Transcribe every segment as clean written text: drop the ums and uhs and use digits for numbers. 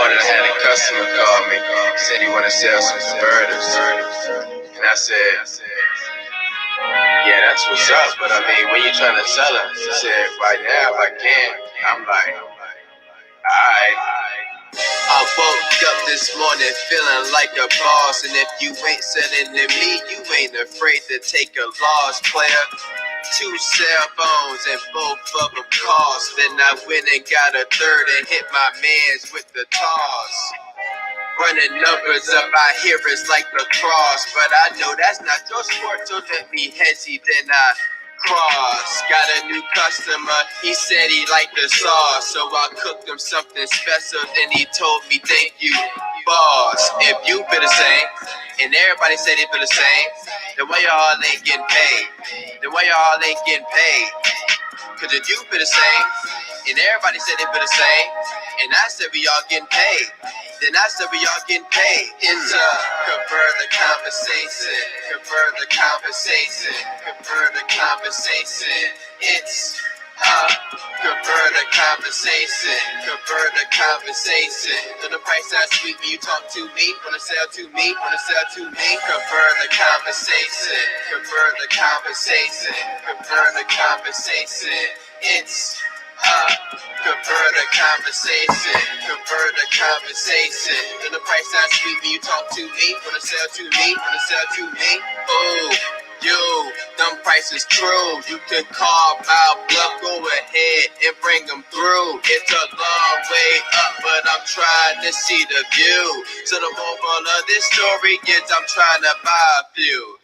morning I had a customer call me, said he wanna sell some converters. And I said, yeah, that's what's up, but I mean, when you trying to sell them? He said, right now, if I can. I'm like, alright. I woke up this morning feeling like a boss, and if you ain't selling to me, you ain't afraid to take a loss, player. 2 cell phones and both of them cost. Then I went and got a third and hit my mans with the toss. Running numbers up, I hear it's like lacrosse, but I know that's not your sport, so let me hezzy, then I cross. Got a new customer, he said he liked the sauce, so I cooked him something special, then he told me thank you, boss. If you feel the same, and everybody said they feel the same, then why y'all ain't getting paid? Then why y'all ain't getting paid? Cause if you feel the same, and everybody said they feel the same, and I said we all getting paid, then I said we all getting paid. It's convert the conversation, convert the conversation, convert the conversation. It's convert the conversation, convert the conversation. So the price I sweet when you talk to me, wanna sell to me, wanna sell to me. Convert the conversation, convert the conversation, convert the conversation. It's convert the conversation, convert the conversation. So the price I sweet when you talk to me, wanna sell to me, wanna sell to me. Oh. Yo, them prices true. You can call my bluff, go ahead and bring them through. It's a long way up, but I'm trying to see the view. So the moral of this story is I'm trying to buy a few.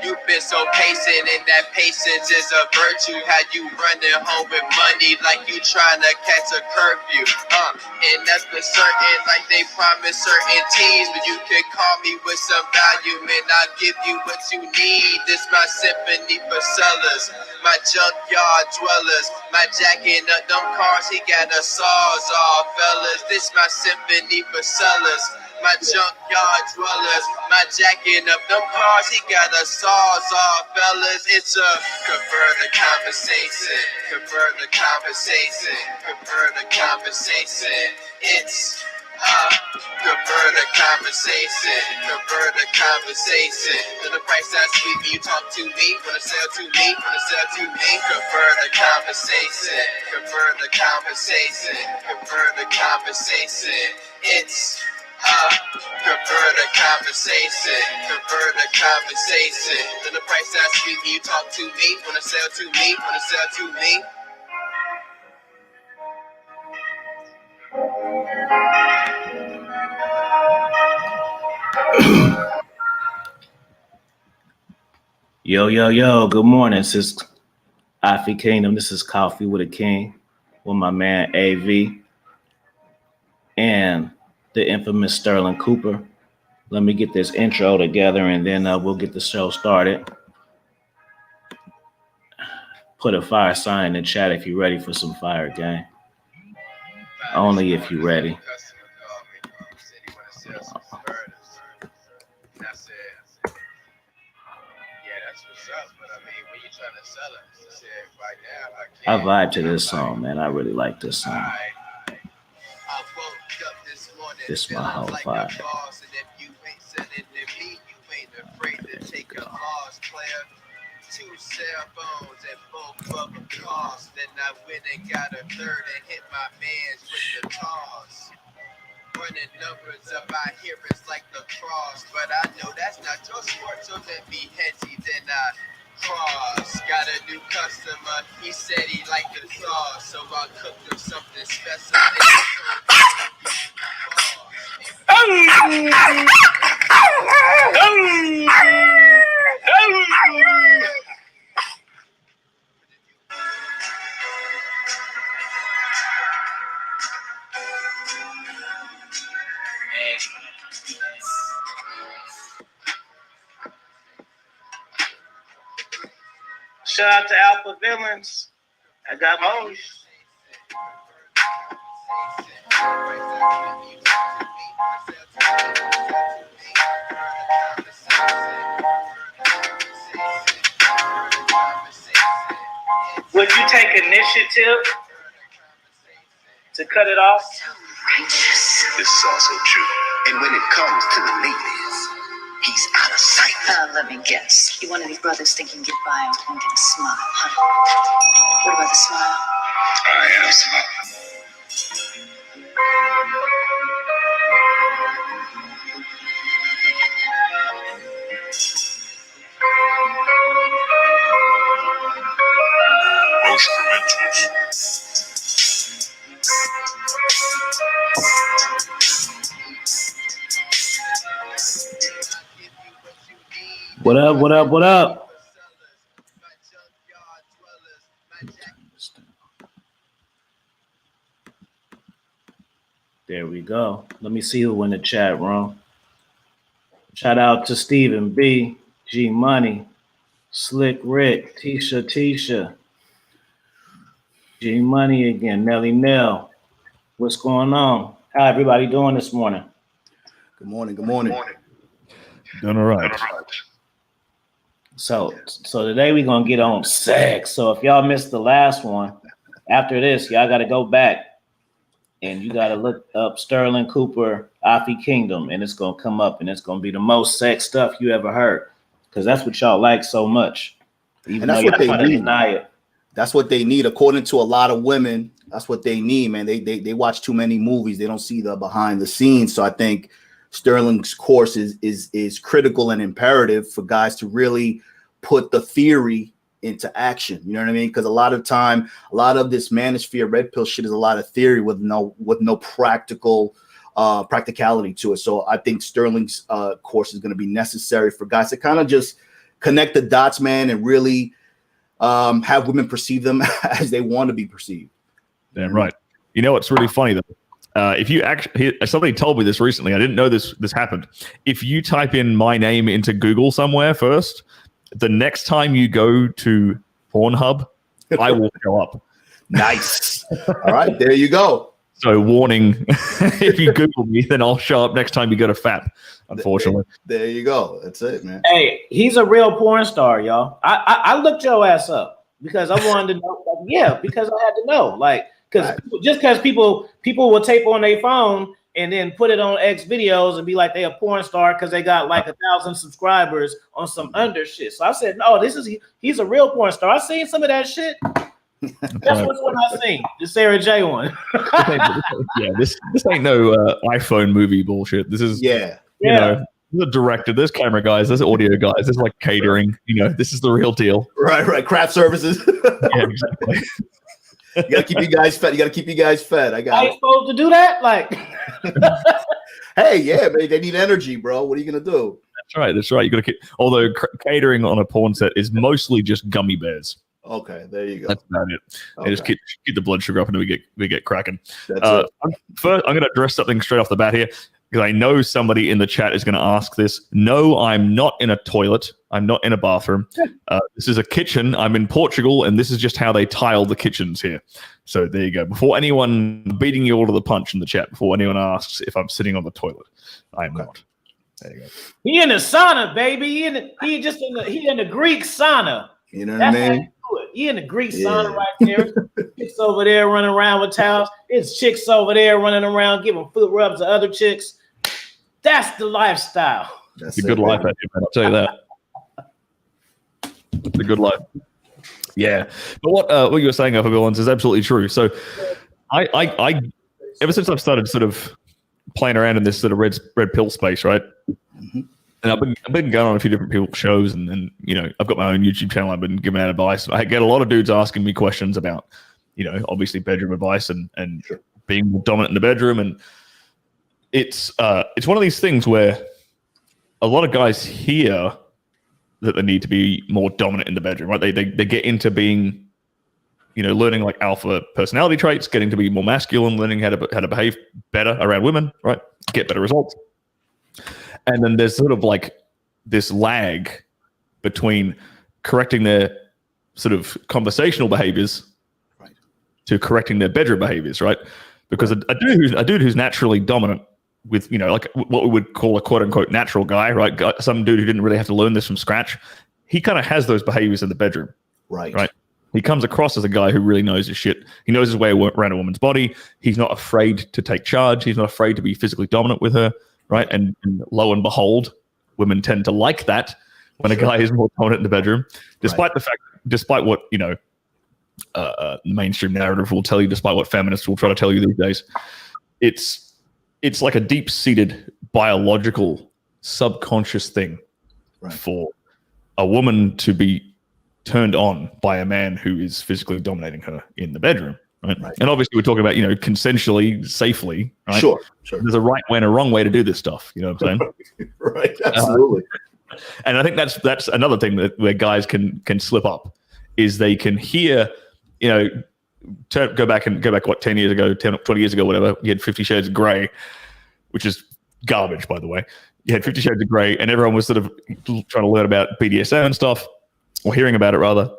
You've been so patient, and that patience is a virtue. How you running home with money like you trying to catch a curfew. And that's been certain, like they promise certain teas. But you can call me with some value, and I'll give you what you need. This my symphony for sellers, my junkyard dwellers. My jacking up them cars, he got a saws off, fellas. This my symphony for sellers, my junkyard dwellers. My jacking up them cars, he got a saws off, fellas. It's a convert the conversation, convert the conversation, convert the conversation. It's convert the conversation, convert the conversation. To the price I sweet when you talk to me, wanna sell to me, wanna sell to me. Convert the conversation, convert the conversation, convert the conversation. It's convert the conversation, convert the conversation. To the price I sweet when you talk to me, wanna sell to me, wanna sell to me. Yo, good morning. This is Iffy Kingdom. This is Coffee with a King with my man A.V and the infamous Stirling Cooper. Let me get this intro together, and then we'll get the show started. Put a fire sign in the chat if you're ready for some fire, gang. Only if you're ready. I vibe to this song, man. I really like this song. This is my whole vibe. Two cell phones and both of them cost. Then I went and got a third and hit my mans with the toss. Running numbers up, I hear it's like lacrosse, but I know that's not your sport, so let me hezzy, then I cross. Got a new customer, he said he liked the sauce, so I cooked him something special. Shout out to Alpha Villains. I got Mo's. Would you take initiative to cut it off? righteous. This is also true. And when it comes to the ladies, he's out of sight. Let me guess. You one of these brothers think you can get by on winking a smile, huh? What about the smile? I am smart. What up? What up? What up? There we go. Let me see who in the chat room. Shout out to Stephen B, G Money, Slick Rick, Tisha, G Money again, Nelly Nell. What's going on? How everybody doing this morning? Good morning. Good morning. Doing all right. So today we're gonna get on sex. So if y'all missed the last one, after this, y'all gotta go back and you gotta look up Stirling Cooper, A.V Kingdom, and it's gonna come up and it's gonna be the most sex stuff you ever heard. Because that's what y'all like so much. Even and that's though what they need. Deny it. That's what they need, according to a lot of women. That's what they need, man. They watch too many movies. They don't see the behind the scenes. So I think Sterling's course is critical and imperative for guys to really put the theory into action. You know what I mean? Because a lot of time, a lot of this manosphere red pill shit is a lot of theory with no practicality to it. So I think Sterling's course is going to be necessary for guys to kind of just connect the dots, man, and really have women perceive them as they want to be perceived. Damn right. You know what's really funny though? If you actually, somebody told me this recently. I didn't know this happened. If you type in my name into Google somewhere first, the next time you go to Pornhub, I will show up. Nice. All right, there you go. So warning, if you Google me, then I'll show up next time you go to FAP, unfortunately. There you go. That's it, man. Hey, he's a real porn star, y'all. I looked your ass up because I wanted to know. Because I had to know. Because people will tape on their phone and then put it on X videos and be like they a porn star because they got like 1,000 subscribers on some under shit. So I said, no, he's a real porn star. I seen some of that shit. That's what's one I seen. The Sarah J one. This ain't no iPhone movie bullshit. This is you know, the director, there's camera guys, there's audio guys, there's like catering. You know, this is the real deal. Right. Craft services. Yeah, exactly. You gotta keep you guys fed. I got it. Supposed to do that? Like, hey, yeah, man, they need energy, bro. What are you gonna do? That's right. You gotta keep. Although catering on a porn set is mostly just gummy bears. Okay, there you go. That's about it. Okay. Just keep the blood sugar up and we get cracking. That's it. First, I'm gonna address something straight off the bat here because I know somebody in the chat is going to ask this. No, I'm not in a toilet. I'm not in a bathroom. This is a kitchen. I'm in Portugal, and this is just how they tile the kitchens here. So there you go. Before anyone beating you all to the punch in the chat, before anyone asks if I'm sitting on the toilet, I'm not. There you go. He in the sauna, baby. He in the Greek sauna. You know what I mean? He in the Greek sauna right there. Chicks over there running around with towels. It's chicks over there running around giving foot rubs to other chicks. That's the lifestyle. That's a good life, man. I'll tell you that. It's a good life. Yeah. But what you were saying, Alpha Villains, is absolutely true. So I ever since I've started sort of playing around in this sort of red pill space, right? Mm-hmm. And I've been going on a few different people's shows, and you know, I've got my own YouTube channel. I've been giving out advice. I get a lot of dudes asking me questions about, you know, obviously bedroom advice and sure, being more dominant in the bedroom. And it's one of these things where a lot of guys hear that they need to be more dominant in the bedroom, right? They get into being, you know, learning like alpha personality traits, getting to be more masculine, learning how to behave better around women, right? Get better results. And then there's sort of like this lag between correcting their sort of conversational behaviors, right, to correcting their bedroom behaviors, right? Because a dude who's naturally dominant with, you know, like what we would call a quote unquote natural guy, right? Some dude who didn't really have to learn this from scratch. He kind of has those behaviors in the bedroom, right? Right. He comes across as a guy who really knows his shit. He knows his way around a woman's body. He's not afraid to take charge. He's not afraid to be physically dominant with her, right? And lo and behold, women tend to like that when a guy is more dominant in the bedroom, despite the fact, despite what, you know, the mainstream narrative will tell you, despite what feminists will try to tell you these days. It's like a deep-seated biological subconscious thing for a woman to be turned on by a man who is physically dominating her in the bedroom, right? And obviously we're talking about, you know, consensually, safely, right? Sure. There's a right way and a wrong way to do this stuff, you know what I'm saying? Right, absolutely. And I think that's another thing where guys can slip up, is they can hear, you know, go back what, 10 years ago, 20 years ago, whatever, you had 50 Shades of Grey, which is garbage, by the way. You had 50 Shades of Grey, and everyone was sort of trying to learn about BDSM and stuff, or hearing about it rather,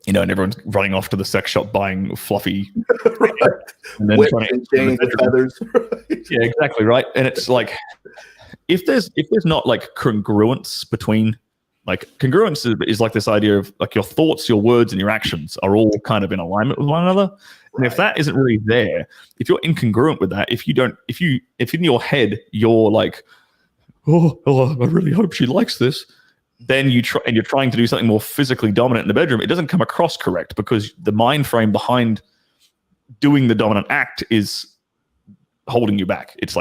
you know, and everyone's running off to the sex shop buying fluffy, and then trying to change the feathers. Yeah, exactly, right. And it's like, if there's not like congruence between, like, congruence is like this idea of like your thoughts, your words, and your actions are all kind of in alignment with one another. And if that isn't really there, if you're incongruent with that, if in your head you're like, oh, I really hope she likes this, then you're trying to do something more physically dominant in the bedroom, it doesn't come across correct, because the mind frame behind doing the dominant act is holding you back. It's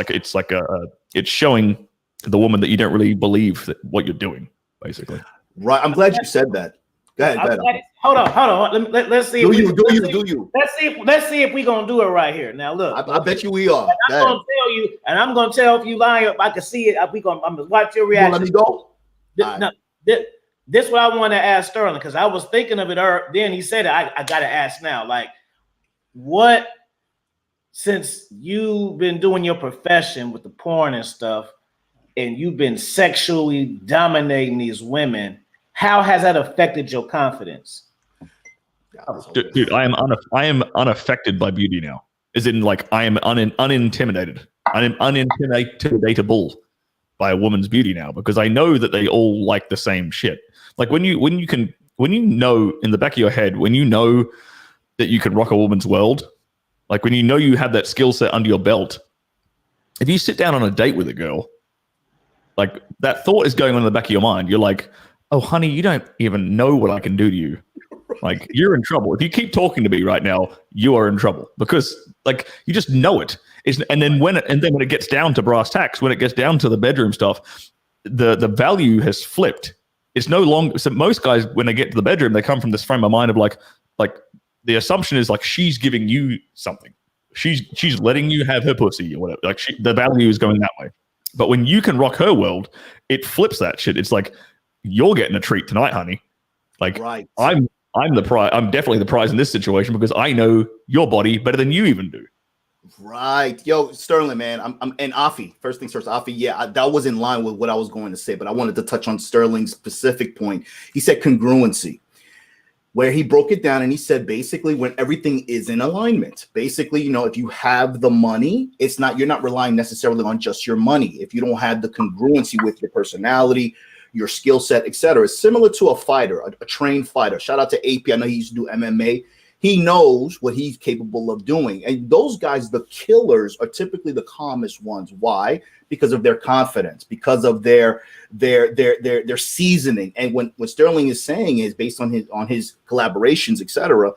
showing the woman that you don't really believe that what you're doing, basically. Right. I'm glad you said that. Go ahead. Hold on. Let's see. Do you? Let's see if we're gonna do it right here. Now look. I bet you we are. I'm gonna tell you, and I'm gonna tell if you lying. If I can see it, I'm gonna watch your reaction. Let me go. This what I want to ask Sterling, because I was thinking of it. Then he said it. I gotta ask now. Like, what? Since you've been doing your profession with the porn and stuff, and you've been sexually dominating these women, how has that affected your confidence? Dude, I am unaffected by beauty now. As in, like, I am unintimidated. I am unintimidatable by a woman's beauty now, because I know that they all like the same shit. Like, when you know in the back of your head, when you know that you can rock a woman's world, like when you know you have that skill set under your belt, if you sit down on a date with a girl, like, that thought is going on in the back of your mind. You're like, oh, honey, you don't even know what I can do to you. Like, you're in trouble. If you keep talking to me right now, you are in trouble, because, like, you just know it. And then when it gets down to brass tacks, when it gets down to the bedroom stuff, the value has flipped. It's no longer. So most guys, when they get to the bedroom, they come from this frame of mind of like the assumption is like she's giving you something. She's letting you have her pussy or whatever. Like, the value is going that way. But when you can rock her world, it flips that shit. It's like, you're getting a treat tonight, honey. Like, right. I'm the prize. I'm definitely the prize in this situation, because I know your body better than you even do. Right. Yo, Sterling, man. And Afi. First things first, Afi. Yeah, that was in line with what I was going to say, but I wanted to touch on Sterling's specific point. He said congruency, where he broke it down, and he said basically when everything is in alignment. Basically, you know, if you have the money, you're not relying necessarily on just your money. If you don't have the congruency with your personality, your skill set, etc. It's similar to a fighter, a trained fighter. Shout out to AP. I know he used to do MMA. He knows what he's capable of doing. And those guys, the killers, are typically the calmest ones. Why? Because of their confidence, because of their seasoning. And when Sterling is saying is based on his collaborations, etc.,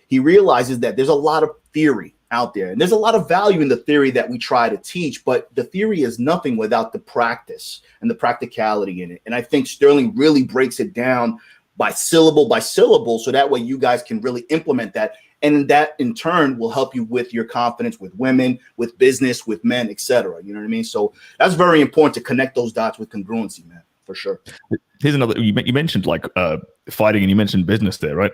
he realizes that there's a lot of theory out there, and there's a lot of value in the theory that we try to teach, but the theory is nothing without the practice and the practicality in it. And I think Sterling really breaks it down by syllable, so that way you guys can really implement that, and that in turn will help you with your confidence with women, with business, with men, etc. You know what I mean? So that's very important to connect those dots with congruency, man, for sure. Here's another. You mentioned like fighting, and you mentioned business there, right?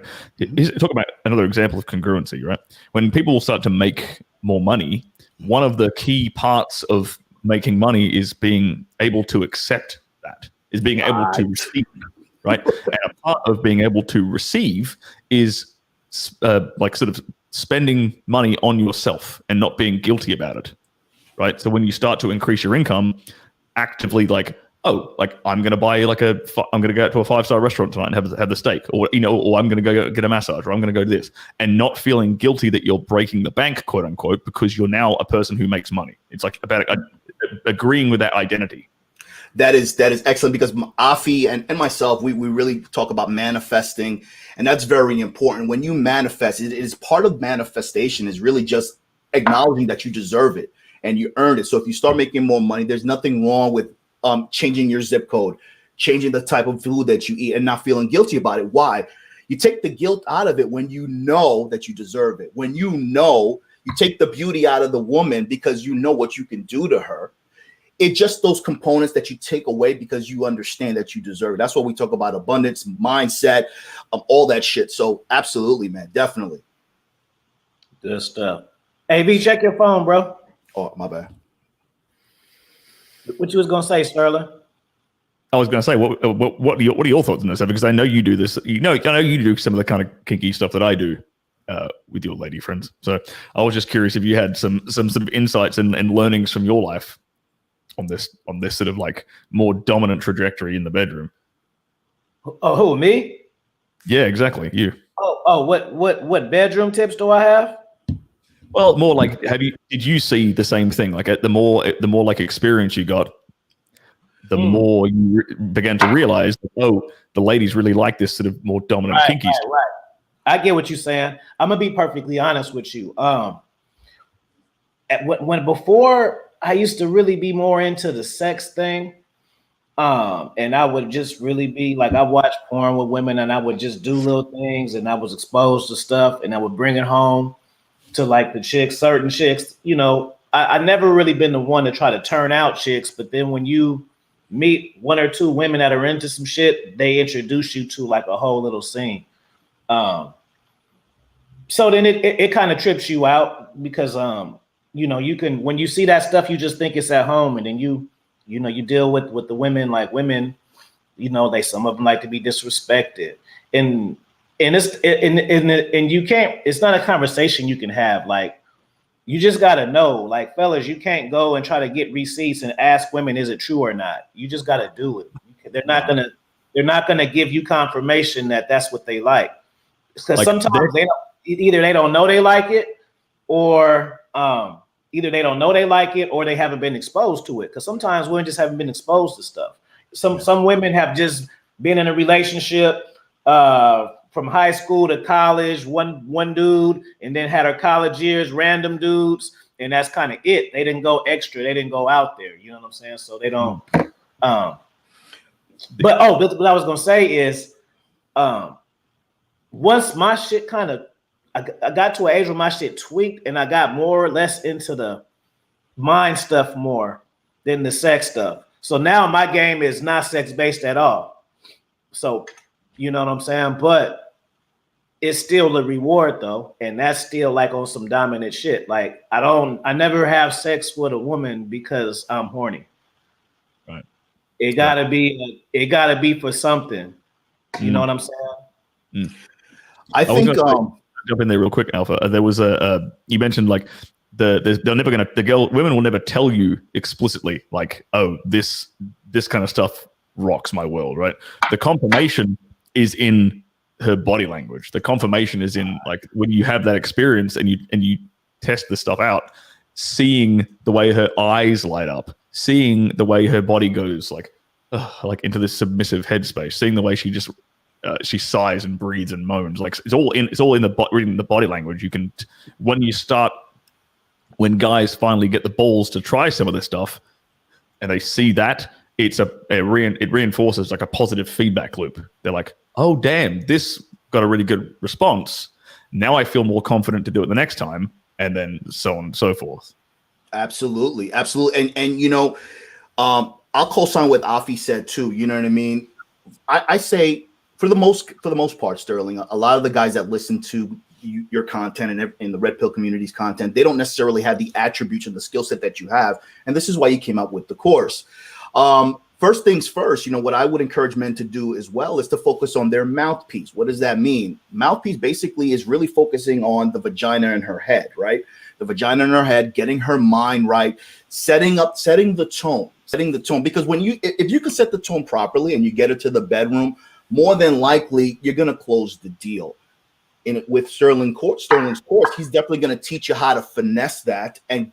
Talk about another example of congruency, right? When people start to make more money, one of the key parts of making money is being able to accept that, is being able to receive, right? And a part of being able to receive is like sort of spending money on yourself and not being guilty about it, right? So when you start to increase your income, actively like, oh, like I'm going to buy I'm going to go out to a 5-star restaurant tonight and have the steak, or or I'm going to go get a massage, or I'm going to go do this, and not feeling guilty that you're breaking the bank, quote unquote, because you're now a person who makes money. It's like about agreeing with that identity. That is excellent, because Afi and myself, we really talk about manifesting, and that's very important. When you manifest, it is part of manifestation is really just acknowledging that you deserve it and you earned it. So if you start making more money, there's nothing wrong with changing your zip code, changing the type of food that you eat, and not feeling guilty about it. Why? You take the guilt out of it when you know that you deserve it. When you take the beauty out of the woman because you know what you can do to her. It's just those components that you take away because you understand that you deserve it. That's what we talk about: abundance, mindset, all that shit. So absolutely, man, definitely. Good stuff. A.V, check your phone, bro. Oh, my bad. What you was gonna say, Sterling? I was going to say, what are your thoughts on this? Because I know you do this. I know you do some of the kind of kinky stuff that I do with your lady friends. So I was just curious if you had some sort of insights and learnings from your life on this sort of like more dominant trajectory in the bedroom. Oh, who, me? Yeah, exactly. You. What bedroom tips do I have? Well, more like, did you see the same thing? Like the more like experience you got, the more you began to realize that, the ladies really like this sort of more dominant kinky stuff. Right. I get what you're saying. I'm gonna be perfectly honest with you. Before I used to really be more into the sex thing, and I would just really be like, I watched porn with women, and I would just do little things, and I was exposed to stuff, and I would bring it home to like the certain chicks. I never really been the one to try to turn out chicks, but then when you meet one or two women that are into some shit, they introduce you to like a whole little scene. So then it kind of trips you out because you can, when you see that stuff, you just think it's at home, and then you deal with the women, like women, some of them like to be disrespected, and you can't, it's not a conversation you can have. Like, you just got to know, like, fellas, you can't go and try to get receipts and ask women, is it true or not? You just got to do it. They're not going to give you confirmation that that's what they like. Because like, sometimes they don't know they like it, or either they don't know they like it, or they haven't been exposed to it. Because sometimes women just haven't been exposed to stuff. Some women have just been in a relationship from high school to college, one dude, and then had her college years, random dudes, and that's kind of it. They didn't go extra. They didn't go out there. You know what I'm saying? So they don't. But what I was gonna say is, once my shit kind of, I got to an age where my shit tweaked, and I got more or less into the mind stuff more than the sex stuff. So now my game is not sex based at all. So you know what I'm saying? But it's still a reward though, and that's still like on some dominant shit. Like I never have sex with a woman because I'm horny. Right. It gotta be for something. You know what I'm saying? I think jump in there real quick, Alpha. There was you mentioned like women will never tell you explicitly like, oh, this kind of stuff rocks my world, right? The confirmation is in her body language. The confirmation is in like when you have that experience and you test the stuff out, seeing the way her eyes light up, seeing the way her body goes like into this submissive headspace, seeing the way she just she sighs and breathes and moans. Like it's all in reading the body language. You can, when guys finally get the balls to try some of this stuff and they see that, it reinforces like a positive feedback loop. They're like, oh damn, this got a really good response. Now I feel more confident to do it the next time, and then so on and so forth. Absolutely. And I'll co-sign what Afi said too. You know what I mean? I say for the most part, Sterling, a lot of the guys that listen to your content and in the Red Pill community's content, they don't necessarily have the attributes and the skill set that you have, and this is why you came out with the course. First things first, what I would encourage men to do as well is to focus on their mouthpiece. What does that mean? Mouthpiece basically is really focusing on the vagina in her head, right? The vagina in her head, getting her mind right, setting the tone. setting the tone, because if you can set the tone properly and you get it to the bedroom, more than likely you're going to close the deal. With Stirling's course, he's definitely going to teach you how to finesse that and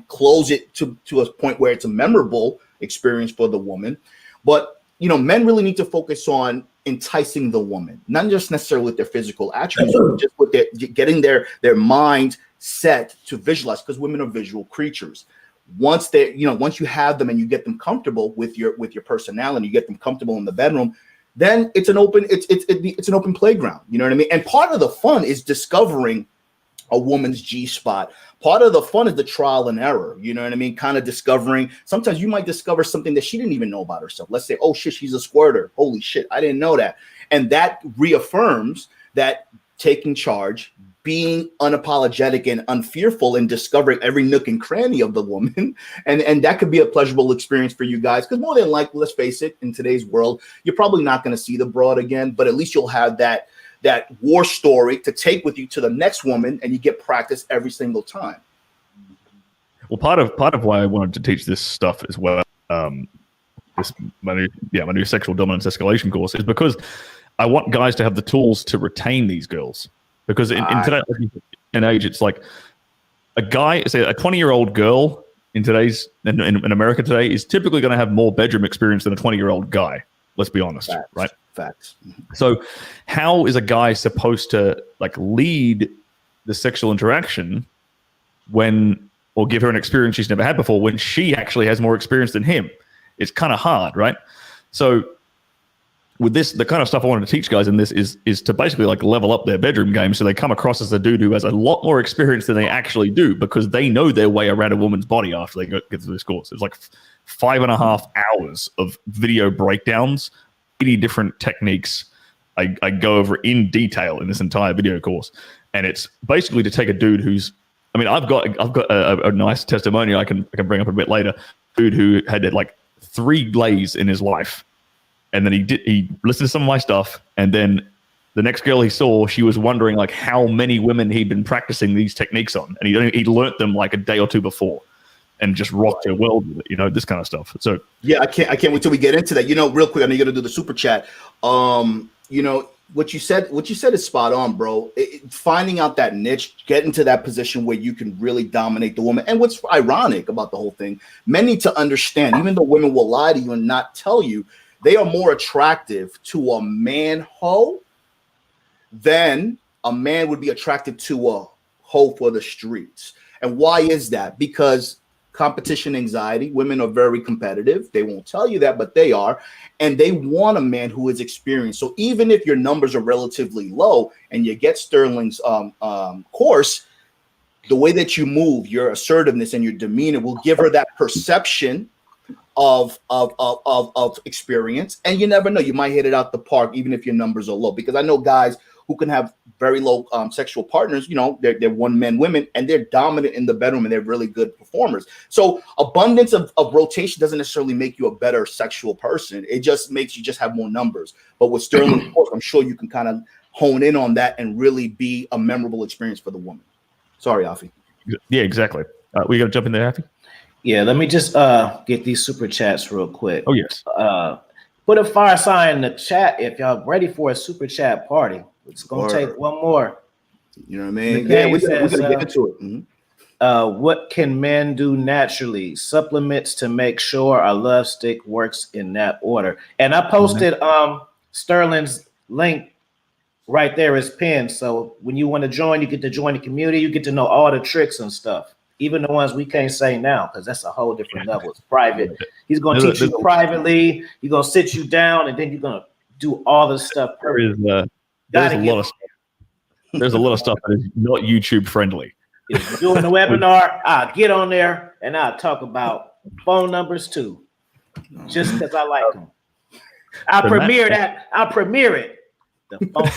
close it to a point where it's a memorable experience for the woman. But men really need to focus on enticing the woman, not just necessarily with their physical attributes, but just with getting their mind set to visualize, because women are visual creatures. Once you have them and you get them comfortable with your personality, you get them comfortable in the bedroom, then it's an open playground. You know what I mean? And part of the fun is discovering a woman's G-spot. Part of the fun is the trial and error. You know what I mean? Kind of discovering. Sometimes you might discover something that she didn't even know about herself. Let's say, oh shit, she's a squirter. Holy shit, I didn't know that. And that reaffirms that taking charge, being unapologetic and unfearful, and discovering every nook and cranny of the woman. And that could be a pleasurable experience for you guys. Because more than likely, let's face it, in today's world, you're probably not going to see the broad again, but at least you'll have that war story to take with you to the next woman, and you get practice every single time. Well, part of why I wanted to teach this stuff as well, my new sexual dominance escalation course, is because I want guys to have the tools to retain these girls. Because in today's age, it's like a guy, say a 20-year-old girl in America today is typically going to have more bedroom experience than a 20-year-old guy. Let's be honest, right? Facts. So how is a guy supposed to lead the sexual interaction or give her an experience she's never had before when she actually has more experience than him? It's kind of hard, right? So with this, the kind of stuff I wanted to teach guys in this is to basically level up their bedroom game, so they come across as a dude who has a lot more experience than they actually do, because they know their way around a woman's body after they get through this course. It's 5.5 hours of video breakdowns, 80 different techniques I go over in detail in this entire video course. And it's basically to take a dude who's, I've got a nice testimonial I can bring up a bit later. Dude who had 3 lays in his life. And then he listened to some of my stuff, and then the next girl he saw, she was wondering how many women he'd been practicing these techniques on, and he learnt them a day or two before, and just rocked her world with it, this kind of stuff. So yeah, I can't wait till we get into that. Real quick, I know you're gonna do the super chat. What you said is spot on, bro. Finding out that niche, getting to that position where you can really dominate the woman. And what's ironic about the whole thing, men need to understand, even though women will lie to you and not tell you, they are more attractive to a man hoe than a man would be attracted to a hoe for the streets. And why is that? Because competition anxiety, women are very competitive. They won't tell you that, but they are. And they want a man who is experienced. So even if your numbers are relatively low and you get Stirling's course, the way that you move, your assertiveness and your demeanor will give her that perception of experience. And you never know, you might hit it out the park even if your numbers are low, because I know guys who can have very low sexual partners, they're one-man women, and they're dominant in the bedroom and they're really good performers. So abundance of rotation doesn't necessarily make you a better sexual person. It just makes you just have more numbers. But with Stirling, of course, I'm sure you can kind of hone in on that and really be a memorable experience for the woman. Sorry, Afi. Yeah, exactly. We got to jump in there, Afi? Yeah, let me just get these super chats real quick. Oh, yes. Put a fire sign in the chat if y'all ready for a super chat party. It's going to take one more. You know what I mean? Yeah, we're going to get into it. Mm-hmm. What can men do naturally? Supplements to make sure our love stick works in that order. And I posted Stirling's link right there is pinned. So when you want to join, you get to join the community. You get to know all the tricks and stuff. Even the ones we can't say now, because that's a whole different level. It's private. He's going to teach you privately. He's going to sit you down, and then you're going to do all this stuff. There's a lot of stuff that is not YouTube friendly. Doing the webinar, I'll get on there and I'll talk about phone numbers too, just because I like them. I'll premiere it. The phone.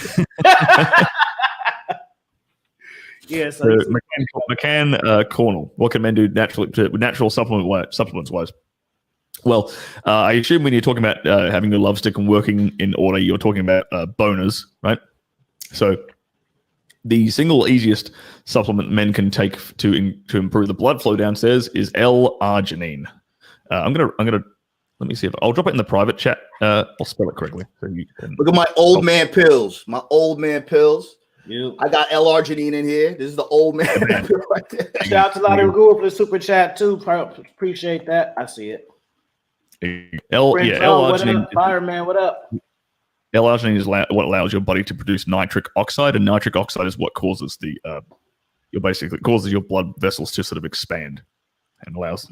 Yeah, so McCann Cornell. What can men do natural supplements wise? Well, I assume when you're talking about having your love stick and working in order, you're talking about boners, right? So the single easiest supplement men can take to improve the blood flow downstairs is L-arginine. I'm gonna let me see if I'll drop it in the private chat. I'll spell it correctly. So you can, Look at my old man pills. My old man pills. You. I got L-arginine in here. This is the old man pill right there. Shout out to Lottie Ragul for the super chat too. Appreciate that. I see it. L-arginine. Fireman, what up? L-arginine is what allows your body to produce nitric oxide, and nitric oxide is what causes causes your blood vessels to sort of expand, and allows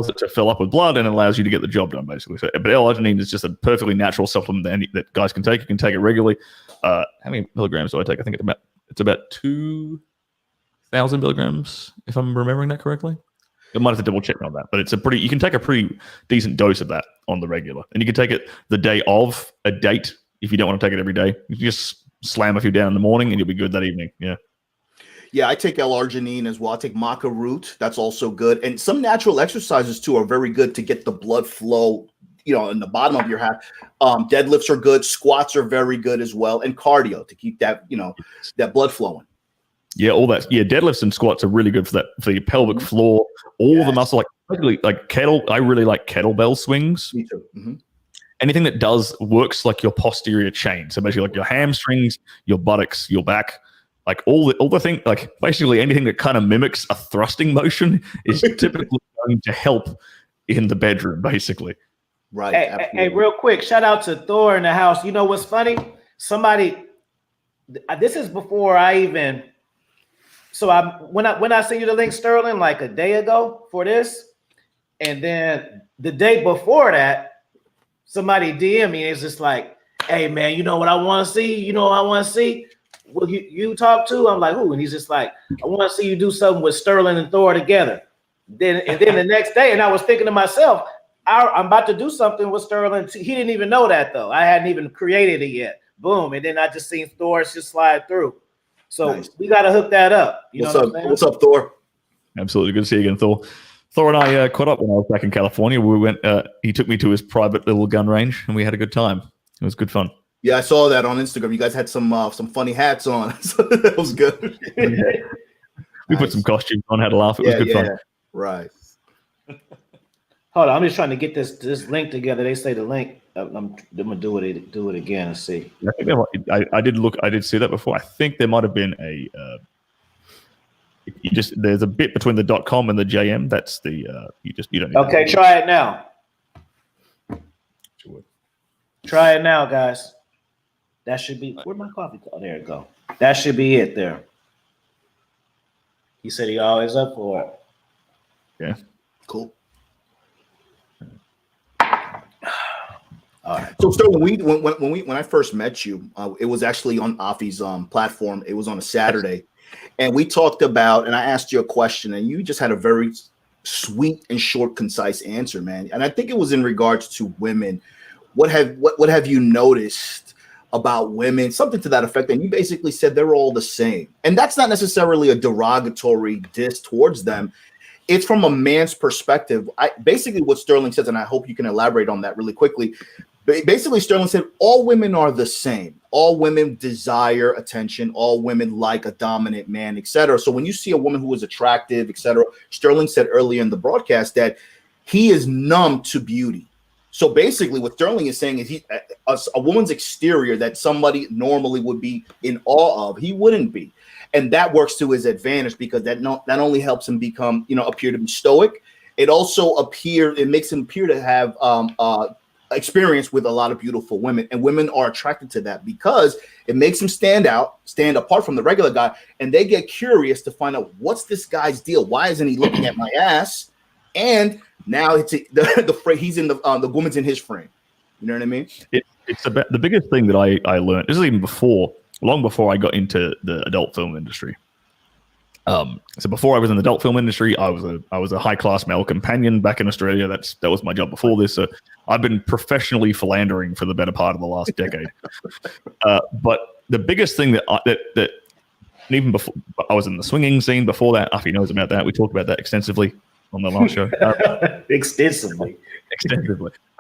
it to fill up with blood, and allows you to get the job done, basically. So, but L-arginine is just a perfectly natural supplement that guys can take. You can take it regularly. How many milligrams do I take? I think it's about 2,000 milligrams, if I'm remembering that correctly. I might have to double check on that, but you can take a pretty decent dose of that on the regular, and you can take it the day of a date if you don't want to take it every day. You just slam a few down in the morning, and you'll be good that evening. Yeah, I take L-arginine as well. I take maca root. That's also good. And some natural exercises, too, are very good to get the blood flow, in the bottom of your hat. Deadlifts are good. Squats are very good as well. And cardio to keep that, that blood flowing. Yeah, all that. Yeah, deadlifts and squats are really good for that, for your pelvic floor, all the muscle, like kettle. I really like kettlebell swings. Me too. Mm-hmm. Anything that works like your posterior chain. So basically like your hamstrings, your buttocks, your back, like all the thing, like basically anything that kind of mimics a thrusting motion is typically going to help in the bedroom, basically. Right. Hey, real quick, shout out to Thor in the house. You know what's funny? This is before I even. So when I sent you the link, Sterling, like a day ago for this, and then the day before that, somebody DM me. It's just like, hey man, you know what I want to see? You know what I want to see? Will you talk to? I'm like, who? And he's just like, I want to see you do something with Sterling and Thor together. Then the next day, and I was thinking to myself, I'm about to do something with Sterling. He didn't even know that though. I hadn't even created it yet. Boom, and then I just seen Thor just slide through. So nice. We got to hook that up. What's up, Thor? Absolutely. Good to see you again, Thor. Thor and I caught up when I was back in California. We went. He took me to his private little gun range, and we had a good time. It was good fun. Yeah, I saw that on Instagram. You guys had some funny hats on. So that was good. We put some costumes on, had a laugh. It was good fun. Right. Hold on, I'm just trying to get this link together. They say the link. I'm gonna do it again and see. I think I did look. I did see that before. I think there might have been a. There's a bit between the .com and the JM. That's the you don't. Need okay, try it now. Sure. Try it now, guys. That should be where'd my coffee go? There it go. That should be it there. He said he always up for it. Yeah. Cool. All right. So Sterling, when I first met you, it was actually on Afi's platform. It was on a Saturday, and we talked about, and I asked you a question, and you just had a very sweet and short, concise answer, man. And I think it was in regards to women. What have you noticed about women? Something to that effect. And you basically said they're all the same, and that's not necessarily a derogatory diss towards them. It's from a man's perspective. Basically what Sterling says, and I hope you can elaborate on that really quickly. Basically, Sterling said all women are the same. All women desire attention. All women like a dominant man, etc. So when you see a woman who is attractive, etc., Sterling said earlier in the broadcast that he is numb to beauty. So basically what Sterling is saying is a woman's exterior that somebody normally would be in awe of, he wouldn't be. And that works to his advantage because that not only helps him become, appear to be stoic, it also makes him appear to have experience with a lot of beautiful women, and women are attracted to that because it makes them stand apart from the regular guy, and they get curious to find out what's this guy's deal. Why isn't he looking at my ass? And now it's the he's in the woman's in his frame. You know what I mean? It's about the biggest thing that I learned. This is even long before I got into the adult film industry. So before I was in the adult film industry, I was a high class male companion back in Australia. That was my job before this. So I've been professionally philandering for the better part of the last decade. But the biggest thing that even before I was in the swinging scene before that, Afi knows about that. We talked about that extensively on the last show. Extensively.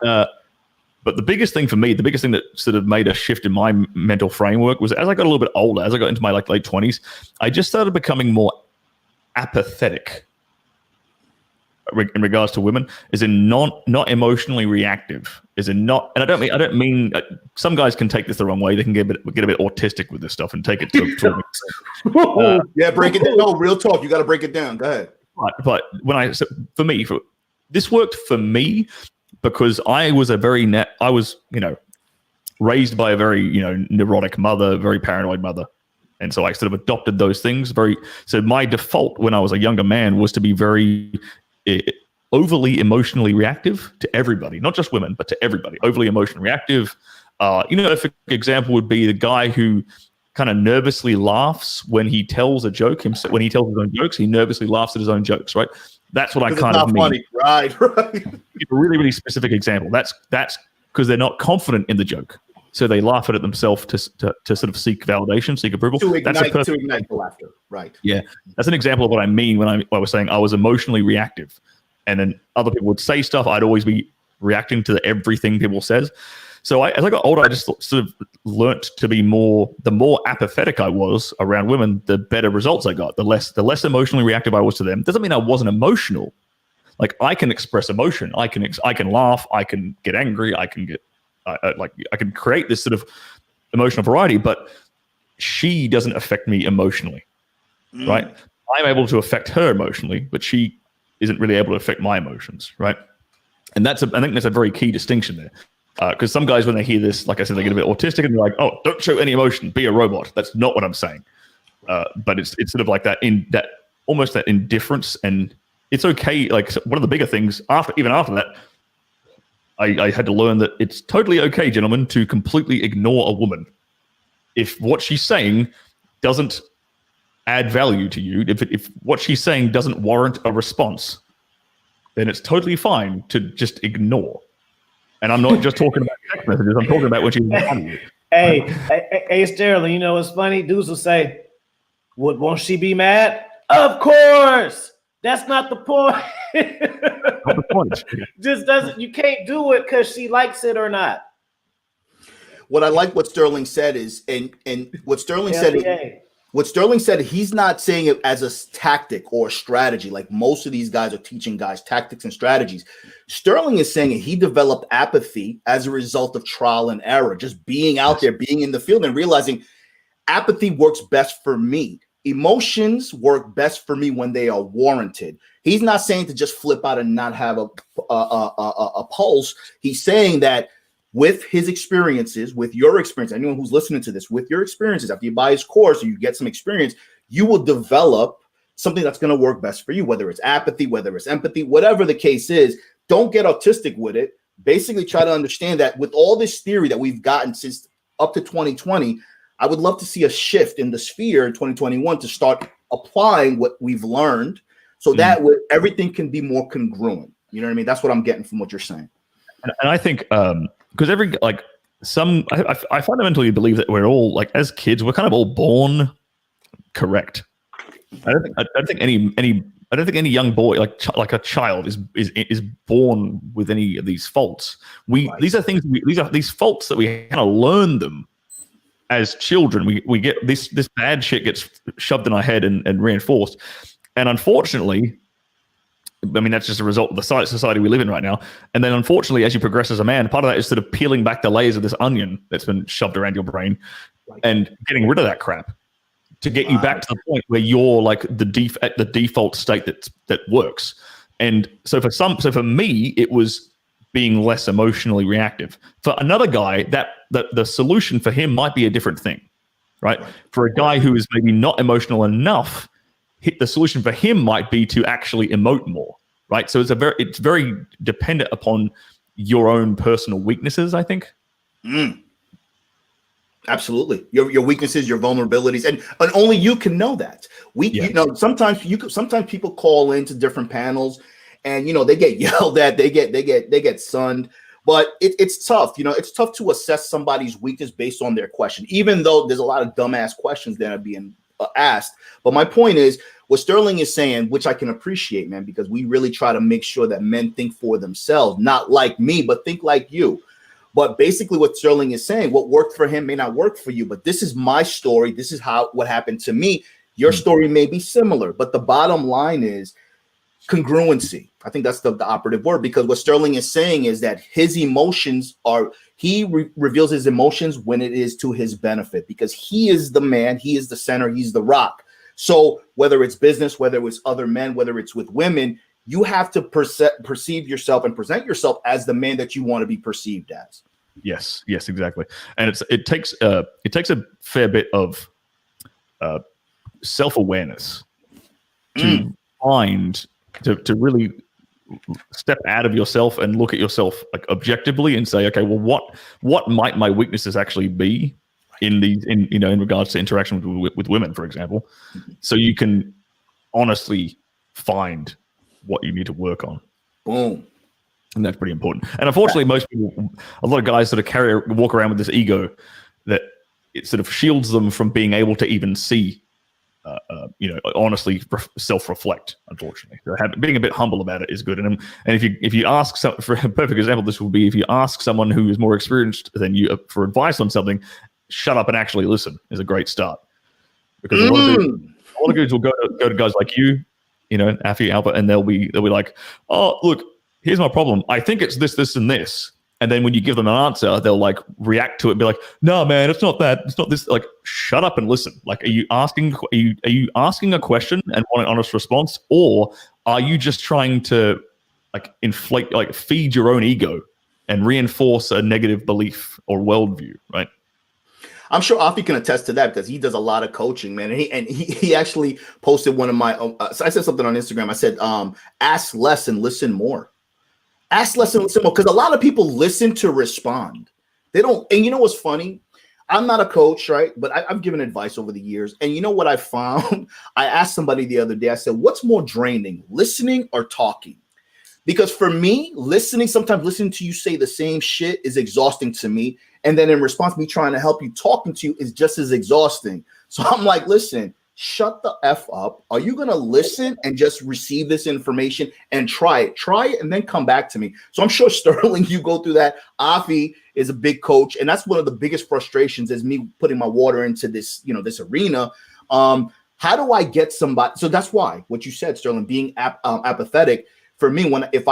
But the biggest thing for me, the biggest thing that sort of made a shift in my mental framework was as I got a little bit older, as I got into my late 20s, I just started becoming more apathetic in regards to women is in not emotionally reactive. Is in not, and I don't mean some guys can take this the wrong way. They can get a bit autistic with this stuff and take it to yeah, break it down. No, real talk. You got to break it down. Go ahead. But when this worked for me because I was raised by a very neurotic mother, very paranoid mother. And so I sort of adopted those things. So my default when I was a younger man was to be very overly emotionally reactive to everybody, not just women, but to everybody. Overly emotionally reactive. A example would be the guy who kind of nervously laughs when he tells a joke. When he tells his own jokes, he nervously laughs at his own jokes, right? That's what I kind of mean. Funny. Right. A really, really specific example. That's because they're not confident in the joke. So they laugh at it themselves to sort of seek validation, seek approval. To ignite the laughter, right? Yeah, that's an example of what I mean when I was saying I was emotionally reactive, and then other people would say stuff. I'd always be reacting to everything people says. So as I got older, I just sort of learnt to be the more apathetic I was around women, the better results I got. The less emotionally reactive I was to them. Doesn't mean I wasn't emotional. Like I can express emotion. I can laugh. I can get angry. I can get I can create this sort of emotional variety, but she doesn't affect me emotionally, right? I'm able to affect her emotionally, but she isn't really able to affect my emotions, right? And I think that's a very key distinction there. Because some guys, when they hear this, like I said, they get a bit autistic and they're like, "Oh, don't show any emotion, be a robot." That's not what I'm saying. But it's sort of like that almost that indifference, and it's okay. Like one of the bigger things even after that, I had to learn that it's totally okay, gentlemen, to completely ignore a woman if what she's saying doesn't add value to you. If what she's saying doesn't warrant a response, then it's totally fine to just ignore. And I'm not just talking about text messages. I'm talking about when she's mad at you. Hey, Sterling, you know what's funny? Dudes will say, won't she be mad? Of course. That's not the point. Not the point. Just doesn't. You can't do it because she likes it or not. What I like what Stirling said is, and what Stirling said. What Stirling said, he's not saying it as a tactic or a strategy. Like most of these guys are teaching guys tactics and strategies. Stirling is saying he developed apathy as a result of trial and error, just being out there, being in the field and realizing apathy works best for me. Emotions work best for me when they are warranted. He's not saying to just flip out and not have a pulse. He's saying that with his experiences, with your experience, anyone who's listening to this, with your experiences, after you buy his course or you get some experience, you will develop something that's going to work best for you, whether it's apathy, whether it's empathy, whatever the case is. Don't get autistic with it. Basically try to understand that with all this theory that we've gotten since up to 2020, I would love to see a shift in the sphere in 2021 to start applying what we've learned so that everything can be more congruent. You know what I mean? That's what I'm getting from what you're saying. And I think because I fundamentally believe that we're all, like, as kids, we're kind of all born correct. I don't think any young boy, like a child, is born with any of these faults. These are these faults that we kind of learn them as children. We get this bad shit gets shoved in our head and reinforced. And unfortunately, I mean, that's just a result of the society we live in right now. And then unfortunately, as you progress as a man, part of that is sort of peeling back the layers of this onion that's been shoved around your brain and getting rid of that crap to get you back to the point where you're like the default state that works. And so for me, it was being less emotionally reactive. For another guy, that the solution for him might be a different thing, right? For a guy who is maybe not emotional enough, the solution for him might be to actually emote more, right? So it's very dependent upon your own personal weaknesses, I think. Absolutely, your weaknesses, your vulnerabilities, and only you can know that. Sometimes people call into different panels, and they get yelled at, they get sunned. But it's tough. It's tough to assess somebody's weakness based on their question, even though there's a lot of dumbass questions that are being asked. But my point is, what Stirling is saying, which I can appreciate, man, because we really try to make sure that men think for themselves, not like me, but think like you. But basically what Stirling is saying, what worked for him may not work for you, but this is my story. This is what happened to me. Your story may be similar, but the bottom line is congruency. I think that's the operative word, because what Sterling is saying is that his emotions are, he reveals his emotions when it is to his benefit, because he is the man, he is the center, he's the rock. So whether it's business, whether it's other men, whether it's with women, you have to perceive yourself and present yourself as the man that you want to be perceived as. Yes, exactly. And it takes a fair bit of self-awareness to find to really step out of yourself and look at yourself like objectively and say, okay, well, what might my weaknesses actually be in regards to interaction with women, for example, so you can honestly find what you need to work on. Boom. And that's pretty important. And unfortunately, most people, a lot of guys sort of walk around with this ego that it sort of shields them from being able to even see, honestly self-reflect. Unfortunately, so being a bit humble about it is good. And if you ask for a perfect example, this would be if you ask someone who is more experienced than you for advice on something, shut up and actually listen is a great start. Because a lot of dudes will go to guys like you, Afi, Albert, and they'll be like, oh, look, here's my problem. I think it's this, this, and this. And then when you give them an answer, they'll like react to it and be like, no, man, it's not that. It's not this. Like, shut up and listen. Like, are you asking a question and want an honest response? Or are you just trying to like inflate, like feed your own ego and reinforce a negative belief or worldview, right? I'm sure Afi can attest to that, because he does a lot of coaching, man. And he actually posted one of my, so I said something on Instagram. I said, ask less and listen more. Ask less and listen more, because a lot of people listen to respond. They don't. And you know what's funny? I'm not a coach, right? But I've given advice over the years. And you know what I found? I asked somebody the other day, I said, what's more draining, listening or talking? Because for me, sometimes listening to you say the same shit is exhausting to me. And then in response, me trying to help you, talking to you is just as exhausting. So I'm like, listen, shut the F up. Are you going to listen and just receive this information and try it and then come back to me? So I'm sure, Sterling, you go through that. Afi is a big coach. And that's one of the biggest frustrations, is me putting my water into this, this arena. How do I get somebody? So that's why what you said, Sterling, being apathetic. For me, if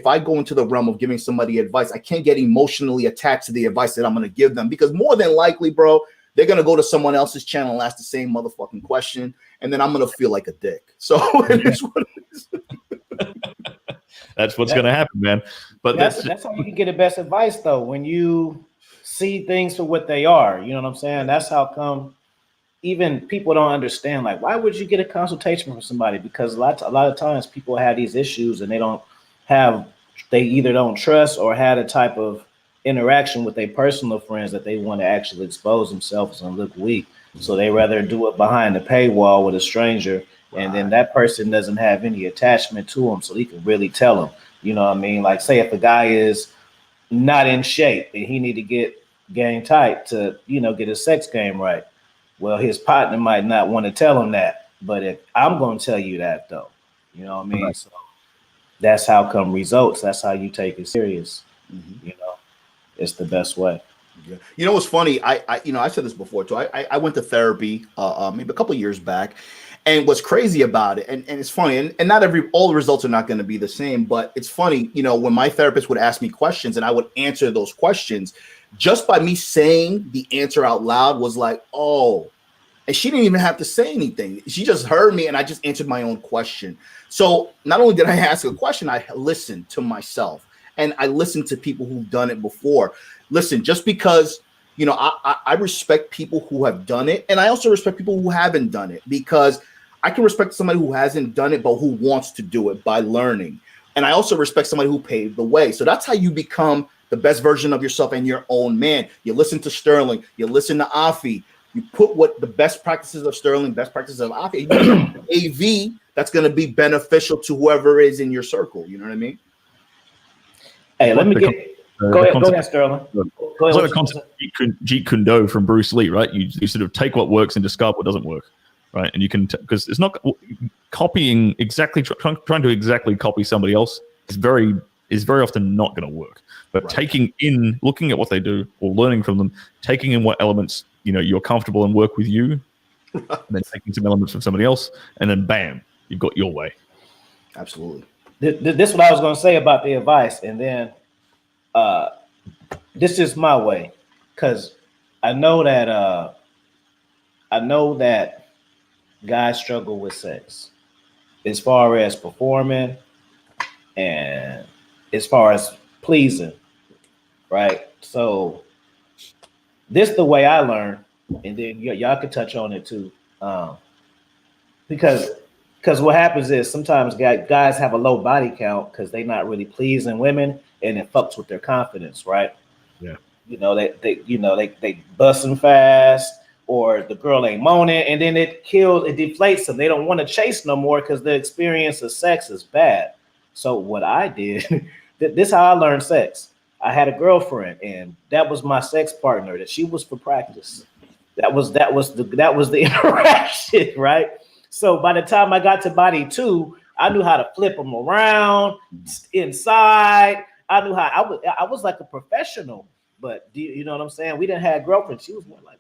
I go into the realm of giving somebody advice, I can't get emotionally attached to the advice that I'm going to give them, because more than likely, bro, they're going to go to someone else's channel and ask the same motherfucking question, and then I'm going to feel like a dick. So it is what it is. That's what's going to happen, man. But that's how you can get the best advice, though, when you see things for what they are. You know what I'm saying? That's how come even people don't understand, like, why would you get a consultation from somebody? Because a lot of times people have these issues and they either don't trust or had a type of interaction with their personal friends that they want to actually expose themselves and look weak. So they rather do it behind the paywall with a stranger. Right. And then that person doesn't have any attachment to them, so he can really tell them, you know what I mean? Like, say if a guy is not in shape and he need to get game tight to, get his sex game right. Well, his partner might not want to tell him that, but if I'm going to tell you that, though, you know what I mean? Right. So that's how come results. That's how you take it serious. Mm-hmm. It's the best way. Yeah. You know what's funny? I said this before too. I went to therapy maybe a couple of years back, and what's crazy about it, and it's funny, and not all the results are not going to be the same, but it's funny, when my therapist would ask me questions and I would answer those questions, just by me saying the answer out loud was like, oh, and she didn't even have to say anything. She just heard me and I just answered my own question. So not only did I ask a question, I listened to myself and I listened to people who've done it before. Listen, just because, I respect people who have done it, and I also respect people who haven't done it, because I can respect somebody who hasn't done it, but who wants to do it by learning. And I also respect somebody who paved the way. So that's how you become the best version of yourself and your own man. You listen to Sterling, you listen to Afi, you put what the best practices of Sterling, best practices of Afi, AV, that's going to be beneficial to whoever is in your circle. You know what I mean? Hey, let me go ahead, Sterling. It's like the concept of Jeet Kune Do from Bruce Lee, right? You sort of take what works and discard what doesn't work, right? And you can, because it's not copying exactly, trying to exactly copy somebody else is very often not going to work. But right. Looking at what they do or learning from them, taking in what elements you're comfortable and work with you, and then taking some elements from somebody else, and then bam, you've got your way. Absolutely. This is what I was going to say about the advice, and then this is my way, because I know that guys struggle with sex as far as performing and as far as pleasing, right? So this is the way I learn, and then y'all can touch on it too, because what happens is sometimes guys have a low body count because they're not really pleasing women, and it fucks with their confidence, right? Yeah. They busting fast, or the girl ain't moaning, and then it deflates them. They don't want to chase no more because the experience of sex is bad. So what I did, this is how I learned sex. I had a girlfriend, and that was my sex partner. That she was for practice. That was the interaction, right? So by the time I got to body 2, I knew how to flip them around inside. I knew how I was like a professional. But you know what I'm saying? We didn't have girlfriends. She was more like,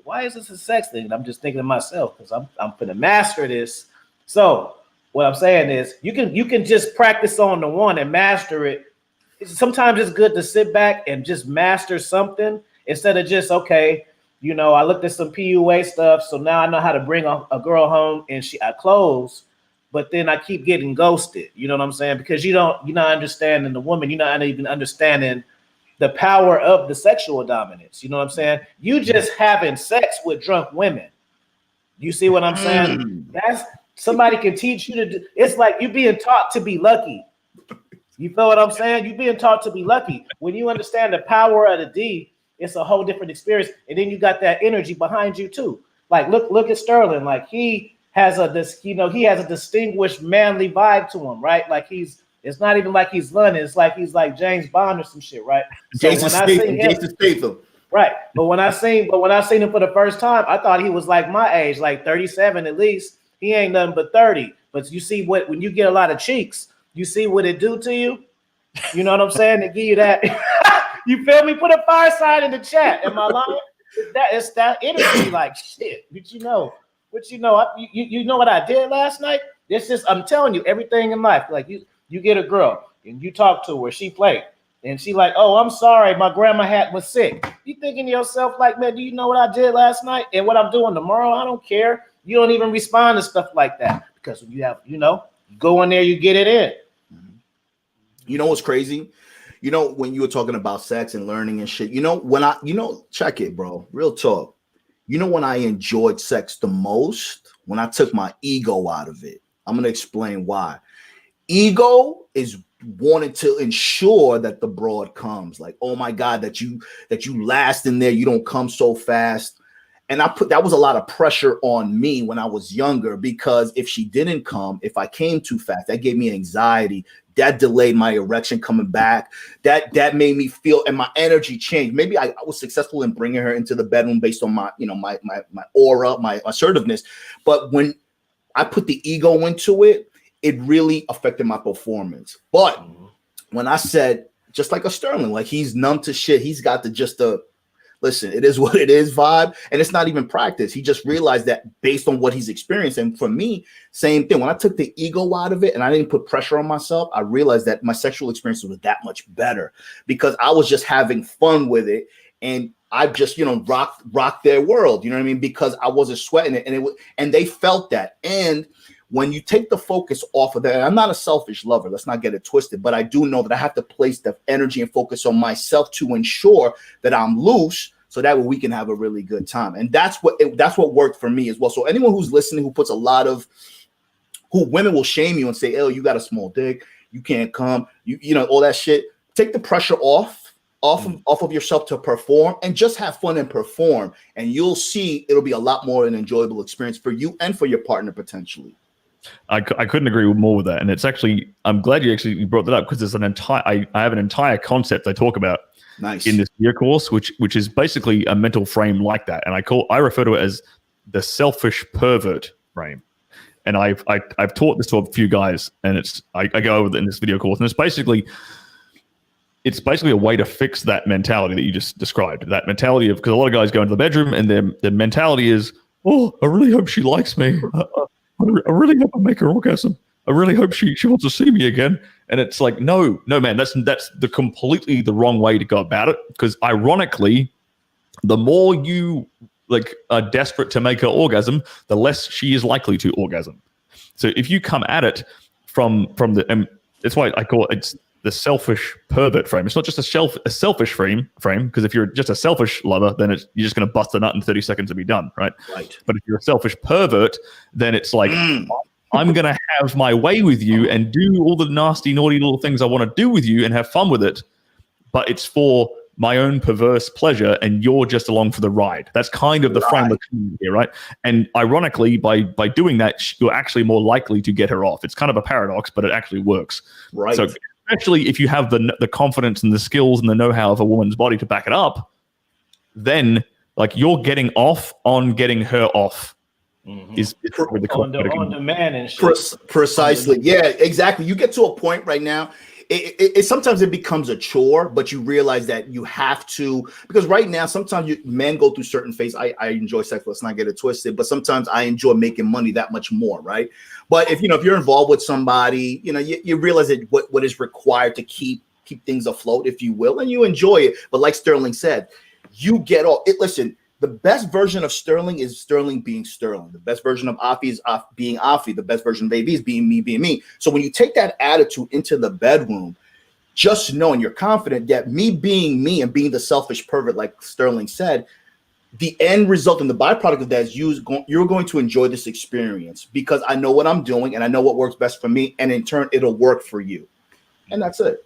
why is this a sex thing? And I'm just thinking to myself, because I'm gonna master this. So what I'm saying is you can just practice on the one and master it. Sometimes it's good to sit back and just master something instead of just, okay, I looked at some PUA stuff, so now I know how to bring a girl home and I close, but then I keep getting ghosted. You know what I'm saying? Because you're not understanding the woman. You're not even understanding the power of the sexual dominance. You know what I'm saying? You just having sex with drunk women. You see what I'm saying? That's somebody can teach you to do. It's like you being taught to be lucky. You feel what I'm saying? You being taught to be lucky. When you understand the power of the D, it's a whole different experience. And then you got that energy behind you too. Like look at Stirling. Like he has a distinguished manly vibe to him, right? Like it's not even like he's London. It's like he's like James Bond or some shit, right? So Jason Statham. Right. But when I seen him for the first time, I thought he was like my age, like 37 at least. He ain't nothing but 30. But you see when you get a lot of cheeks, you see what it do to you. You know what I'm saying? To give you that. You feel me? Put a fire sign in the chat. Am I lying? It's that energy, like shit. But you know what I did last night? I'm telling you, everything in life. Like you get a girl and you talk to her, she played, and she like, oh, I'm sorry, my grandma was sick. You thinking to yourself like, man, do you know what I did last night and what I'm doing tomorrow? I don't care. You don't even respond to stuff like that because when you have, you go in there, you get it in. You know what's crazy? When you were talking about sex and learning and shit, check it, bro. Real talk. When I enjoyed sex the most? When I took my ego out of it. I'm going to explain why. Ego is wanting to ensure that the broad comes. Like, oh my God, that you last in there. You don't come so fast. And that was a lot of pressure on me when I was younger, because if she didn't come, if I came too fast, that gave me anxiety. That delayed my erection coming back. That made me feel, and my energy changed. Maybe I was successful in bringing her into the bedroom based on my aura, my assertiveness. But when I put the ego into it, it really affected my performance. But when I said, just like a Stirling, like he's numb to shit, he's got the listen, it is what it is vibe. And it's not even practice. He just realized that based on what he's experienced. And for me, same thing. When I took the ego out of it and I didn't put pressure on myself, I realized that my sexual experience was that much better because I was just having fun with it. And I just, rocked their world, you know what I mean? Because I wasn't sweating it. And they felt that. And when you take the focus off of that, and I'm not a selfish lover, let's not get it twisted, but I do know that I have to place the energy and focus on myself to ensure that I'm loose so that way we can have a really good time. And that's what worked for me as well. So anyone who's listening, who puts a lot of, who women will shame you and say, oh, you got a small dick, you can't come, all that shit, take the pressure off of yourself to perform and just have fun and perform. And you'll see it'll be a lot more an enjoyable experience for you and for your partner potentially. I couldn't agree more with that. And it's actually, I'm glad you brought that up because there's I have an entire concept I talk about in this year course, which is basically a mental frame like that. And I refer to it as the selfish pervert frame. And I've taught this to a few guys, and I go over it in this video course. And it's basically a way to fix that mentality that you just described. That mentality of, because a lot of guys go into the bedroom and their mentality is, oh, I really hope she likes me. I really hope I make her orgasm. I really hope she wants to see me again. And it's like, no, man, that's the completely the wrong way to go about it. Because ironically, the more you like are desperate to make her orgasm, the less she is likely to orgasm. So if you come at it from the, and that's why I call it's the selfish pervert frame. It's not just a selfish frame, because if you're just a selfish lover, then you're just going to bust a nut in 30 seconds and be done, right? Right. But if you're a selfish pervert, then it's like, I'm going to have my way with you and do all the nasty, naughty little things I want to do with you and have fun with it. But it's for my own perverse pleasure, and you're just along for the ride. That's kind of the framework here, right? And ironically, by doing that, you're actually more likely to get her off. It's kind of a paradox, but it actually works. Right. So especially if you have the confidence and the skills and the know-how of a woman's body to back it up, then like you're getting off on getting her off. Is probably the on demand and shit. Precisely. Yeah, exactly. You get to a point right now. It sometimes it becomes a chore, but you realize that you have to, because right now sometimes men go through certain phases. I enjoy sex, let's not get it twisted, but sometimes I enjoy making money that much more, right? But if you're involved with somebody, you realize that what is required to keep things afloat, if you will, and you enjoy it. But like Stirling said, you get all it. Listen, the best version of Stirling is Stirling being Stirling. The best version of Afi is being Afi. The best version of A.V is being me. So when you take that attitude into the bedroom, just knowing you're confident that me being me and being the selfish pervert, like Stirling said, the end result and the byproduct of that is you're going to enjoy this experience because I know what I'm doing and I know what works best for me. And in turn, it'll work for you. And that's it.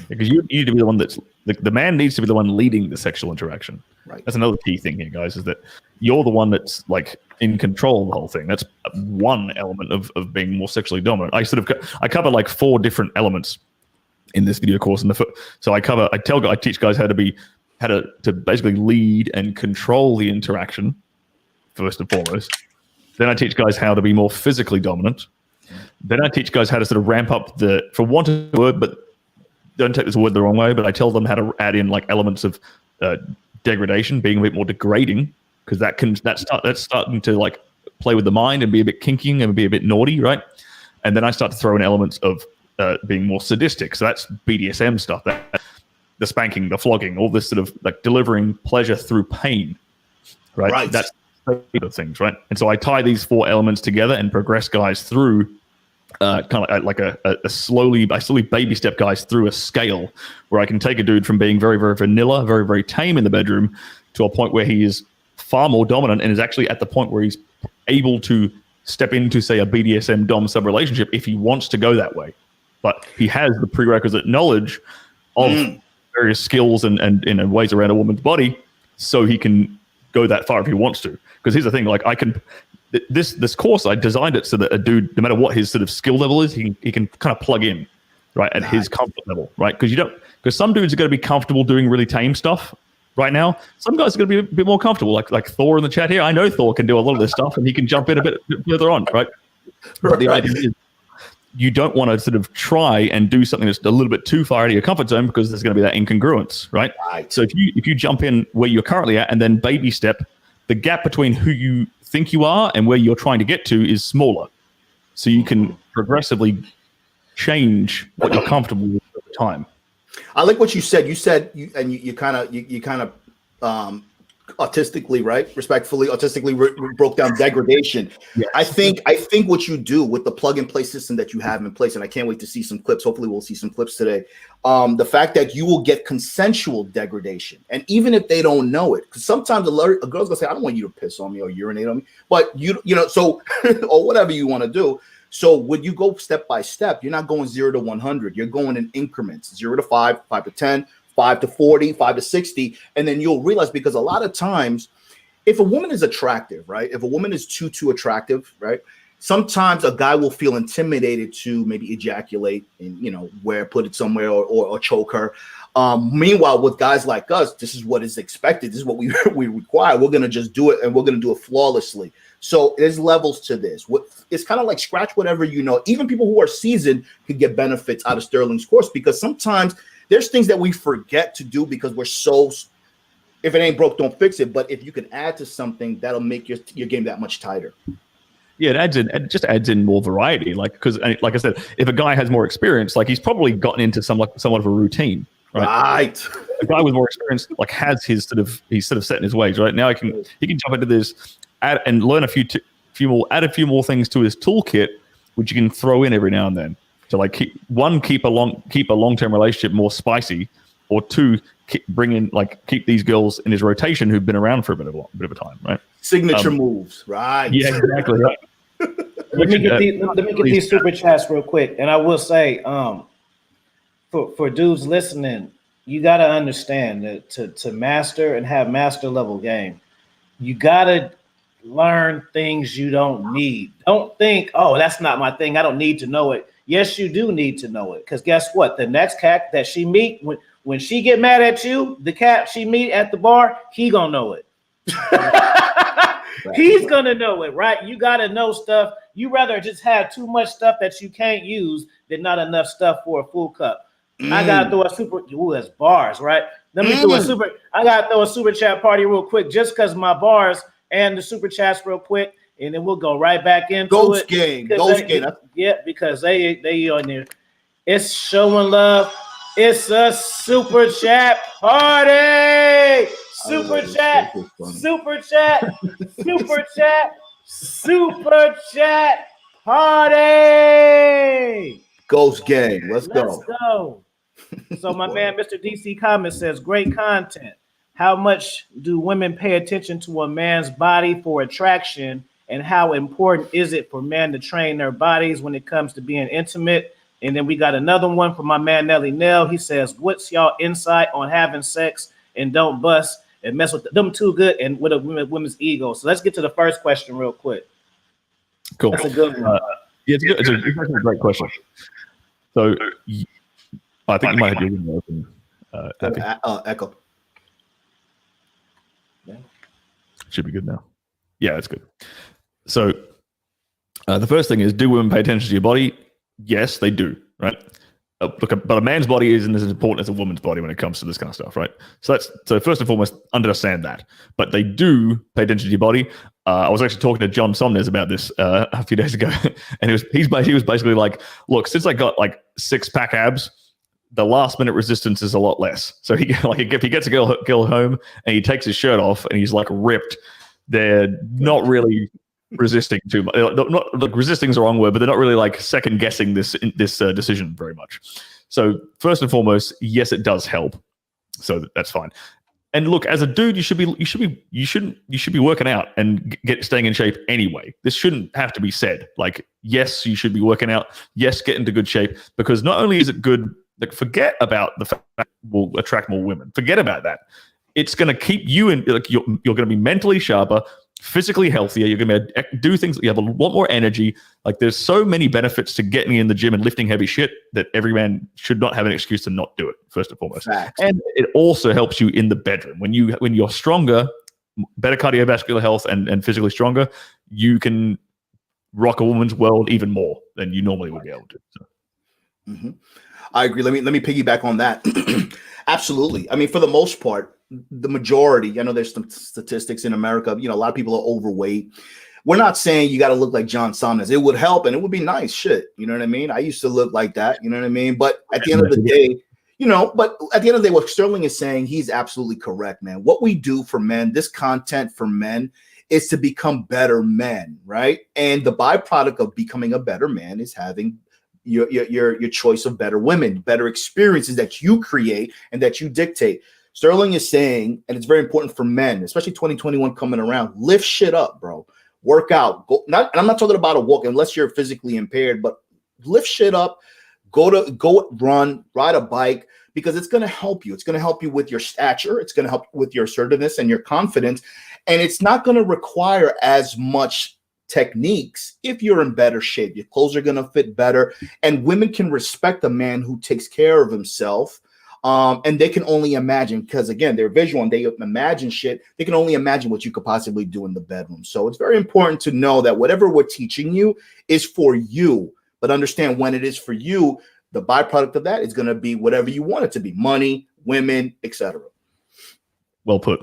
Because you need to be the one that's the man needs to be the one leading the sexual interaction. Right. That's another key thing here, guys, is that you're the one that's like in control of the whole thing. That's one element of being more sexually dominant. I cover like 4 different elements in this video course. So I teach guys how to basically lead and control the interaction first and foremost. Then I teach guys how to be more physically dominant. Then I teach guys how to sort of ramp up for want of a word, but don't take this word the wrong way, but I tell them how to add in like elements of degradation, being a bit more degrading, because that's starting to like play with the mind and be a bit kinky and be a bit naughty, right? And then I start to throw in elements of being more sadistic. So that's BDSM stuff, the spanking, the flogging, all this sort of like delivering pleasure through pain, right? That's the things, right? And so I tie these 4 elements together and progress guys through kind of like I slowly baby step guys through a scale where I can take a dude from being very, very vanilla, very, very tame in the bedroom to a point where he is far more dominant and is actually at the point where he's able to step into, say, a BDSM dom sub relationship if he wants to go that way. But he has the prerequisite knowledge of various skills and ways around a woman's body, so he can go that far if he wants to. Because here's the thing, like this course, I designed it so that a dude, no matter what his sort of skill level is, he can kind of plug in, right, at his comfort level, right? Because some dudes are going to be comfortable doing really tame stuff right now. Some guys are going to be a bit more comfortable, like Thor in the chat here. I know Thor can do a lot of this stuff, and he can jump in a bit further on, right? But the idea is you don't want to sort of try and do something that's a little bit too far out of your comfort zone because there's going to be that incongruence, right? So if you jump in where you're currently at and then baby step, the gap between who you think you are and where you're trying to get to is smaller. So you can progressively change what you're comfortable with over time. I like what you said. You kind of autistically, right? Respectfully, autistically broke down degradation. Yes. I think what you do with the plug and play system that you have in place, and I can't wait to see some clips. Hopefully we'll see some clips today. The fact that you will get consensual degradation, and even if they don't know it, because sometimes a girl's gonna say, I don't want you to piss on me or urinate on me, but so or whatever you want to do. So when you go step by step, you're not going 0 to 100. You're going in increments, 0 to 5, 5 to 10, 5 to 40, 5 to 60. And then you'll realize, because a lot of times, if a woman is attractive, right? If a woman is too attractive, right? Sometimes a guy will feel intimidated to maybe ejaculate and, put it somewhere or choke her. Meanwhile, with guys like us, this is what is expected. This is what we require. We're going to just do it, and we're going to do it flawlessly. So there's levels to this. It's kind of like scratch whatever you know. Even people who are seasoned could get benefits out of Stirling's course, because sometimes there's things that we forget to do because we're so, if it ain't broke, don't fix it. But if you can add to something, that'll make your game that much tighter. Yeah, it just adds in more variety. Like, because like I said, if a guy has more experience, like he's probably gotten into somewhat of a routine, right? A guy with more experience, like, has he's sort of set in his ways, right? Now he can jump into this and learn add a few more things to his toolkit, which you can throw in every now and then to like keep a long-term relationship more spicy, or two, keep these girls in his rotation who've been around for a bit of a time, right? Signature moves, right? Yeah, exactly. Right. Let me get these super chats real quick, and I will say, for dudes listening, you got to understand that to master and have master level game, you got to learn things you don't need. Don't think, oh, that's not my thing, I don't need to know it. Yes, you do need to know it, because guess what? The next cat that she meet, when she get mad at you, the cat she meet at the bar, he gonna know it. He's gonna know it, right? You gotta know stuff. You rather just have too much stuff that you can't use than not enough stuff for a full cup. I gotta throw a super. Ooh, that's bars, right? Let me throw a super. I gotta throw a super chat party real quick, just because my bars and the super chats real quick, and then we'll go right back into Ghost it. game. Yeah, because they on there. It's showing love. It's a super chat party. Super chat. Super chat. Super chat. Super chat party. Ghost game. Let's go. So my man, Mr. DC Comments says, great content. How much do women pay attention to a man's body for attraction, and how important is it for men to train their bodies when it comes to being intimate? And then we got another one from my man Nelly Nell. He says, what's y'all insight on having sex and don't bust and mess with them too good and with a women's ego? So let's get to the first question real quick. Cool. That's a good one. Yeah, it's a great question. So I think you might have your window open. Echo. Should be good now. Yeah, that's good. So the first thing is, do women pay attention to your body? Yes, they do, right? But a man's body isn't as important as a woman's body when it comes to this kind of stuff, right? So first and foremost, understand that. But they do pay attention to your body. I was actually talking to John Somnes about this a few days ago, and he was basically like, look, since I got like 6-pack abs, the last minute resistance is a lot less. So if he gets a girl home and he takes his shirt off and he's like ripped, they're not really resisting too much. Not like resisting is the wrong word, but they're not really like second guessing this decision very much. So first and foremost, yes, it does help. So that's fine. And look, as a dude, you should be working out and staying in shape anyway. This shouldn't have to be said. Like, yes, you should be working out. Yes, get into good shape, because not only is it good. Like, forget about the fact that will attract more women. Forget about that. It's going to keep you in. Like, you're going to be mentally sharper, physically healthier. You're going to be able to do things. You have a lot more energy. Like, there's so many benefits to getting in the gym and lifting heavy shit that every man should not have an excuse to not do it. First and foremost, and it also helps you in the bedroom when you're stronger, better cardiovascular health, and physically stronger. You can rock a woman's world even more than you normally would be able to. So. Mm-hmm. I agree. Let me piggyback on that. Absolutely. I mean, for the most part, the majority, I know there's some statistics in America, a lot of people are overweight. We're not saying you got to look like John Somnes. It would help and it would be nice. Shit. You know what I mean? I used to look like that. You know what I mean? But at the end of the day, what Sterling is saying, he's absolutely correct, man. What we do for men, this content for men, is to become better men, right? And the byproduct of becoming a better man is having your choice of better women, better experiences that you create and that you dictate. Sterling is saying, and it's very important for men, especially 2021 coming around, lift shit up, bro. Work out. And I'm not talking about a walk unless you're physically impaired, but lift shit up. Go run, ride a bike, because it's going to help you. It's going to help you with your stature. It's going to help with your assertiveness and your confidence. And it's not going to require as much techniques if you're in better shape. Your clothes are going to fit better, and women can respect a man who takes care of himself. And they can only imagine, because again, they're visual and they imagine shit. They can only imagine what you could possibly do in the bedroom. So it's very important to know that whatever we're teaching you is for you, but understand when it is for you, the byproduct of that is going to be whatever you want it to be: money, women, etc. Well put.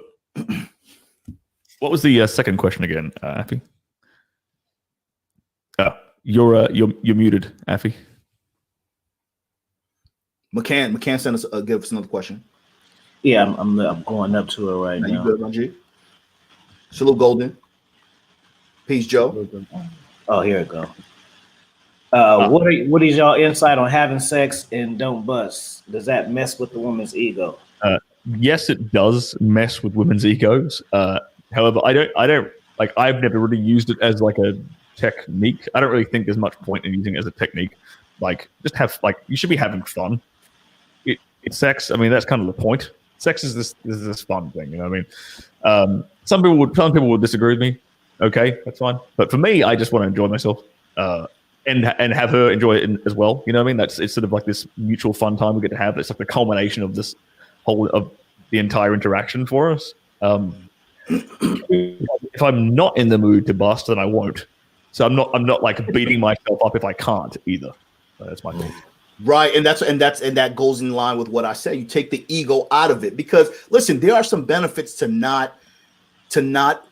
What was the second question again, Appy? You're muted, Affy. McCann sent us give us another question. Yeah, I'm going up to it right now. You good, my G? Salute Golden. Peace, Joe. Oh, here it go. What is y'all insight on having sex and don't bust? Does that mess with the woman's ego? Yes, it does mess with women's egos. However, I don't like. I've never really used it as like a technique. I don't really think there's much point in using it as a technique. Like, just have you should be having fun. It's sex. I mean, that's kind of the point. Sex is this fun thing. You know what I mean? Some people would disagree with me. Okay, that's fine. But for me, I just want to enjoy myself. And have her enjoy it as well. You know what I mean? It's sort of like this mutual fun time we get to have. It's like the culmination of this whole of the entire interaction for us. If I'm not in the mood to bust, then I won't. So I'm not like beating myself up if I can't either. That's my thing. Right, and that goes in line with what I said. You take the ego out of it because listen, there are some benefits to not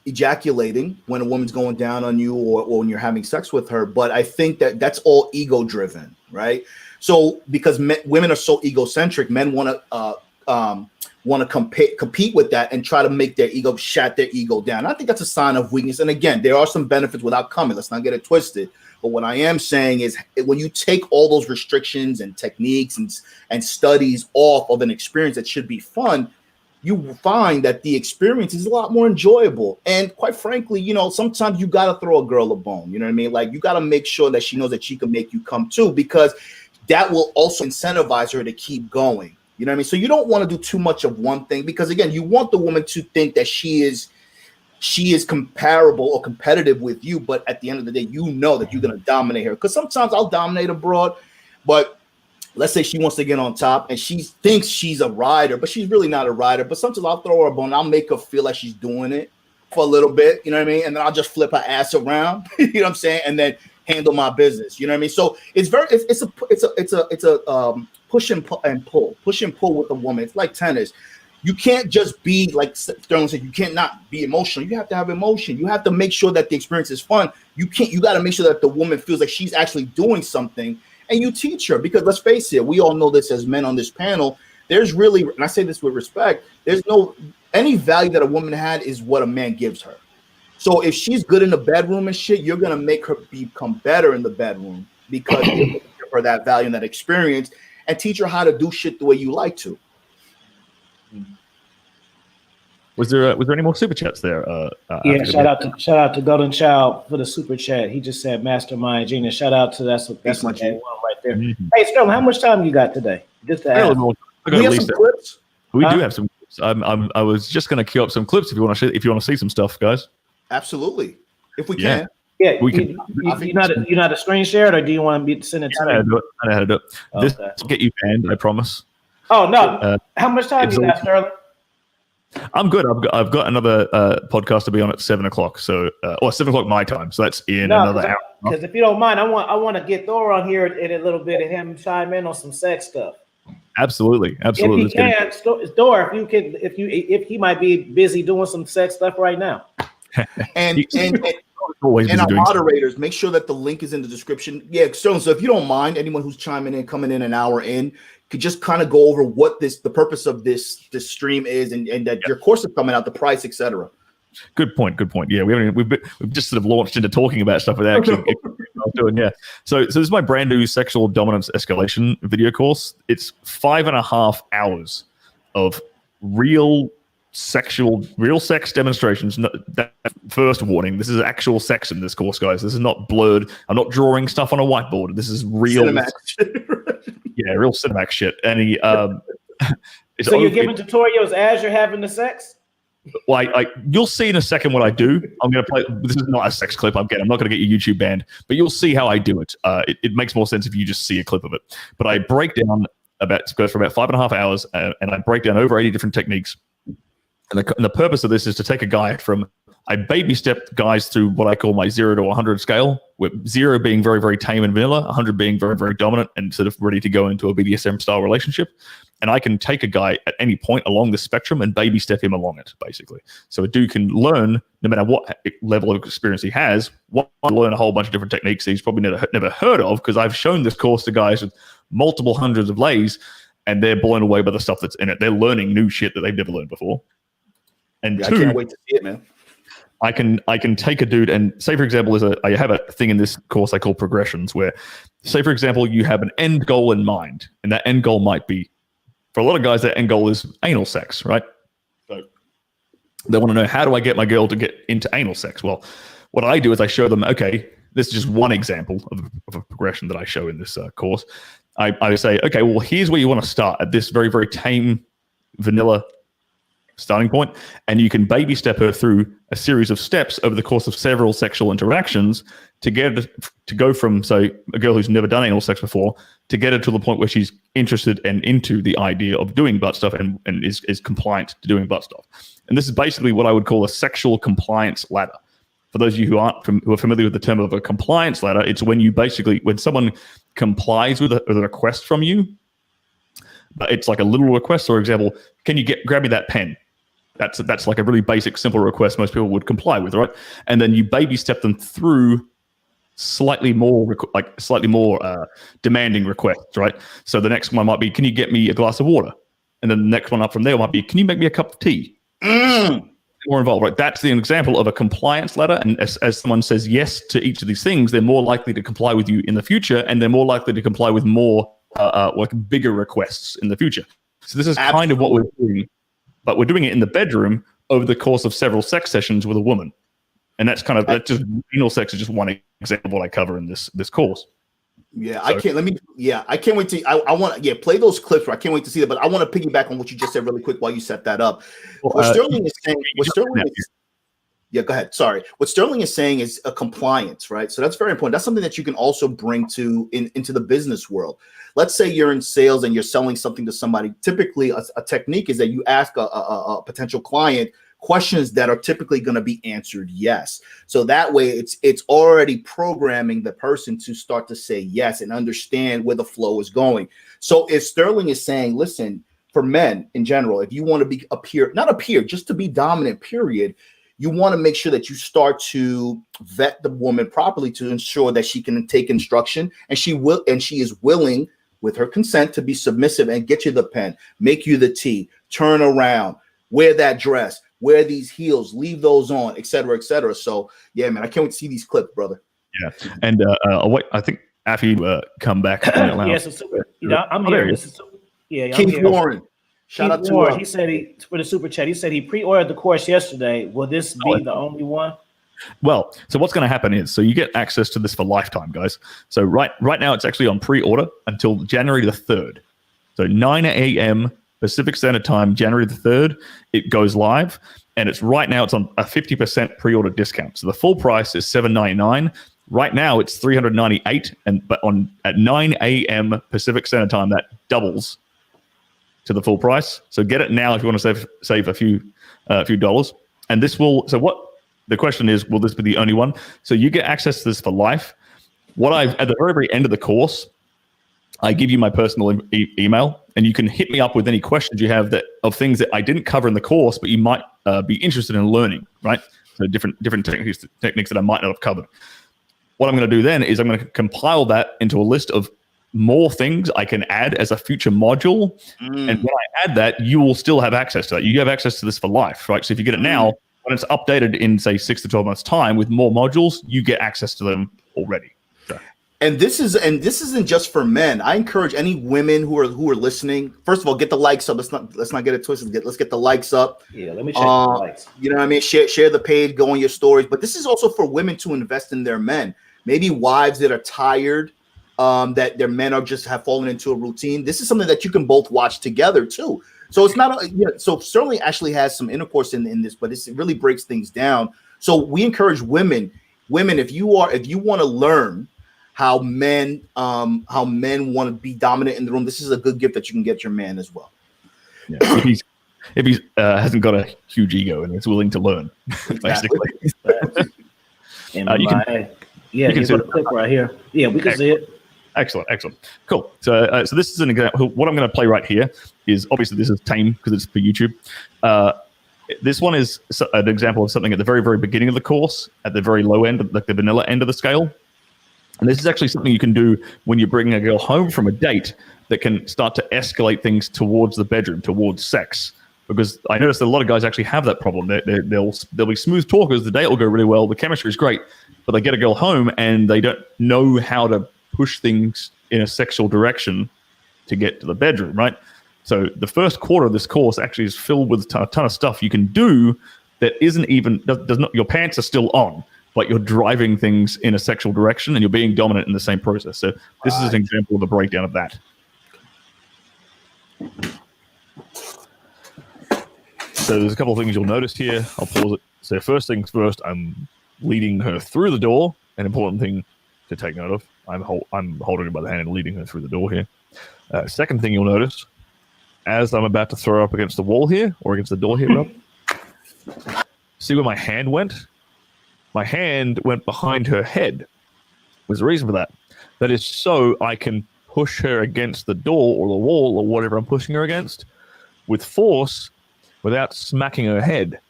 ejaculating when a woman's going down on you or when you're having sex with her. But I think that's all ego driven, right? So because women are so egocentric, men want to compete with that and try to make shut their ego down. I think that's a sign of weakness. And again, there are some benefits without coming. Let's not get it twisted. But what I am saying is when you take all those restrictions and techniques and studies off of an experience that should be fun, you will find that the experience is a lot more enjoyable. And quite frankly, sometimes you got to throw a girl a bone. You know what I mean? Like, you got to make sure that she knows that she can make you come too, because that will also incentivize her to keep going. You know what I mean? So you don't want to do too much of one thing, because again, you want the woman to think that she is comparable or competitive with you. But at the end of the day, you know that you're going to dominate her. Because sometimes I'll dominate a broad, but let's say she wants to get on top and she thinks she's a rider, but she's really not a rider. But sometimes I'll throw her a bone. I'll make her feel like she's doing it for a little bit. You know what I mean? And then I'll just flip her ass around. You know what I'm saying? And then handle my business. You know what I mean? So it's a push and pull with a woman. It's like tennis. You can't just be like Sterling said. You can't not be emotional. You have to have emotion. You have to make sure that the experience is fun. You got to make sure that the woman feels like she's actually doing something. And you teach her, because let's face it, we all know this as men on this panel. There's really, and I say this with respect, there's any value that a woman had is what a man gives her. So if she's good in the bedroom and shit, you're gonna make her become better in the bedroom because you give her that value and that experience, and teach her how to do shit the way you like to. Was there any more super chats there? Yeah, shout out to Golden Child for the super chat. He just said Mastermind Genius. Shout out to that's my one right there. Mm-hmm. Hey Sterling, how much time you got today? Just to ask. We have some clips. We do have some clips. I was just going to queue up some clips if you want to see some stuff, guys. Absolutely, if we can. Yeah, you're not a screen share, or do you want me to send it to me? I know how to do it. This will get you banned, I promise. Oh no! How much time you got, Sterling? I'm good. I've got another podcast to be on at 7:00, so or 7:00 my time. So that's in another hour. Because if you don't mind, I want to get Thor on here in a little bit and him chime in on some sex stuff. Absolutely. If he can, Thor, if he might be busy doing some sex stuff right now. and our moderators, make sure that the link is in the description. Yeah, so if you don't mind, anyone who's coming in an hour in, could just kind of go over what the purpose of this stream is, and that your course is coming out, the price, etc. Good point. Yeah, we've just sort of launched into talking about stuff without actually doing. Yeah. So this is my brand new sexual dominance escalation video course. It's 5.5 hours of real sex demonstrations. That first warning: this is actual sex in this course, guys. This is not blurred. I'm not drawing stuff on a whiteboard. This is real. Yeah, real Cinemax shit. And so you're giving tutorials as you're having the sex? Well, you'll see in a second what I do. I'm going to play. This is not a sex clip. I'm not going to get your YouTube banned, but you'll see how I do it. It makes more sense if you just see a clip of it. But I break down it goes for about 5.5 hours, and I break down over 80 different techniques. And the purpose of this is to take a guy from I baby stepped guys through what I call my 0 to 100 scale, with 0 being very, very tame and vanilla, 100 being very, very dominant and sort of ready to go into a BDSM style relationship. And I can take a guy at any point along the spectrum and baby step him along it, basically. So a dude can learn, no matter what level of experience he has, learn a whole bunch of different techniques that he's probably never heard of, because I've shown this course to guys with multiple hundreds of lays, and they're blown away by the stuff that's in it. They're learning new shit that they've never learned before. And Yeah, two, I can't wait to see it, man. I can take a dude and say, for example, I have a thing in this course I call progressions, where, say, for example, you have an end goal in mind, and that end goal might be, for a lot of guys, that end goal is anal sex, right? So they want to know, how do I get my girl to get into anal sex? Well, what I do is I show them, okay, this is just one example of a progression that I show in this course. I say, okay, well, here's where you want to start, at this very, very tame, vanilla starting point, and you can baby step her through a series of steps over the course of several sexual interactions to get her to go from, say, a girl who's never done anal sex before, to get her to the point where she's interested and into the idea of doing butt stuff and is compliant to doing butt stuff. And this is basically what I would call a sexual compliance ladder. For those of you who are familiar with the term of a compliance ladder, it's when you basically, when someone complies with a request from you, but it's like a little request. For example, can you grab me that pen? That's like a really basic, simple request most people would comply with, right? And then you baby step them through slightly more demanding requests, right? So the next one might be, can you get me a glass of water? And then the next one up from there might be, can you make me a cup of tea? More involved, right? That's the example of a compliance ladder. And as someone says yes to each of these things, they're more likely to comply with you in the future, and they're more likely to comply with more like bigger requests in the future. So this is kind of what we're doing. But we're doing it in the bedroom over the course of several sex sessions with a woman. And that's just anal sex is just one example of what I cover in this course. Yeah, So, I can't wait to, I want to, play those clips, I can't wait to see that. But I want to piggyback on what you just said really quick while you set that up. What Stirling is saying, yeah, go ahead. Sorry. What Stirling is saying is a compliance, right? So that's very important. That's something that you can also bring into the business world. Let's say you're in sales and you're selling something to somebody. Typically, a technique is that you ask a potential client questions that are typically going to be answered yes. So that way it's already programming the person to start to say yes and understand where the flow is going. So if Stirling is saying, listen, for men in general, if you want to not appear, just to be dominant, period, you want to make sure that you start to vet the woman properly to ensure that she can take instruction, and she is willing, with her consent, to be submissive and get you the pen, make you the tea, turn around, wear that dress, wear these heels, leave those on, et cetera, et cetera. So yeah, man, I can't wait to see these clips, brother. Yeah. And I think after you come back. Yes, I'm here. Keith Warren. Shout out to Warren. He said for the super chat, he said he pre-ordered the course yesterday. Will this be the only one? Well, so what's going to happen is, so you get access to this for lifetime, guys. So right now it's actually on pre-order until January the 3rd. So 9 a.m. Pacific Standard Time, January the 3rd, it goes live. And it's right now it's on a 50% pre-order discount. So the full price is $799. Right now it's $398, but at 9 a.m. Pacific Standard Time, that doubles to the full price. So get it now if you want to save a few dollars. And this will. So what the question is? Will this be the only one? So you get access to this for life. At the very, very end of the course, I give you my personal email, and you can hit me up with any questions you have of things that I didn't cover in the course, but you might be interested in learning. Right? So different techniques that I might not have covered. What I'm going to do then is I'm going to compile that into a list of more things I can add as a future module. And when I add that, you will still have access to that. You have access to this for life, right? So if you get it now, when it's updated in, say, 6 to 12 months time with more modules, you get access to them already. So. And this isn't just for men. I encourage any women who are listening. First of all, get the likes up. Let's not get it twisted. Let's get the likes up. Yeah, let me check the likes. You know what I mean? Share the page, go on your stories. But this is also for women to invest in their men. Maybe wives that are tired, that their men have fallen into a routine. This is something that you can both watch together too. So it's not so Sterling actually has some intercourse in this, but it really breaks things down. So we encourage women, if you want to learn how men want to be dominant in the room, this is a good gift that you can get your man as well. Yeah. if he hasn't got a huge ego and is willing to learn, basically. And You can- yeah, you can here's see the clip right here. Yeah, we can see it. Excellent. Cool. So this is an example. What I'm going to play right here is, obviously this is tame because it's for YouTube. This one is an example of something at the very, very beginning of the course, at the very low end, like the vanilla end of the scale. And this is actually something you can do when you're bringing a girl home from a date that can start to escalate things towards the bedroom, towards sex. Because I noticed that a lot of guys actually have that problem. They'll be smooth talkers. The date will go really well. The chemistry is great. But they get a girl home and they don't know how to push things in a sexual direction to get to the bedroom, right? So the first quarter of this course actually is filled with a ton of stuff you can do that isn't even, does not, your pants are still on, but you're driving things in a sexual direction and you're being dominant in the same process. So this is an example of a breakdown of that. So there's a couple of things you'll notice here. I'll pause it. So first things first, I'm leading her through the door. An important thing to take note of. I'm holding her by the hand and leading her through the door here. Second thing you'll notice, as I'm about to throw her up against the wall here, or against the door here, Rob, see where my hand went? My hand went behind her head. There's a reason for that. That is so I can push her against the door or the wall or whatever I'm pushing her against with force without smacking her head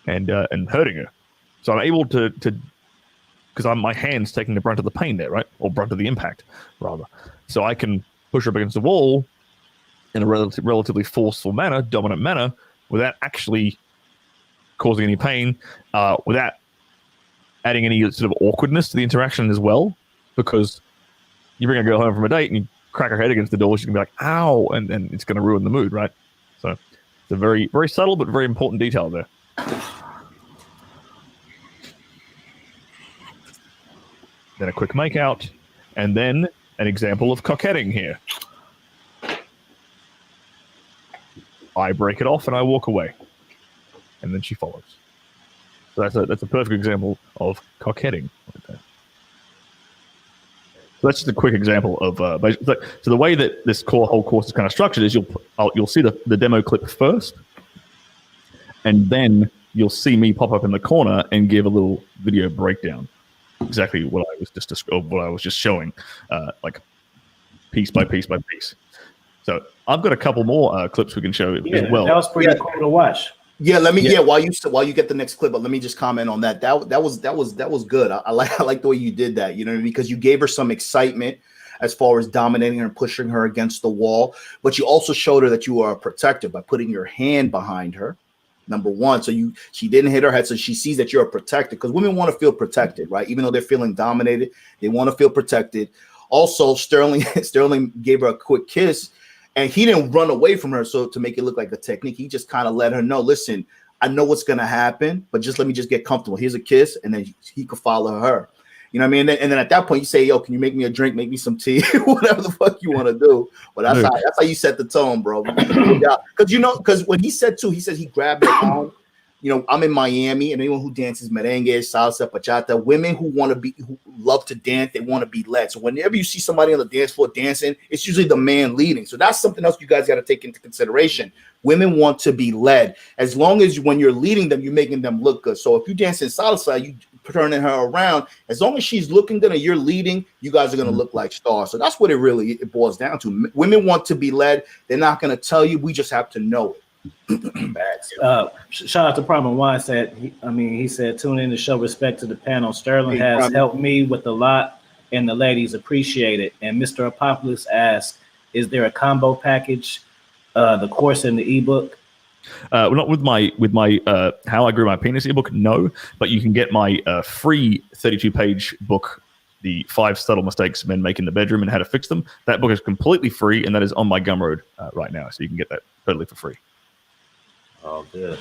and hurting her. So I'm able to because my hand's taking the brunt of the pain there, right? Or brunt of the impact, rather. So I can push her up against the wall in a relatively forceful manner, dominant manner, without actually causing any pain, without adding any sort of awkwardness to the interaction as well. Because you bring a girl home from a date and you crack her head against the door, she's going to be like, ow, and it's going to ruin the mood, right? So it's a very, very subtle but very important detail there. Then a quick make out, and then an example of coquetting here. I break it off and I walk away, and then she follows. So that's a perfect example of coquetting right there. So that's just a quick example of. So the way that this whole course is kind of structured is you'll see the demo clip first, and then you'll see me pop up in the corner and give a little video breakdown. Exactly what I was just showing, like piece by piece by piece. So I've got a couple more clips we can show as well. That was pretty cool to watch. Yeah, while you get the next clip, but let me just comment on that. That was good. I like the way you did that, you know, because you gave her some excitement as far as dominating her and pushing her against the wall, but you also showed her that you are a protector by putting your hand behind her. Number one, so she didn't hit her head, so she sees that you're a protector, because women want to feel protected, right? Even though they're feeling dominated, they want to feel protected. Also, Stirling gave her a quick kiss, and he didn't run away from her, so to make it look like a technique, he just kind of let her know, listen, I know what's gonna happen, but let me get comfortable. Here's a kiss, and then he could follow her. You know what I mean? And then at that point, you say, yo, can you make me a drink, make me some tea, whatever the fuck you want to do. But that's how you set the tone, bro. Because when he said he grabbed her arm. You know, I'm in Miami, and anyone who dances merengue, salsa, bachata, women who love to dance, they want to be led. So whenever you see somebody on the dance floor dancing, it's usually the man leading. So that's something else you guys got to take into consideration. Women want to be led. As long as when you're leading them, you're making them look good. So if you dance in salsa, you turning her around. As long as she's looking good and you're leading, you guys are going to look like stars. So that's what it boils down to. Women want to be led. They're not going to tell you. We just have to know it. Shout out to Problem One. He said, tune in to show respect to the panel. Sterling has helped me with a lot, and the ladies appreciate it. And Mr. Apocalypse asked, is there a combo package, the course and the ebook? Well, not with my How I Grew My Penis ebook, no, but you can get my free 32-page book, The 5 Subtle Mistakes Men Make in the Bedroom and How to Fix Them. That book is completely free, and that is on my Gumroad right now, so you can get that totally for free. Oh, good.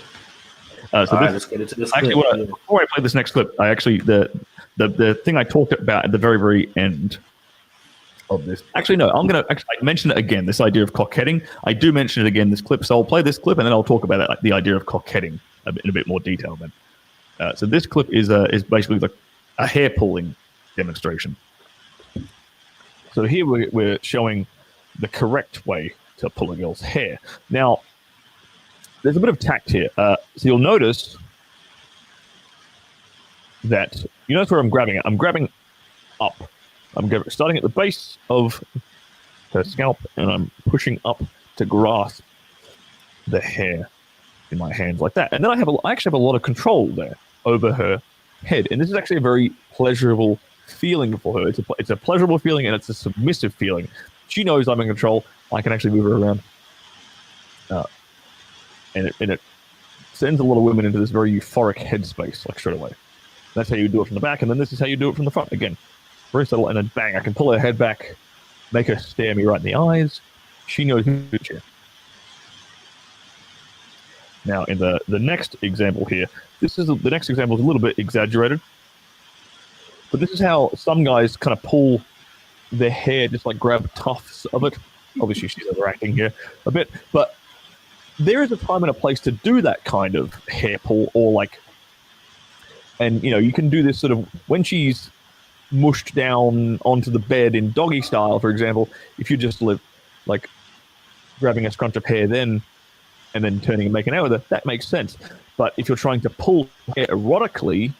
Let's get into this. Actually, before I play this next clip, the thing I talked about at the very, very end of this. Actually, no, I'm going to mention it again. This idea of coquetting. I do mention it again in this clip, so I'll play this clip and then I'll talk about the idea of coquetting in a bit more detail. Then, so this clip is basically like a hair pulling demonstration. So here we're showing the correct way to pull a girl's hair. Now, there's a bit of tact here. So you'll notice that you notice where I'm grabbing it. I'm grabbing up. Starting at the base of her scalp, and I'm pushing up to grasp the hair in my hands like that. And then I actually have a lot of control there over her head. And this is actually a very pleasurable feeling for her. It's a pleasurable feeling, and it's a submissive feeling. She knows I'm in control. I can actually move her around. And it sends a lot of women into this very euphoric headspace, like straight away. That's how you do it from the back, and then this is how you do it from the front. Again, very subtle, and then bang, I can pull her head back, make her stare me right in the eyes. She knows who's here. Now, in the next example here, the next example is a little bit exaggerated, but this is how some guys kind of pull their hair, just like grab tufts of it. Obviously, she's overacting here a bit, but there is a time and a place to do that kind of hair pull, or like, and you can do this sort of when she's mushed down onto the bed in doggy style, for example. If you just like grabbing a scrunch of hair then and then turning and making out with her, that makes sense. But if you're trying to pull hair erotically,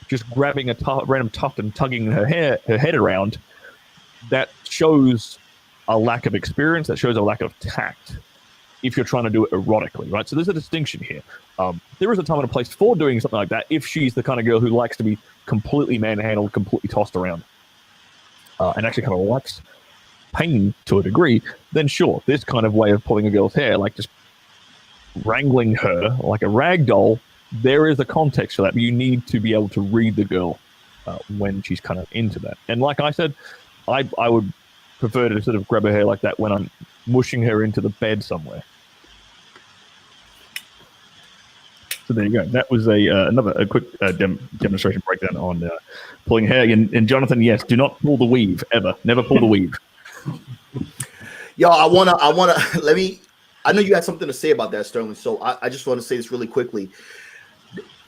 just grabbing a random tuft and tugging her head around, that shows a lack of experience. That shows a lack of tact. If you're trying to do it erotically, right? So there's a distinction here. There is a time and a place for doing something like that if she's the kind of girl who likes to be completely manhandled, completely tossed around, and actually kind of likes pain to a degree, then sure, this kind of way of pulling a girl's hair, like just wrangling her like a rag doll, there is a context for that. But you need to be able to read the girl when she's kind of into that. And like I said, I would prefer to sort of grab her hair like that when I'm mushing her into the bed somewhere. So there you go. That was a quick demonstration breakdown on pulling hair. And Jonathan, yes, do not pull the weave ever. Never pull the weave. Yo, I wanna I know you had something to say about that, Sterling. So I just want to say this really quickly.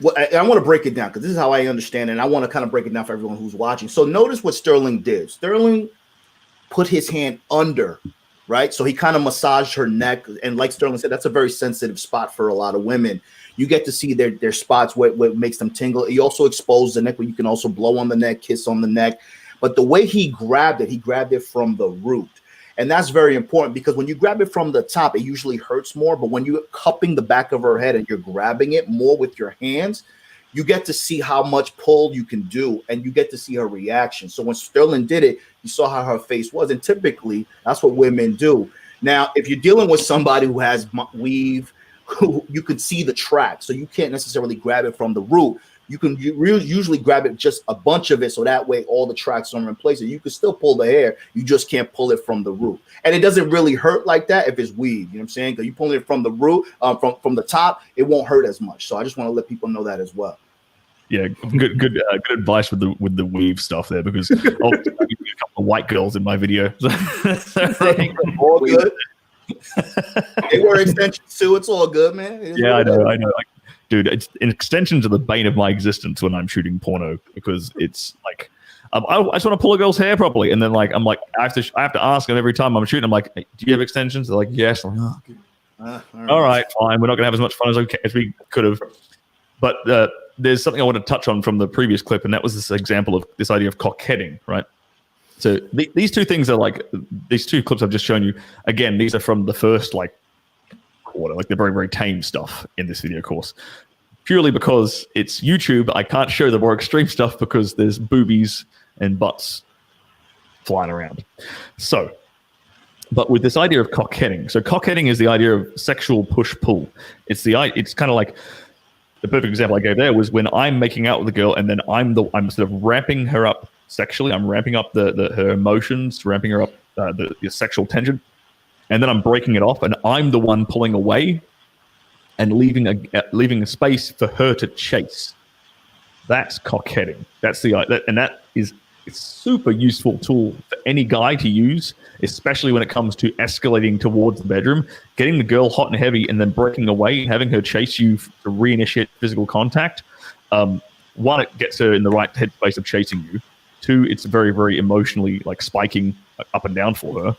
I want to break it down because this is how I understand it, and I want to kind of break it down for everyone who's watching. So notice what Sterling did. Sterling put his hand under, right? So he kind of massaged her neck, and like Sterling said, that's a very sensitive spot for a lot of women. You get to see their spots where it makes them tingle. He also exposed the neck, where you can also blow on the neck, kiss on the neck. But the way he grabbed it from the root. And that's very important because when you grab it from the top, it usually hurts more. But when you're cupping the back of her head and you're grabbing it more with your hands, you get to see how much pull you can do, and you get to see her reaction. So when Sterling did it, you saw how her face was. And typically, that's what women do. Now, if you're dealing with somebody who has weave, who you can see the track, so you can't necessarily grab it from the root. You can usually grab it, just a bunch of it, so that way all the tracks are in place. And you can still pull the hair, you just can't pull it from the root. And it doesn't really hurt like that if it's weave. You know what I'm saying? Because you pulling it from the root, from the top, it won't hurt as much. So I just want to let people know that as well. Yeah, good advice with the weave stuff there, because I'll give you a couple of white girls in my video. All good. They wear extensions too. It's all good, man. Yeah, I know. Like, dude, it's extensions are the bane of my existence when I'm shooting porno, because it's like I just want to pull a girl's hair properly, and then like I'm like I have to ask them every time I'm shooting. I'm like, hey, do you have extensions? They're like, yes. I'm like, oh, all right, fine. We're not gonna have as much fun as we could have. But there's something I want to touch on from the previous clip, and that was this example of this idea of coquetting, right? So these two things are like these two clips I've just shown you. Again, these are from the first like quarter, like the very, very tame stuff in this video course. Purely because it's YouTube, I can't show the more extreme stuff because there's boobies and butts flying around. So, but with this idea of coquetting, so coquetting is the idea of sexual push-pull. It's kind of like the perfect example I gave there was when I'm making out with a girl, and then I'm sort of ramping her up sexually. I'm ramping up her emotions, ramping her up the sexual tension, and then I'm breaking it off, and I'm the one pulling away and leaving a space for her to chase. That's coquetting. That's it's a super useful tool for any guy to use, especially when it comes to escalating towards the bedroom, getting the girl hot and heavy, and then breaking away and having her chase you to reinitiate physical contact. One, it gets her in the right headspace of chasing you. Two, it's very, very emotionally like spiking up and down for her.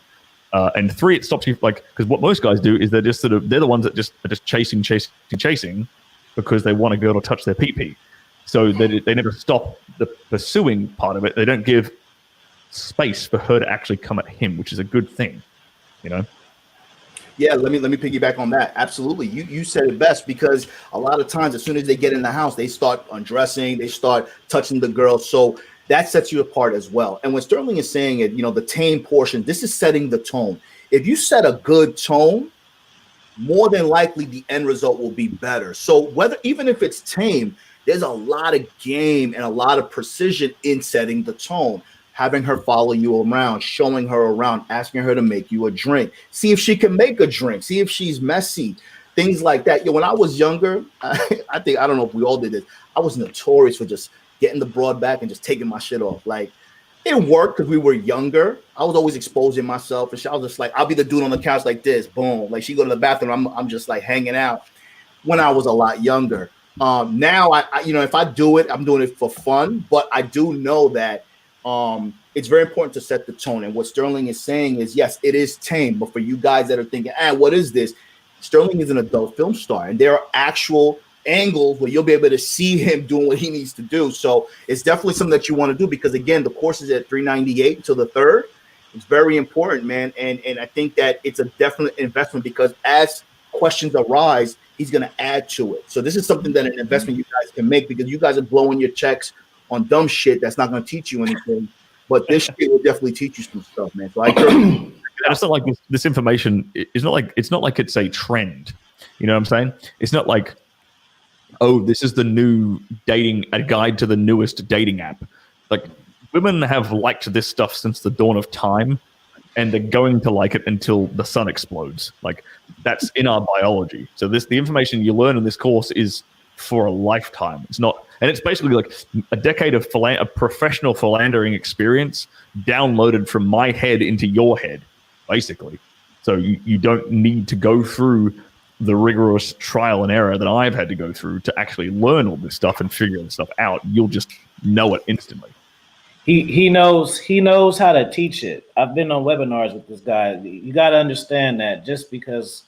And 3, it stops you because what most guys do is they're the ones that are just chasing because they want a girl to touch their pee-pee. So they never stop the pursuing part of it. They don't give space for her to actually come at him, which is a good thing, you know. Yeah, let me piggyback on that. Absolutely, you said it best, because a lot of times as soon as they get in the house, they start undressing, they start touching the girl. So that sets you apart as well. And when Stirling is saying it, the tame portion, this is setting the tone. If you set a good tone, more than likely the end result will be better. So even if it's tame, there's a lot of game and a lot of precision in setting the tone. Having her follow you around, showing her around, asking her to make you a drink, see if she can make a drink, see if she's messy, things like that. When I was younger, I don't know if we all did this. I was notorious for just getting the broad back and just taking my shit off. Like, it worked because we were younger. I was always exposing myself, and I was just like, I'll be the dude on the couch like this, boom. Like, she go to the bathroom, I'm just like hanging out. When I was a lot younger, now I if I do it, I'm doing it for fun. But I do know that it's very important to set the tone. And what Stirling is saying is, yes, it is tame. But for you guys that are thinking, what is this? Stirling is an adult film star, and there are actual angles where you'll be able to see him doing what he needs to do. So it's definitely something that you want to do, because again, the course is at $398 until the 3rd. It's very important, man. And I think that it's a definite investment, because as questions arise, he's going to add to it. So this is something that an investment you guys can make, because you guys are blowing your checks on dumb shit that's not going to teach you anything. But this shit will definitely teach you some stuff, man. So I agree. It's not like this information. It's not like it's a trend. You know what I'm saying? It's not like, oh, this is the new a guide to the newest dating app. Like, women have liked this stuff since the dawn of time, and they're going to like it until the sun explodes. Like, that's in our biology. So the information you learn in this course is for a lifetime. It's not, and it's basically like a decade of a professional philandering experience downloaded from my head into your head, basically. So you don't need to go through the rigorous trial and error that I've had to go through to actually learn all this stuff and figure this stuff out. You'll just know it instantly. He knows how to teach it. I've been on webinars with this guy. You got to understand that just because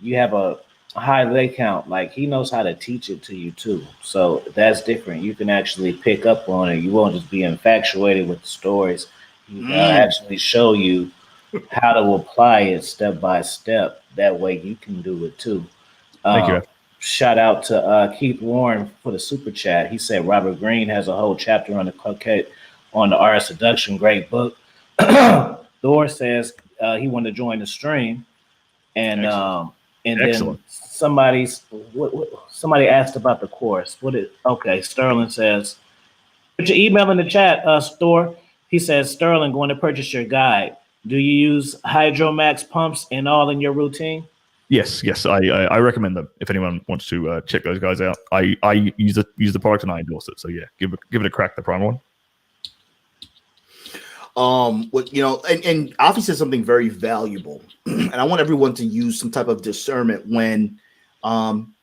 you have a high lay count, like, he knows how to teach it to you too. So that's different. You can actually pick up on it. You won't just be infatuated with the stories. He actually show you how to apply it step by step. That way you can do it too. Thank you. Shout out to Keith Warren for the super chat. He said Robert Greene has a whole chapter on the coquette, on the art of seduction. Great book. Thor says he wanted to join the stream, and Excellent. then somebody asked about the course. Okay, Sterling says, put your email in the chat, Thor. He says, Sterling, going to purchase your guide. Do you use Hydromax pumps and all in your routine? Yes, I recommend them if anyone wants to check those guys out. I use the product and I endorse it. So yeah, give it a crack, the Prime one. And Afi said something very valuable, and I want everyone to use some type of discernment when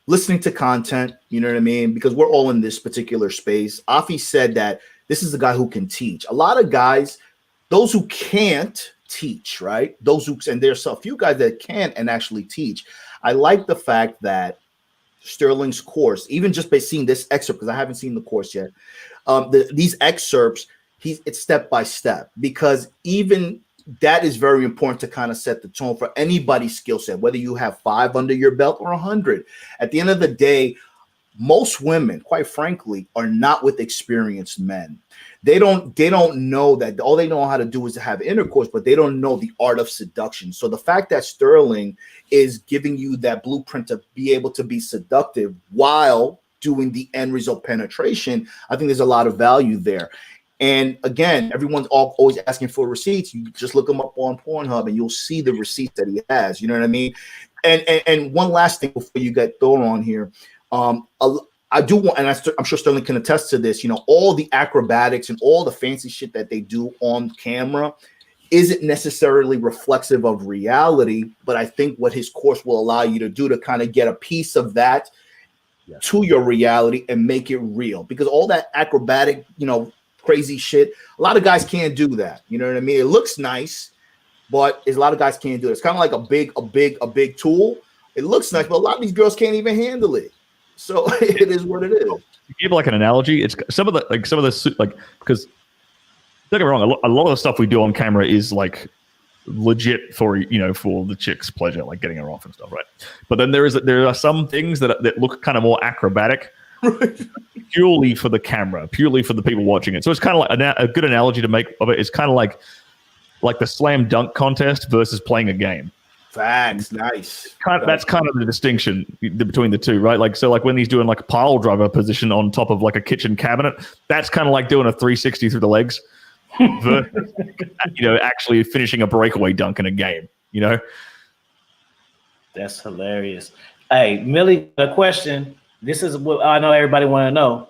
listening to content. You know what I mean? Because we're all in this particular space. Afi said that this is a guy who can teach. A lot of guys, those who can't teach, right? And there's a few guys that can and actually teach. I like the fact that Stirling's course, even just by seeing this excerpt, because I haven't seen the course yet, these excerpts, it's step by step, because even that is very important to kind of set the tone for anybody's skill set, whether you have 5 under your belt or 100. At the end of the day, most women, quite frankly, are not with experienced men. They don't know that all they know how to do is to have intercourse, but they don't know the art of seduction. So the fact that Stirling is giving you that blueprint to be able to be seductive while doing the end result penetration, I think there's a lot of value there. And again, everyone's always asking for receipts. You just look them up on Pornhub and you'll see the receipts that he has. You know what I mean? And one last thing before you get thrown on here. I do want, and I'm sure Stirling can attest to this, all the acrobatics and all the fancy shit that they do on camera isn't necessarily reflexive of reality, but I think what his course will allow you to do to kind of get a piece of that to your reality and make it real, because all that acrobatic, crazy shit, a lot of guys can't do that. You know what I mean? It looks nice, but a lot of guys can't do it. It's kind of like a big tool. It looks nice, but a lot of these girls can't even handle it. So it is what it is. To give like an analogy, it's some of the because don't get me wrong, a lot of the stuff we do on camera is like legit for for the chick's pleasure, like getting her off and stuff, right? But then there are some things that look kind of more acrobatic, purely for the camera, purely for the people watching it. So it's kind of like a good analogy to make of it is kind of like the slam dunk contest versus playing a game. Facts, nice. That's kind of the distinction between the two, right? Like, so like when he's doing like a pile driver position on top of like a kitchen cabinet, that's kind of like doing a 360 through the legs, versus, actually finishing a breakaway dunk in a game. That's hilarious. Hey, Millie, a question. This is what I know everybody want to know.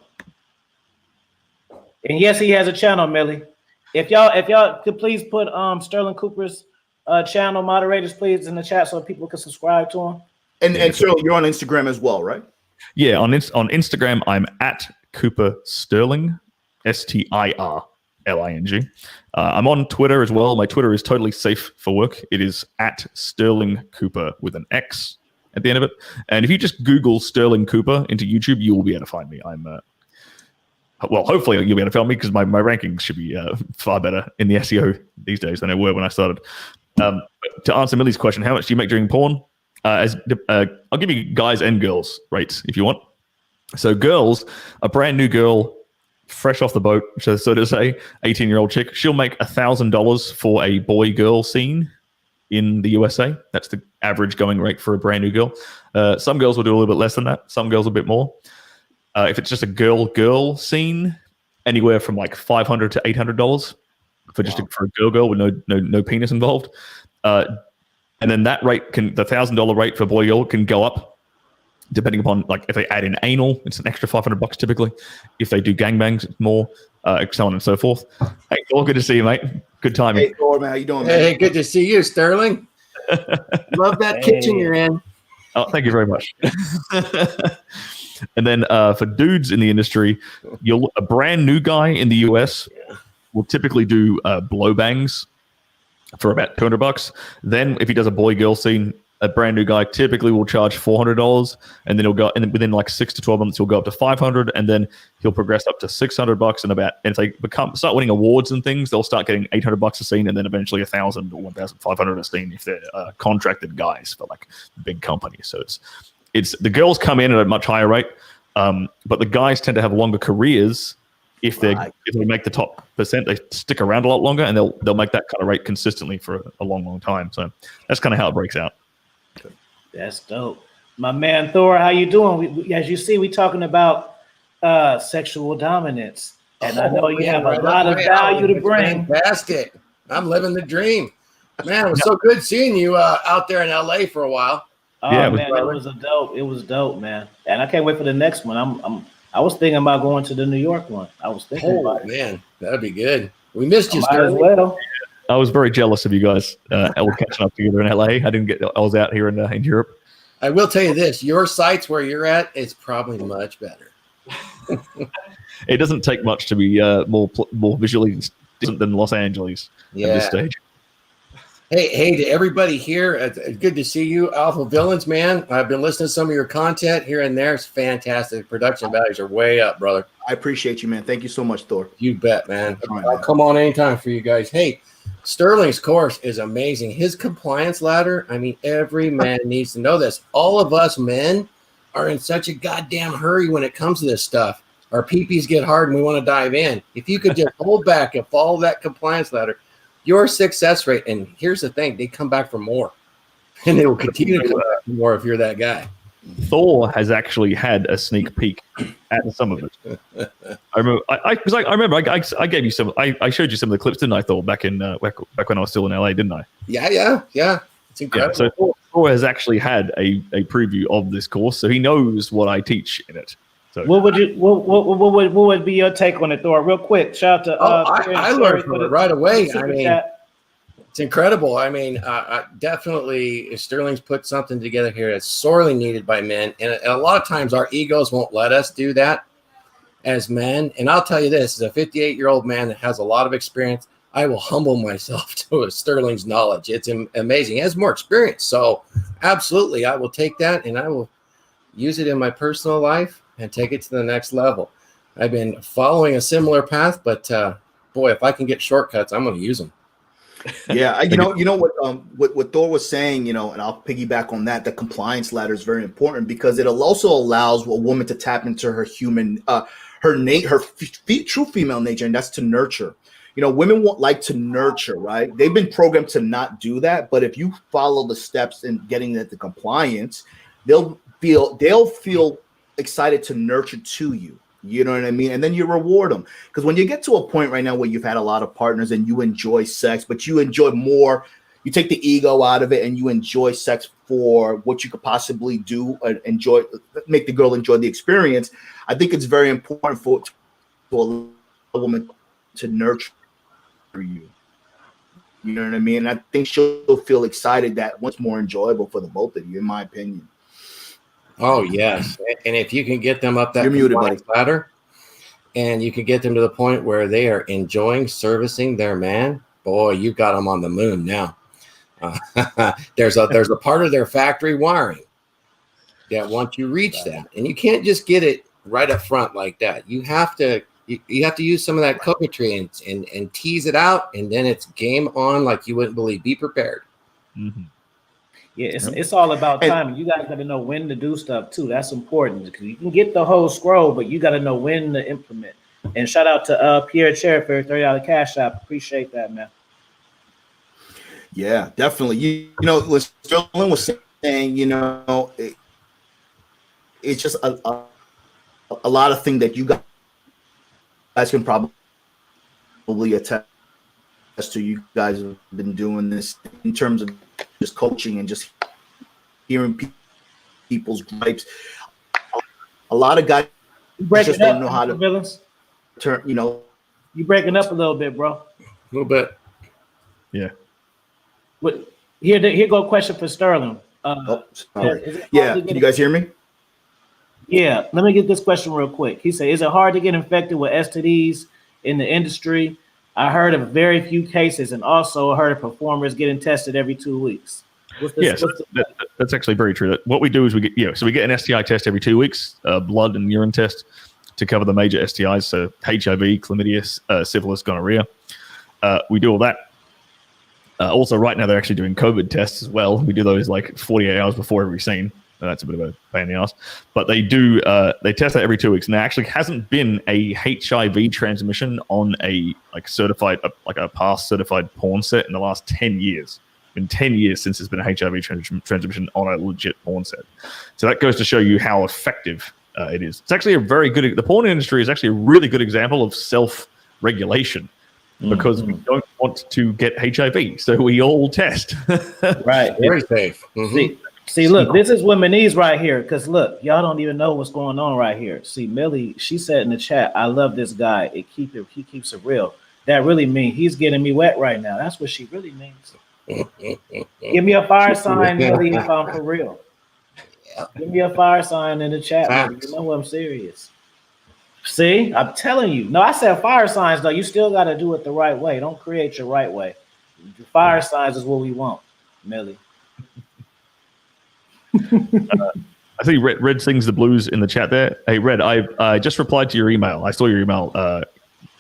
And yes, he has a channel, Millie. If y'all could please put Stirling Cooper's channel moderators, please, in the chat so people can subscribe to him. And so you're on Instagram as well, right? Yeah, on Instagram, I'm at Cooper Stirling, STIRLING. I'm on Twitter as well. My Twitter is totally safe for work. It is at Stirling Cooper with an X at the end of it. And if you just Google Stirling Cooper into YouTube, you will be able to find me. I'm well, hopefully you'll be able to find me because my rankings should be far better in the SEO these days than they were when I started. To answer Millie's question, how much do you make during porn? I'll give you guys and girls rates if you want. So girls, a brand new girl, fresh off the boat, so to say, 18-year-old chick, she'll make $1,000 for a boy-girl scene in the USA. That's the average going rate for a brand new girl. Some girls will do a little bit less than that. Some girls a bit more. If it's just a girl scene, anywhere from like $500 to $800 for a girl with no penis involved. And then that rate the $1,000 rate for boy girl can go up depending upon, like, if they add in anal, it's an extra $500 typically. If they do gangbangs, it's more, so on and so forth. Hey, Thor, good to see you, mate. Good timing. Hey, Thor, man, how you doing, man? Hey, good to see you, Stirling. Love that kitchen you're in. Oh, thank you very much. And then for dudes in the industry, a brand new guy in the US will typically do blow bangs for about $200. Then if he does a boy-girl scene, a brand new guy typically will charge $400, and then he'll go, and within like 6 to 12 months he'll go up to $500, and then he'll progress up to $600. And if they start winning awards and things, they'll start getting $800 a scene, and then eventually $1,000 or $1,500 a scene if they're contracted guys for like big companies. So it's the girls come in at a much higher rate, but the guys tend to have longer careers. If they make the top percent, they stick around a lot longer, and they'll make that kind of rate consistently for a long time. So that's kind of how it breaks out. That's dope. My man Thor, how you doing? As you see, we talking about sexual dominance, and I know you have a lot of value to bring. Fantastic. I'm living the dream. Man, it was so good seeing you out there in LA for a while. Oh yeah, man, it was dope, man. And I can't wait for the next one. I was thinking about going to the New York one. I was thinking about it. Man, that'd be good. We missed you, as well. I was very jealous of you guys. All catching up together in LA. I was out here in Europe. I will tell you this: your sites where you're at is probably much better. It doesn't take much to be more visually distant than Los Angeles at this stage. Hey, to everybody here, it's good to see you. Alpha Villains, man. I've been listening to some of your content here and there. It's fantastic. Production values are way up, brother. I appreciate you, man. Thank you so much, Thor. You bet, man. Right, I'll come on anytime for you guys. Hey, Stirling's course is amazing. His compliance ladder, I mean, every man needs to know this. All of us men are in such a goddamn hurry when it comes to this stuff. Our peepees get hard and we want to dive in. If you could just hold back and follow that compliance ladder, your success rate, and here's the thing, they come back for more. And they will continue to come back for more if you're that guy. Thor has actually had a sneak peek at some of it. I remember I gave you some. I showed you some of the clips, didn't I, Thor, back when I was still in LA, didn't I? Yeah. It's incredible. Yeah, so Thor has actually had a preview of this course, so he knows what I teach in it. So what would be your take on it, Thor? Real quick, shout out to I learned from it right away. I mean, chat. It's incredible. I mean, definitely Stirling's put something together here that's sorely needed by men, and a lot of times our egos won't let us do that as men. And I'll tell you this: as a 58-year-old man that has a lot of experience, I will humble myself to Sterling's knowledge. It's amazing. He has more experience. So absolutely, I will take that and I will use it in my personal life and take it to the next level. I've been following a similar path, but boy, if I can get shortcuts, I'm going to use them. Yeah, you know what Thor was saying, and I'll piggyback on that. The compliance ladder is very important because it also allows a woman to tap into her true female nature, and that's to nurture. Women like to nurture, right? They've been programmed to not do that, but if you follow the steps in getting at the compliance, they'll feel excited to nurture to you. You know what I mean? And then you reward them. Because when you get to a point right now where you've had a lot of partners and you enjoy sex, but you enjoy more, you take the ego out of it and you enjoy sex for what you could possibly do and make the girl enjoy the experience. I think it's very important for a woman to nurture you. You know what I mean? And I think she'll feel excited that what's more enjoyable for the both of you, in my opinion. Oh, yes. And if you can get them up that You're muted, buddy. ladder and you can get them to the point where they are enjoying servicing their man, boy, you got them on the moon now. There's a part of their factory wiring that once you reach that, and you can't just get it right up front like that. You have to use some of that coquetry and tease it out, and then it's game on like you wouldn't believe. Be prepared. Mm-hmm. Yeah, it's all about timing. You guys got to know when to do stuff too. That's important because you can get the whole scroll, but you got to know when to implement. And shout out to Pierre Cherry for $30 cash app. Appreciate that, man. Yeah, definitely. You know, what Sterling was saying, it's just a lot of things that you guys can probably attest to. You guys have been doing this in terms of just coaching and just hearing people's gripes. A lot of guys just don't know how to turn. You breaking up a little bit, bro. A little bit. Yeah. But here go a question for Sterling. Sorry. Yeah, can you guys hear me? Yeah, let me get this question real quick. He said, "Is it hard to get infected with STDs in the industry? I heard of very few cases, and also heard of performers getting tested every 2 weeks." That's actually very true. What we do is we get an STI test every 2 weeks, blood and urine test to cover the major STIs, so HIV, chlamydia, syphilis, gonorrhea. We do all that. Also, right now they're actually doing COVID tests as well. We do those like 48 hours before every scene. That's a bit of a pain in the ass. But they do, they test that every 2 weeks. And there actually hasn't been a HIV transmission on a past certified porn set in the last 10 years. It's been 10 years since there's been a HIV transmission on a legit porn set. So that goes to show you how effective it is. It's actually the porn industry is actually a really good example of self-regulation. Because we don't want to get HIV, so we all test. Right, very safe. Mm-hmm. See, look, this is womenese right here. Because look, y'all don't even know what's going on right here. See, Millie, she said in the chat, "I love this guy. He keeps it real." That really means he's getting me wet right now. That's what she really means. Give me a fire sign, Millie, if I'm for real. Give me a fire sign in the chat, Millie. You know I'm serious. See, I'm telling you. No, I said fire signs, though. You still got to do it the right way. Don't create your right way. The fire signs is what we want, Millie. I see Red sings the blues in the chat there. Hey, Red, I just replied to your email. I saw your email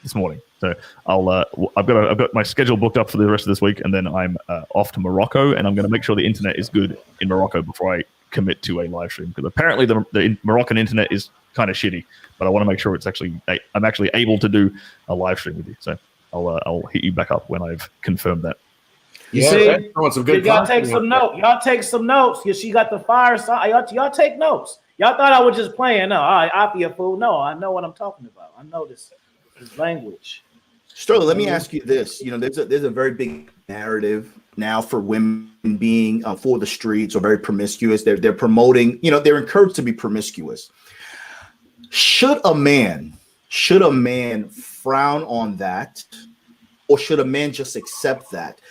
this morning. So I've got my schedule booked up for the rest of this week, and then I'm off to Morocco, and I'm going to make sure the internet is good in Morocco before I commit to a live stream, because apparently the Moroccan internet is kind of shitty, but I want to make sure I'm actually able to do a live stream with you. So I'll hit you back up when I've confirmed that. You see, y'all take some notes. Y'all take some notes. Yeah, she got the fire sign. Y'all take notes. Y'all thought I was just playing. No, I'll be a fool. No, I know what I'm talking about. I know this language. Sterling, let me ask you this. There's a very big narrative now for women being for the streets or very promiscuous. They're promoting, they're encouraged to be promiscuous. Should a man frown on that, or should a man just accept that?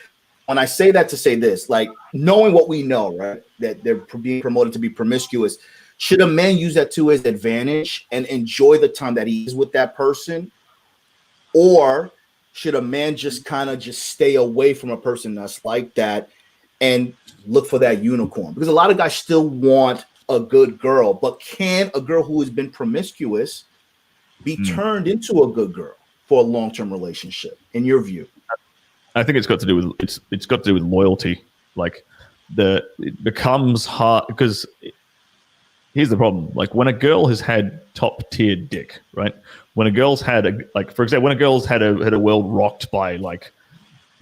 And I say that to say this, like, knowing what we know, right, that they're being promoted to be promiscuous, should a man use that to his advantage and enjoy the time that he is with that person? Or Should a man just kind of just stay away from a person that's like that and look for that unicorn? Because a lot of guys still want a good girl, but can a girl who has been promiscuous be turned into a good girl for a long-term relationship, in your view? I think it's got to do with it's got to do with loyalty. Like it becomes hard because here's the problem. Like when a girl has had top tier dick, right? When a girl's had for example, when a girl's had a world rocked by like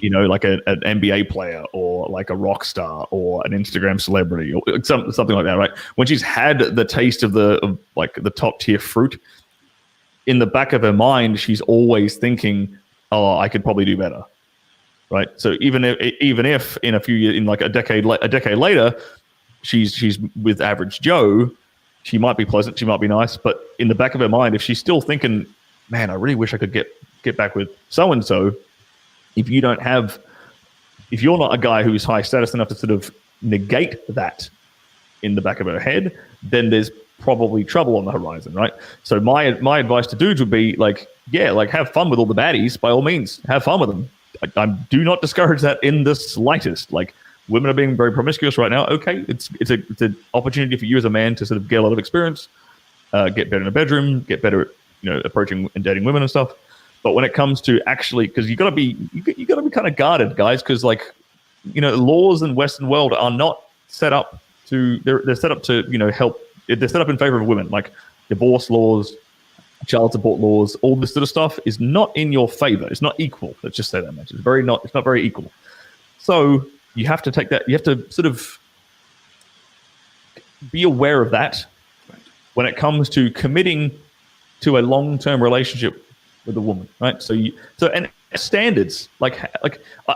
an NBA player or like a rock star or an Instagram celebrity or something like that, right? When she's had the taste of the top tier fruit, in the back of her mind, she's always thinking, "Oh, I could probably do better." Right. So even if in a few years, in like a decade later, she's with average Joe, she might be pleasant, she might be nice, but in the back of her mind, if she's still thinking, man, I really wish I could get back with so and so, if you're not a guy who's high status enough to sort of negate that in the back of her head, then there's probably trouble on the horizon, right? So my advice to dudes would be like, yeah, like have fun with all the baddies, by all means, have fun with them. I do not discourage that in the slightest. Like women are being very promiscuous right now. Okay, it's an opportunity for you as a man to sort of get a lot of experience, get better in the bedroom, get better at approaching and dating women and stuff. But when it comes to actually, because you got to be kind of guarded, guys, because laws in Western world are not set up to they're set up to help. They're set up in favor of women, like divorce laws, child support laws, all this sort of stuff is not in your favor. It's not equal. Let's just say that much. It's not very equal. So you have to take that. You have to sort of be aware of that when it comes to committing to a long-term relationship with a woman, right? And standards, like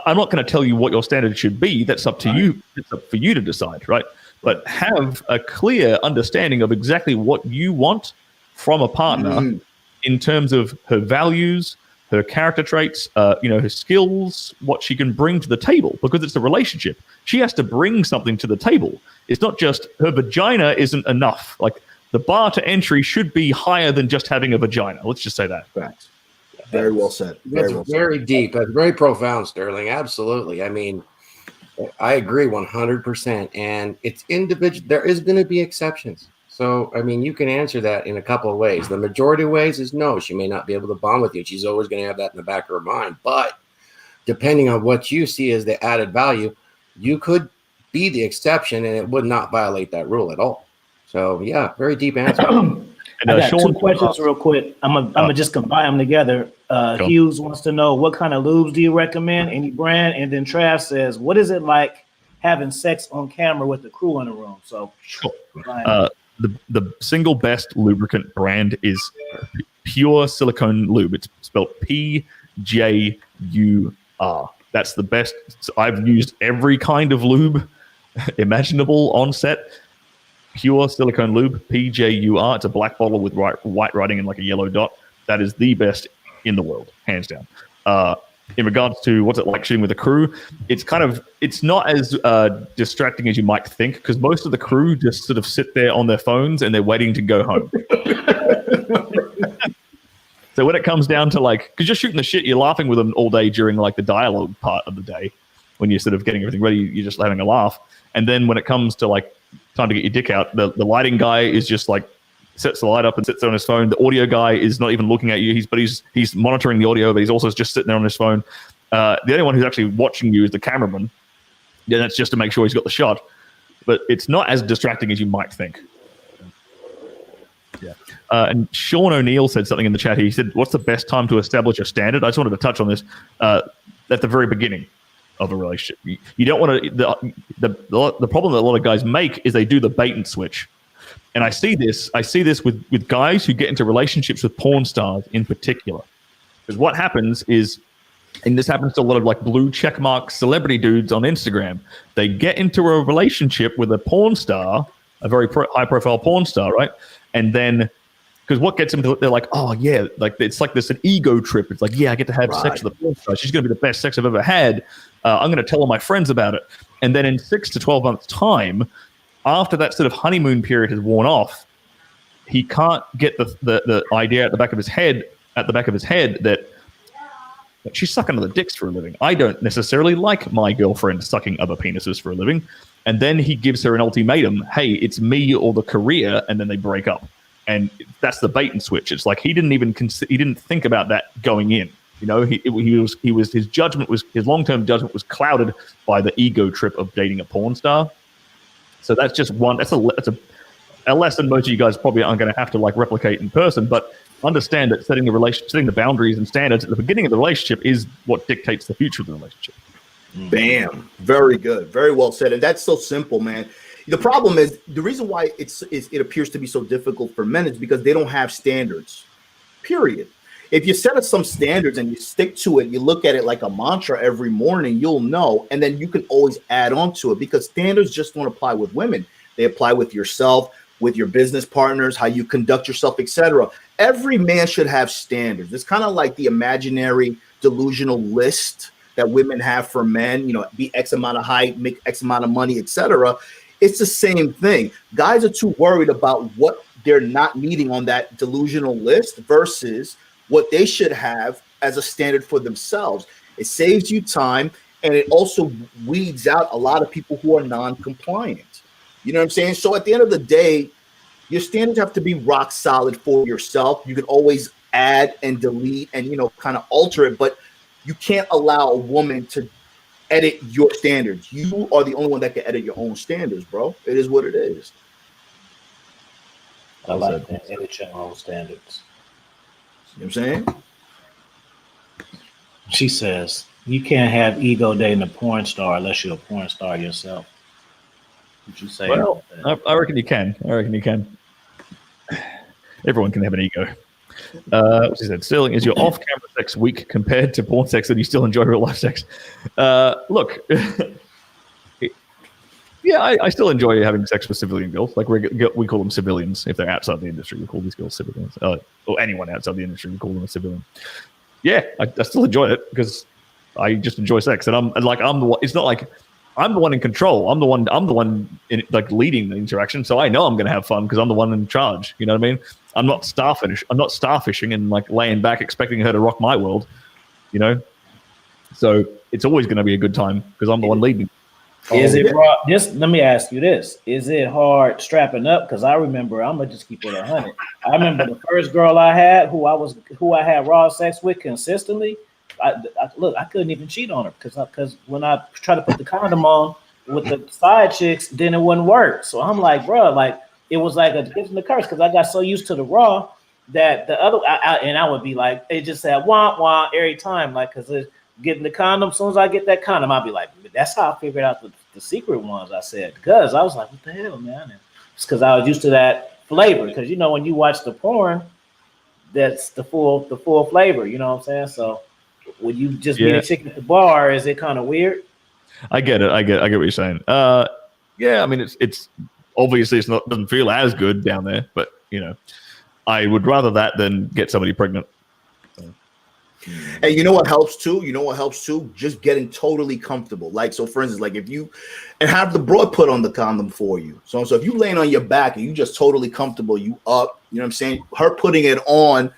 I'm not going to tell you what your standard should be. That's up to you. It's up for you to decide, right? But have a clear understanding of exactly what you want from a partner in terms of her values, her character traits, her skills, what she can bring to the table, because it's a relationship. She has to bring something to the table. It's not just her vagina isn't enough. Like the bar to entry should be higher than just having a vagina. Let's just say that. Right. Very well said. Very deep. That's very profound, Sterling. Absolutely. I mean, I agree 100%. And it's individual. There is going to be exceptions. So, I mean, you can answer that in a couple of ways. The majority of ways is no, she may not be able to bond with you. She's always going to have that in the back of her mind. But depending on what you see as the added value, you could be the exception and it would not violate that rule at all. So, yeah, very deep answer. I got two questions real quick. I'm gonna just combine them together. Hughes wants to know, what kind of lubes do you recommend? Any brand? And then Trav says, what is it like having sex on camera with the crew in the room? So, the single best lubricant brand is Pure Silicone Lube. It's spelled PJUR. That's the best. So I've used every kind of lube imaginable on set. Pure Silicone Lube, PJUR. It's a black bottle with white writing and like a yellow dot. That is the best in the world, hands down. In regards to what's it like shooting with a crew, it's not as distracting as you might think, because most of the crew just sort of sit there on their phones and they're waiting to go home. So when it comes down to because you're shooting the shit, you're laughing with them all day during like the dialogue part of the day, when you're sort of getting everything ready, you're just having a laugh. And then when it comes to like time to get your dick out, the lighting guy is just like sets the light up and sits there on his phone. The audio guy is not even looking at you. He's monitoring the audio, but he's also just sitting there on his phone. The only one who's actually watching you is the cameraman. Yeah, that's just to make sure he's got the shot. But it's not as distracting as you might think. Yeah. And Sean O'Neill said something in the chat. He said, "What's the best time to establish a standard?" I just wanted to touch on this at the very beginning of a relationship. You don't want to. The problem that a lot of guys make is they do the bait and switch. And I see this with guys who get into relationships with porn stars in particular. Because what happens is, and this happens to a lot of like blue checkmark celebrity dudes on Instagram, they get into a relationship with a porn star, a very high profile porn star, right? And then, because what gets them to, they're like, oh yeah, like it's like this an ego trip. It's like, yeah, I get to have sex with a porn star. She's going to be the best sex I've ever had. I'm going to tell all my friends about it. And then in 6 to 12 months time, after that sort of honeymoon period has worn off, he can't get the idea at the back of his head that Like, she's sucking other dicks for a living. I don't necessarily like my girlfriend sucking other penises for a living. And then he gives her an ultimatum: hey, it's me or the career, and then they break up. And that's the bait and switch. It's like he didn't even he didn't think about that going in. You know, his judgment was, his long-term judgment was clouded by the ego trip of dating a porn star. So that's just one. That's a lesson most of you guys probably aren't going to have to like replicate in person. But understand that setting the boundaries and standards at the beginning of the relationship is what dictates the future of the relationship. Bam. Very good. Very well said. And that's so simple, man. The problem is, the reason why it appears to be so difficult for men is because they don't have standards, period. If you set up some standards and you stick to it, you look at it like a mantra every morning, you'll know. And then you can always add on to it, because standards just don't apply with women. They apply with yourself, with your business partners, how you conduct yourself, etc. Every man should have standards. It's kind of like the imaginary delusional list that women have for men, you know, be X amount of height, make X amount of money, etc. It's the same thing. Guys are too worried about what they're not meeting on that delusional list versus what they should have as a standard for themselves. It saves you time, and it also weeds out a lot of people who are non-compliant. You know what I'm saying? So at the end of the day, your standards have to be rock solid for yourself. You can always add and delete and, you know, kind of alter it, but you can't allow a woman to edit your standards. You are the only one that can edit your own standards, bro. It is what it is. I like that. Edit your own standards. You know what I'm saying? She says, you can't have ego dating a porn star unless you're a porn star yourself. Would you say? Well, I reckon you can. Everyone can have an ego. She said, Sterling, is your off-camera sex weak compared to porn sex that you still enjoy real-life sex? Look, yeah, I still enjoy having sex with civilian girls. Like, we call them civilians. If they're outside the industry, we call these girls civilians. Or anyone outside the industry, we call them a civilian. Yeah, I still enjoy it because I just enjoy sex. And I'm the one. It's not like I'm the one in control. I'm the one in, like, leading the interaction. So I know I'm going to have fun because I'm the one in charge. You know what I mean? I'm not starfishing and like laying back expecting her to rock my world. You know, so it's always going to be a good time because I'm the one leading. Is it raw? Just let me ask you this: is it hard strapping up? Because I remember, I'm gonna just keep it 100. I remember the first girl I had, who I had raw sex with consistently. I couldn't even cheat on her because when I tried to put the condom on with the side chicks, then it wouldn't work. So I'm like, bro, like it was like a gift and a curse because I got so used to the raw that the other, I would be like, it just said wah wah every time, like because getting the condom. As soon as I get that condom, I'll be like, that's how I figured out the secret ones. I said because I was like, what the hell, man? And it's because I was used to that flavor. Because you know when you watch the porn, that's the full flavor. You know what I'm saying? So when you just meet a chick at the bar, is it kind of weird? I get it. I get what you're saying. Yeah, I mean it's obviously doesn't feel as good down there, but you know, I would rather that than get somebody pregnant. And you know what helps too? Just getting totally comfortable. Like, so for instance, like if you and have the broad put on the condom for you. So if you laying on your back and you just totally comfortable, you up, you know what I'm saying? Her putting it on,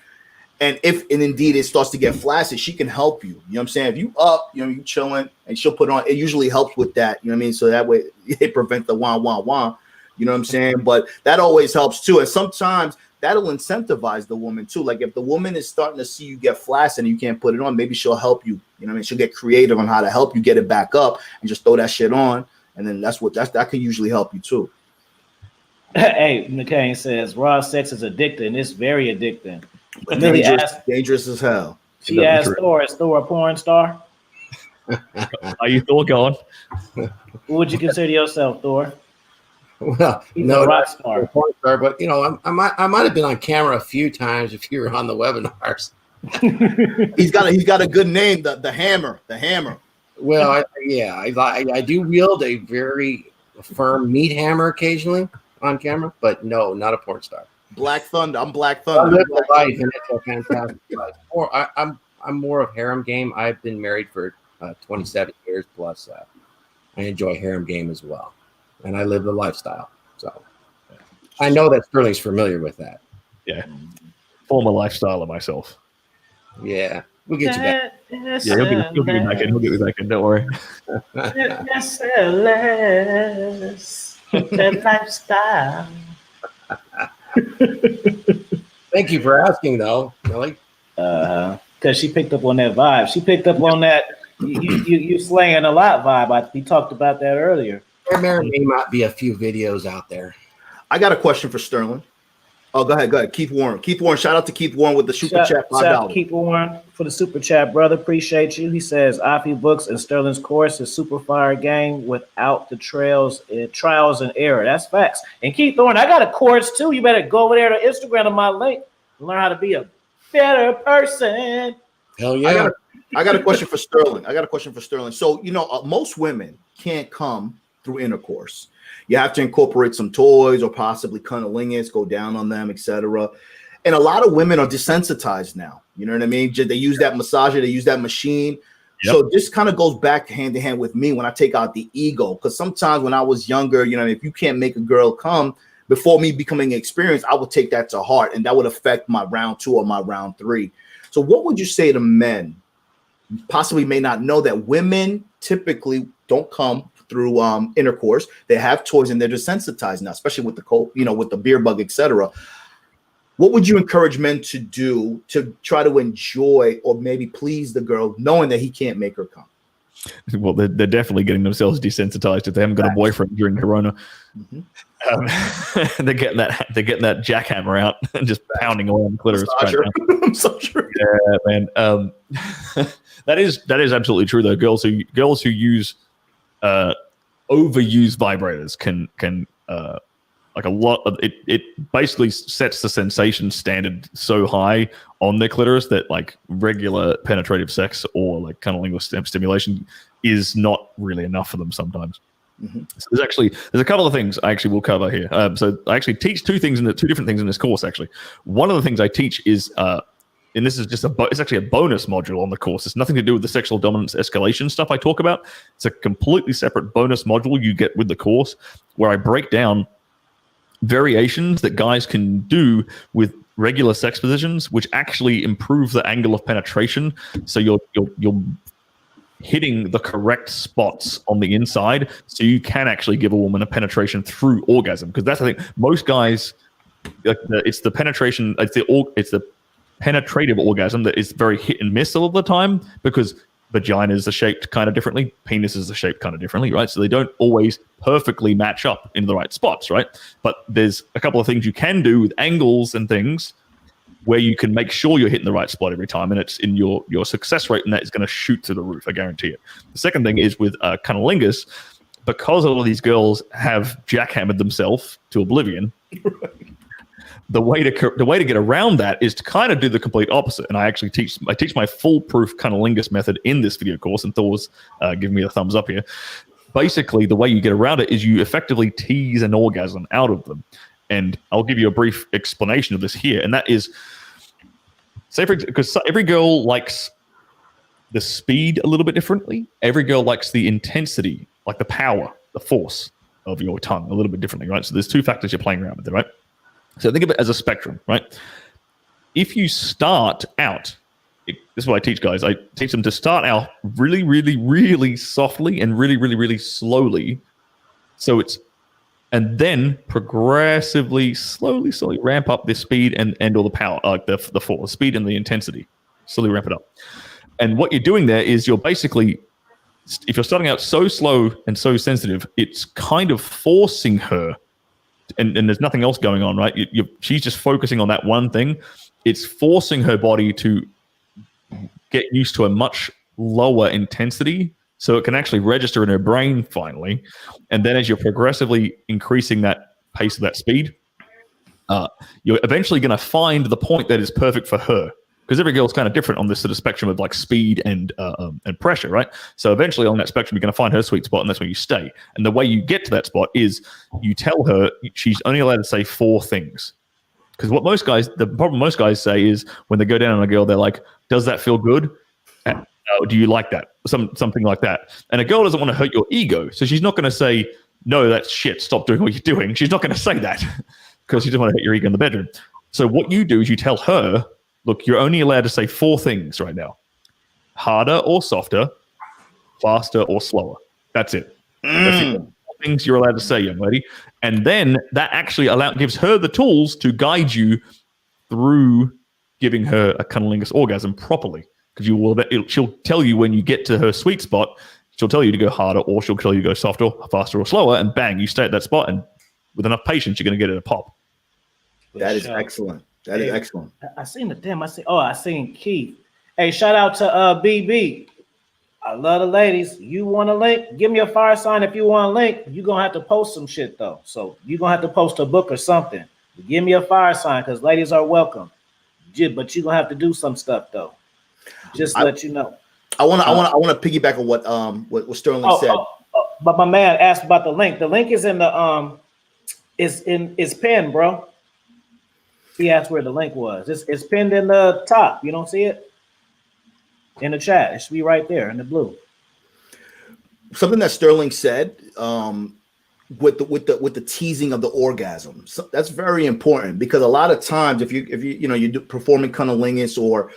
and indeed it starts to get flaccid, she can help you. You know what I'm saying? If you up, you know, you chilling and she'll put it on, it usually helps with that. You know what I mean? So that way it prevents the wah wah wah. You know what I'm saying? But that always helps too. And sometimes that'll incentivize the woman too. Like if the woman is starting to see you get flaccid and you can't put it on, maybe she'll help you. You know what I mean? She'll get creative on how to help you get it back up and just throw that shit on. And then that can usually help you too. Hey, McCain says raw sex is addicting. It's very addicting. Dangerous as hell. She asked Thor, is Thor a porn star? Are you Thor going? What would you consider yourself, Thor? Well, He's no, a rock star. Porn star, but you know, I might have been on camera a few times if you were on the webinars. He's got a good name, the hammer. Well, I do wield a very firm meat hammer occasionally on camera, but no, not a porn star. Black Thunder. I'm Black I Thunder. live the life, and it's a fantastic life. I'm more of harem game. I've been married for 27 years plus. I enjoy harem game as well, and I live the lifestyle. So I know that Sterling's familiar with that. Yeah, former lifestyle of myself. Yeah, we'll get you back. SLS. Yeah, he'll get me back in. He'll get me back in. Don't worry. SLS. That lifestyle. Thank you for asking, though. Really? Because she picked up on that vibe. She picked up on that you slaying a lot vibe. We talked about that earlier. There may not be a few videos out there. I got a question for Sterling. Oh, go ahead. Keith Warren. Shout out to Keith Warren with the super chat. $5. Shout out to Keith Warren for the super chat, brother. Appreciate you. He says, Afi books and Sterling's course is super fire game without the trials and error. That's facts. And Keith Warren, I got a course too. You better go over there to Instagram to my link and learn how to be a better person. Hell yeah. I got a question for Sterling. So, most women can't come through intercourse. You have to incorporate some toys or possibly cunnilingus, go down on them, etc. And a lot of women are desensitized now. You know what I mean? They use that massager, they use that machine. Yep. So this kind of goes back hand in hand with me when I take out the ego. Because sometimes when I was younger, if you can't make a girl come before me becoming experienced, I would take that to heart, and that would affect my round 2 or my round 3. So what would you say to men? Possibly may not know that women typically don't come through intercourse. They have toys and they're desensitized now, especially with the cold, with the beer bug, etc. What would you encourage men to do to try to enjoy or maybe please the girl, knowing that he can't make her come? Well, they're definitely getting themselves desensitized if they haven't got a boyfriend during Corona. Mm-hmm. They're getting that jackhammer out and just pounding away on the clitoris. I'm so sure. Yeah, man. That is absolutely true though. Girls who use overuse vibrators can like a lot of it basically sets the sensation standard so high on their clitoris that like regular penetrative sex or like cunnilingus stimulation is not really enough for them sometimes. Mm-hmm. So there's a couple of things I actually will cover here. So I actually teach two different things in this course. Actually, one of the things I teach is and this is just it's actually a bonus module on the course. It's nothing to do with the sexual dominance escalation stuff I talk about. It's a completely separate bonus module you get with the course where I break down variations that guys can do with regular sex positions, which actually improve the angle of penetration. So you're hitting the correct spots on the inside, so you can actually give a woman a penetration through orgasm. Because that's the thing. Most guys, it's the penetration. It's the penetrative orgasm that is very hit and miss all of the time, because vaginas are shaped kind of differently, penises are shaped kind of differently, right? So they don't always perfectly match up in the right spots, right? But there's a couple of things you can do with angles and things where you can make sure you're hitting the right spot every time, and it's in your success rate, and that is going to shoot through the roof, I guarantee it. The second thing is with cunnilingus, because all of these girls have jackhammered themselves to oblivion. The way to get around that is to kind of do the complete opposite. And I teach my foolproof cunnilingus method in this video course, and Thor's giving me a thumbs up here. Basically, the way you get around it is you effectively tease an orgasm out of them. And I'll give you a brief explanation of this here. And that is, because every girl likes the speed a little bit differently. Every girl likes the intensity, like the power, the force of your tongue a little bit differently, right? So there's two factors you're playing around with, right? So think of it as a spectrum, right? If you start out, this is what I teach guys. I teach them to start out really, really, really softly and really, really, really slowly. And then progressively, slowly ramp up the speed and all the power, like the force, the speed and the intensity. Slowly ramp it up. And what you're doing there is you're basically, if you're starting out so slow and so sensitive, it's kind of forcing her. And there's nothing else going on, right? She's just focusing on that one thing. It's forcing her body to get used to a much lower intensity so it can actually register in her brain finally. And then as you're progressively increasing that pace of that speed, you're eventually going to find the point that is perfect for her. Because every girl's kind of different on this sort of spectrum of like speed and pressure, right? So eventually on that spectrum, you're going to find her sweet spot, and that's where you stay. And the way you get to that spot is you tell her she's only allowed to say 4 things. Because the problem most guys say is when they go down on a girl, they're like, "Does that feel good? Do you like that?" Something like that. And a girl doesn't want to hurt your ego, so she's not going to say, "No, that's shit. Stop doing what you're doing." She's not going to say that because she doesn't want to hurt your ego in the bedroom. So what you do is you tell her, look, you're only allowed to say 4 things right now. harder or softer, faster or slower. That's it. That's the only things you're allowed to say, young lady. And then that actually gives her the tools to guide you through giving her a cunnilingus orgasm properly. Because she'll tell you when you get to her sweet spot, she'll tell you to go harder, or she'll tell you to go softer, faster, or slower, and bang, you stay at that spot, and with enough patience, you're going to get it a pop. That is excellent. That is excellent. I seen I seen Keith. Hey, shout out to BB. I love the ladies. You want a link? Give me a fire sign if you want a link. You're going to have to post some shit, though. So you're going to have to post a book or something. Give me a fire sign, because ladies are welcome. But you're going to have to do some stuff, though. Just to let you know. I want to piggyback on what Sterling said. But my man asked about the link. The link is in the is pinned, bro. He asked where the link was. It's pinned in the top. You don't see it in the chat. It should be right there in the blue. Something that Sterling said with the teasing of the orgasm. So that's very important, because a lot of times if you do performing cunnilingus or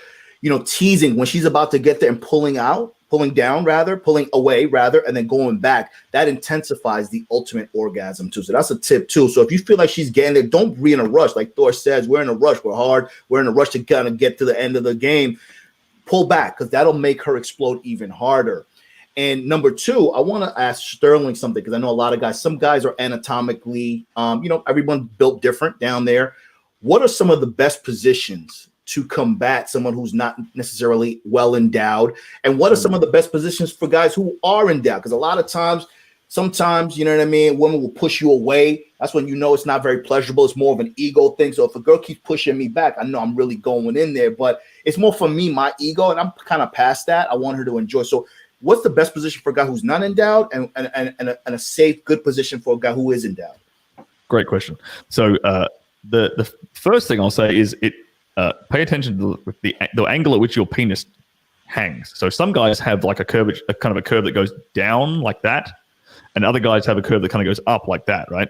teasing when she's about to get there and pulling away, and then going back, that intensifies the ultimate orgasm too. So that's a tip too. So if you feel like she's getting there, don't be in a rush. Like Thor says, we're in a rush. We're hard. We're in a rush to kind of get to the end of the game. Pull back, because that'll make her explode even harder. And number two, I want to ask Sterling something, because I know a lot of guys, some guys are anatomically, everyone built different down there. What are some of the best positions to combat someone who's not necessarily well endowed? And what are some of the best positions for guys who are endowed? Because a lot of times, sometimes, you know what I mean, women will push you away. That's when it's not very pleasurable. It's more of an ego thing. So if a girl keeps pushing me back, I know I'm really going in there, but it's more for me, my ego, and I'm kind of past that. I want her to enjoy. So what's the best position for a guy who's not endowed, and a safe, good position for a guy who is endowed? Great question. So the first thing I'll say is pay attention to the angle at which your penis hangs. So some guys have like a kind of a curve that goes down like that, and other guys have a curve that kind of goes up like that, right?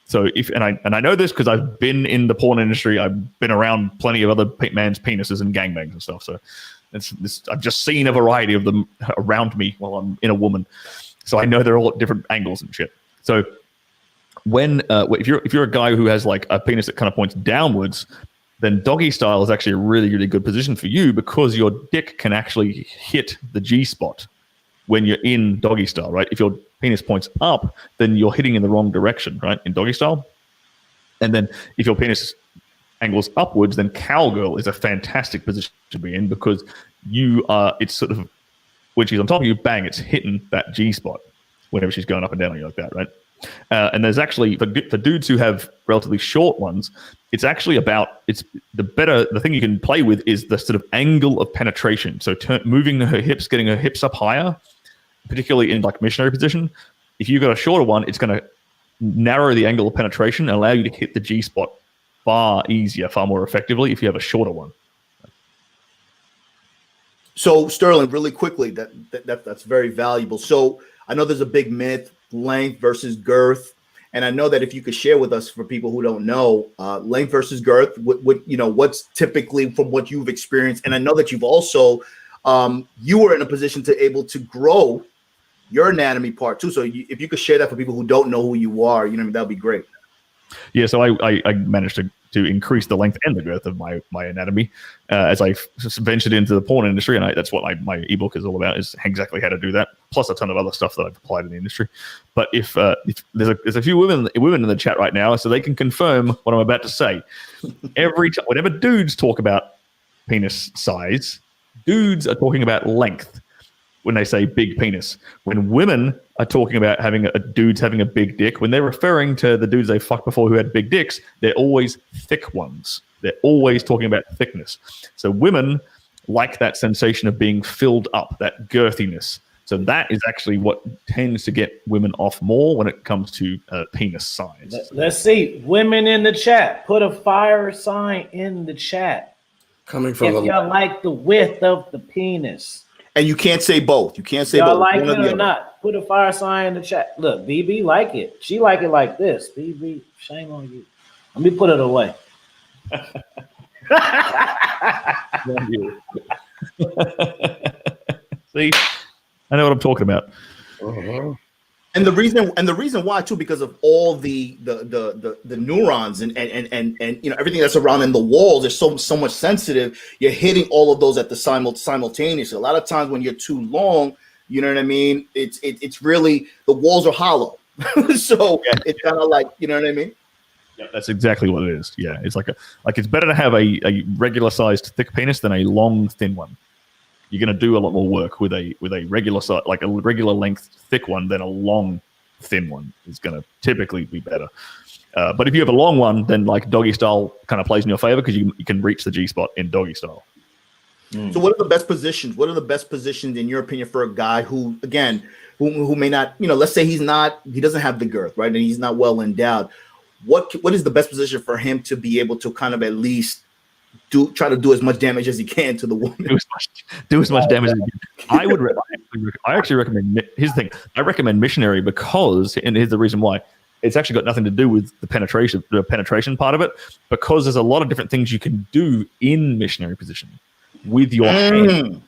So I know this because I've been in the porn industry. I've been around plenty of other man's penises and gangbangs and stuff. So I've just seen a variety of them around me while I'm in a woman. So I know they're all at different angles and shit. So if you're a guy who has like a penis that kind of points downwards, then doggy style is actually a really, really good position for you, because your dick can actually hit the G spot when you're in doggy style, right? If your penis points up, then you're hitting in the wrong direction, right? In doggy style. And then if your penis angles upwards, then cowgirl is a fantastic position to be in, because it's sort of, when she's on top of you, bang, it's hitting that G spot whenever she's going up and down on you like that, right? And there's actually, for dudes who have relatively short ones, it's actually the thing you can play with is the sort of angle of penetration. So moving her hips, getting her hips up higher, particularly in like missionary position. If you've got a shorter one, it's going to narrow the angle of penetration and allow you to hit the G spot far easier, far more effectively if you have a shorter one. So Sterling, really quickly, that's very valuable. So I know there's a big myth, length versus girth. And I know that if you could share with us, for people who don't know, length versus girth, what's typically from what you've experienced. And I know that you've also, you were in a position to able to grow your anatomy part too. So if you could share that for people who don't know who you are, that'd be great. Yeah, so I managed to increase the length and the girth of my anatomy as I ventured into the porn industry, and that's what my ebook is all about, is exactly how to do that, plus a ton of other stuff that I've applied in the industry. But if there's a few women in the chat right now, so they can confirm what I'm about to say. Every time, whenever dudes talk about penis size, dudes are talking about length when they say big penis. When women are talking about dudes having a big dick, when they're referring to the dudes they fucked before who had big dicks, they're always thick ones. They're always talking about thickness. So women like that sensation of being filled up, that girthiness. So that is actually what tends to get women off more when it comes to penis size. Let's see. Women in the chat, put a fire sign in the chat. Coming from if y'all like the width of the penis. And you can't say both. You can't say y'all both. Like it or not, put a fire sign in the chat. Look, BB like it. She like it like this. BB, shame on you. Let me put it away. See, I know what I'm talking about. And the reason why too, because of all the neurons and you know everything that's around in the walls is so much sensitive. You're hitting all of those at the simultaneously. A lot of times when you're too long, you know what I mean. It's really the walls are hollow, so it's kind of like, you know what I mean. Yeah, that's exactly what it is. Yeah, it's like it's better to have a regular sized thick penis than a long thin one. You're going to do a lot more work with a regular size, like a regular length thick one, than a long thin one is going to typically be better. But if you have a long one, then like doggy style kind of plays in your favor because you can reach the G spot in doggy style. So what are the best positions? What are the best positions in your opinion for a guy who, again, who may not, you know, let's say he doesn't have the girth, right, and he's not well endowed. What is the best position for him to be able to kind of at least try to do as much damage as he can to the woman? Do as much damage as he can. I actually recommend. Here's the thing. I recommend missionary because, and here's the reason why. It's actually got nothing to do with the penetration part of it, because there's a lot of different things you can do in missionary position with your hand,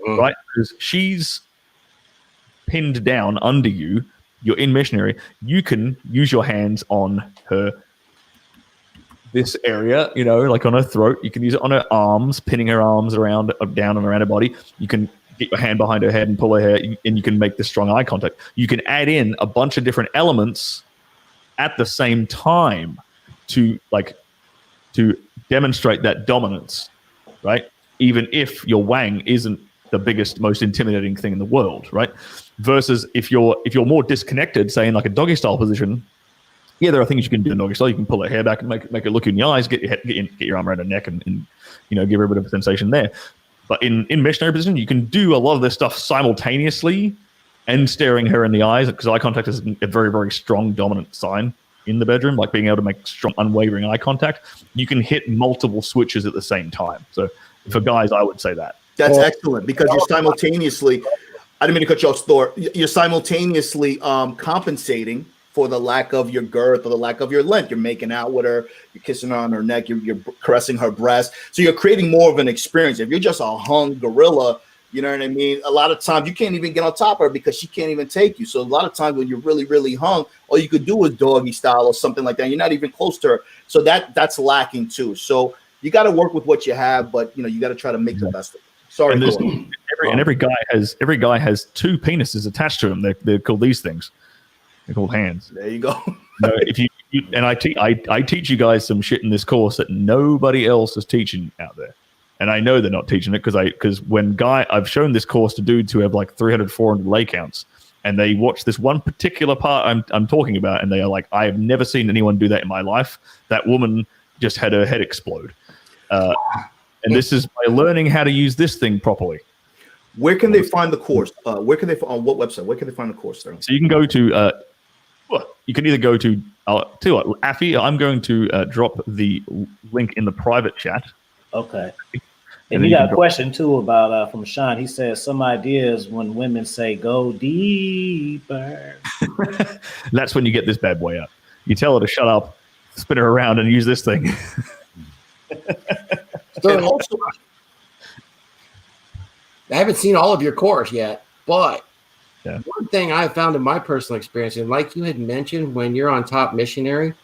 right? Because she's pinned down under you. You're in missionary. You can use your hands on her. This area, you know, like on her throat. You can use it on her arms, pinning her arms around, down and around her body. You can get your hand behind her head and pull her hair, and you can make this strong eye contact. You can add in a bunch of different elements at the same time to demonstrate that dominance, right? Even if your wang isn't the biggest, most intimidating thing in the world, right? Versus if you're more disconnected, say in like a doggy style position. Yeah, there are things you can do in doggy style. You can pull her hair back and make it look in the eyes, get your arm around her neck, and you know, give her a bit of a sensation there. But in missionary position, you can do a lot of this stuff simultaneously and staring her in the eyes, because eye contact is a very, very strong dominant sign in the bedroom. Like being able to make strong, unwavering eye contact. You can hit multiple switches at the same time. So for guys, I would say that. That's excellent, because you're simultaneously. I didn't mean to cut you off, Thor. You're simultaneously compensating for the lack of your girth or the lack of your length. You're making out with her, you're kissing her on her neck, you're caressing her breast. So you're creating more of an experience. If you're just a hung gorilla, you know what I mean? A lot of times you can't even get on top of her because she can't even take you. So a lot of times when you're really, really hung, all you could do is doggy style or something like that. You're not even close to her. So that's lacking too. So you got to work with what you have, but you know, you got to try to make the best of it. Sorry. And every guy has two penises attached to him. They're called these things. They're called hands. There you go. If you and I teach you guys some shit in this course that nobody else is teaching out there, and I know they're not teaching it because I've shown this course to dudes who have like 300, 400 lay counts, and they watch this one particular part I'm talking about, and they are like, I have never seen anyone do that in my life. That woman just had her head explode, and this is by learning how to use this thing properly. Where can they find the course? On what website? Where can they find the course? Sterling? So you can go to. You can either go to Affy. I'm going to drop the link in the private chat. Okay. And you got a question too about from Sean. He says some ideas when women say go deeper. That's when you get this bad boy out. You tell her to shut up, spin her around, and use this thing. And also, I haven't seen all of your course yet, but one thing I found in my personal experience, and like you had mentioned, when you're on top missionary,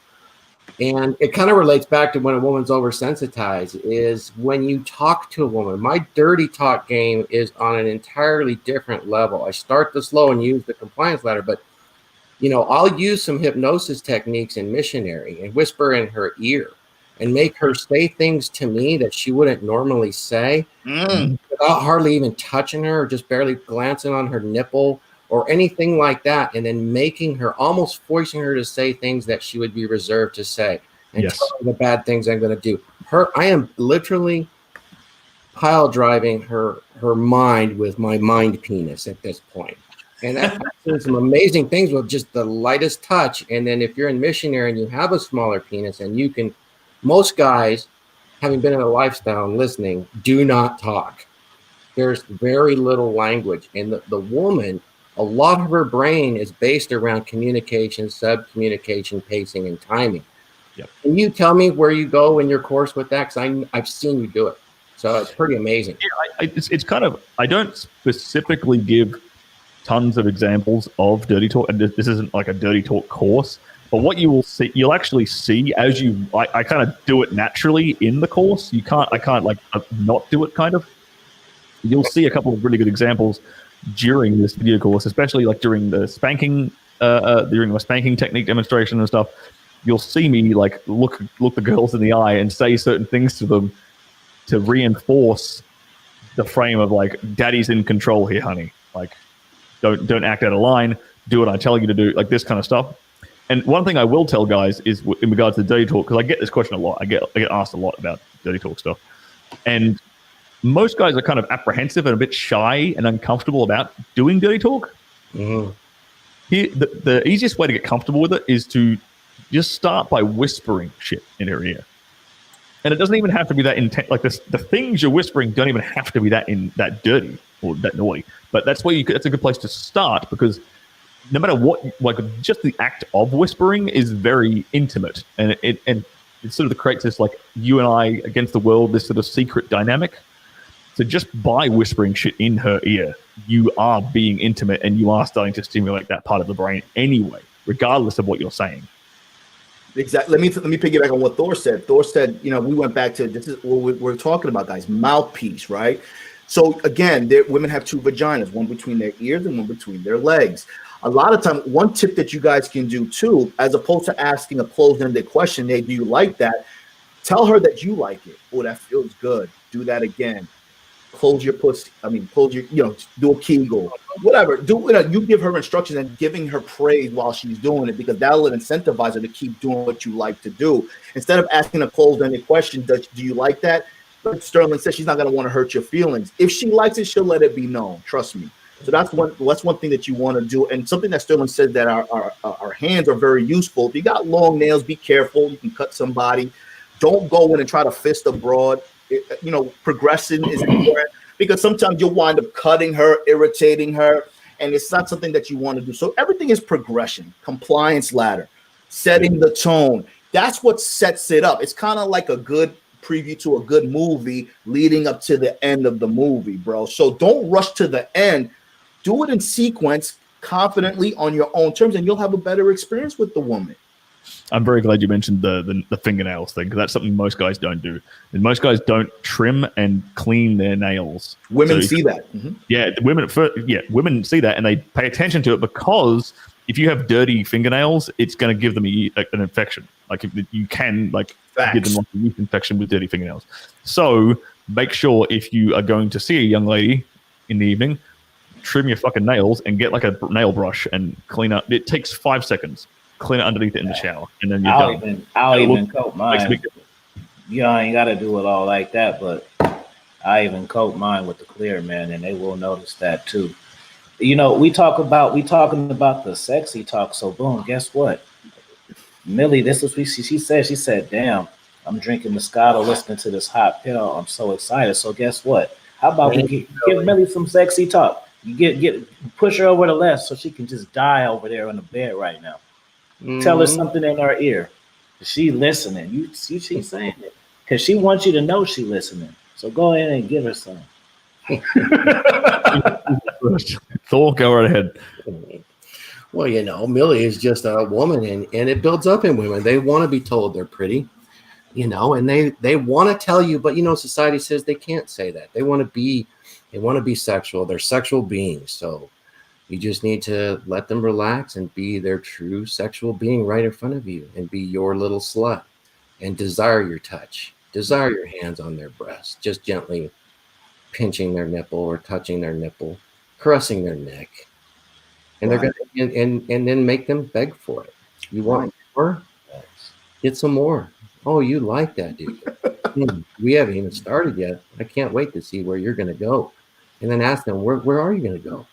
and it kind of relates back to when a woman's oversensitized, is when you talk to a woman. My dirty talk game is on an entirely different level. I start the slow and use the compliance ladder, but you know, I'll use some hypnosis techniques in missionary and whisper in her ear and make her say things to me that she wouldn't normally say without hardly even touching her or just barely glancing on her nipple or anything like that, and then making her, almost forcing her to say things that she would be reserved to say, and tell her the bad things I'm going to do. I am literally pile driving her mind with my mind penis at this point. And I've seen some amazing things with just the lightest touch. And then if you're in missionary and you have a smaller penis, and you can, most guys, having been in a lifestyle and listening, do not talk. There's very little language. And the woman, a lot of her brain is based around communication, sub-communication, pacing, and timing. Yep. Can you tell me where you go in your course with that? Because I've seen you do it. So it's pretty amazing. Yeah, it's kind of, I don't specifically give tons of examples of dirty talk, and this isn't like a dirty talk course, but what you will see, you'll actually see as I kind of do it naturally in the course. I can't like not do it kind of. You'll see a couple of really good examples during this video course, especially like during the spanking, during my spanking technique demonstration and stuff. You'll see me like look the girls in the eye and say certain things to them to reinforce the frame of like, daddy's in control here, honey. Like, don't act out of line. Do what I tell you to do, like this kind of stuff. And one thing I will tell guys is in regards to dirty talk, because I get this question a lot. I get asked a lot about dirty talk stuff, and most guys are kind of apprehensive and a bit shy and uncomfortable about doing dirty talk. Mm-hmm. Here, the easiest way to get comfortable with it is to just start by whispering shit in her ear. And it doesn't even have to be that intense. Like the things you're whispering don't even have to be that dirty or that naughty. But that's where that's a good place to start, because no matter what, like just the act of whispering is very intimate, and it sort of creates this like you and I against the world, this sort of secret dynamic. So just by whispering shit in her ear, you are being intimate and you are starting to stimulate that part of the brain anyway, regardless of what you're saying. Exactly. Let me piggyback on what Thor said. Thor said, we went back to, this is what we're talking about, guys, mouthpiece, right? So again, women have two vaginas, one between their ears and one between their legs. A lot of time, one tip that you guys can do too, as opposed to asking a closed-ended question, hey, do you like that? Tell her that you like it. Oh, that feels good. Do that again. Close your pussy. Close your, do a Kegel, whatever. You give her instructions and giving her praise while she's doing it, because that'll incentivize her to keep doing what you like to do. Instead of asking a closed-ended question, do you like that? Like Sterling said, she's not going to want to hurt your feelings. If she likes it, she'll let it be known. Trust me. So that's one thing that you want to do. And something that Sterling said, that our hands are very useful. If you got long nails, be careful. You can cut somebody. Don't go in and try to fist a broad. Progressing is important, because sometimes you'll wind up cutting her, irritating her, and it's not something that you want to do. So everything is progression, compliance ladder, setting the tone. That's what sets it up. It's kind of like a good preview to a good movie leading up to the end of the movie, bro. So don't rush to the end. Do it in sequence, confidently, on your own terms, and you'll have a better experience with the woman. I'm very glad you mentioned the fingernails thing, because that's something most guys don't do. And most guys don't trim and clean their nails. Women see that. Mm-hmm. Yeah, women see that, and they pay attention to it, because if you have dirty fingernails, it's going to give them an infection. Like you can give them like a yeast infection with dirty fingernails. So make sure if you are going to see a young lady in the evening, trim your fucking nails and get like a nail brush and clean up. It takes 5 seconds. Clean it underneath it in the shower, and then you're done. I'll even coat mine. I ain't got to do it all like that, but I even coat mine with the clear, man, and they will notice that too. We talking about the sexy talk. So boom, guess what? Millie, this is what she said. She said, "Damn, I'm drinking Moscato, listening to this hot pill. I'm so excited." So guess what? How about we give Millie some sexy talk? You push her over the left so she can just die over there on the bed right now. Tell her something in her ear. She listening. She's saying it because she wants you to know she listening. So go ahead and give her some. Thor, go right ahead. Well, Millie is just a woman, and it builds up in women. They want to be told they're pretty, and they want to tell you, but society says they can't say that. They want to be sexual. They're sexual beings. So you just need to let them relax and be their true sexual being right in front of you, and be your little slut, and desire your touch, desire your hands on their breast, just gently pinching their nipple or touching their nipple, caressing their neck. And they're going to, and then make them beg for it. You want more? Get some more. Oh, you like that, dude. We haven't even started yet. I can't wait to see where you're going to go. And then ask them, where are you going to go?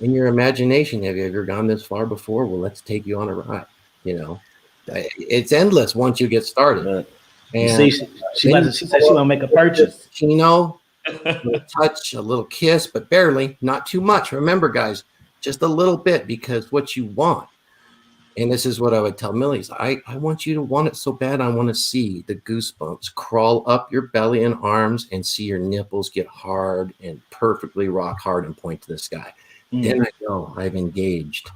In your imagination, have you ever gone this far before? Well, let's take you on a ride. It's endless once you get started. And she said she want to make a purchase. A touch, a little kiss, but barely, not too much. Remember, guys, just a little bit, because what you want And this is what I would tell Millie. I want you to want it so bad. I want to see the goosebumps crawl up your belly and arms and see your nipples get hard and perfectly rock hard and point to the sky. Then I know I've engaged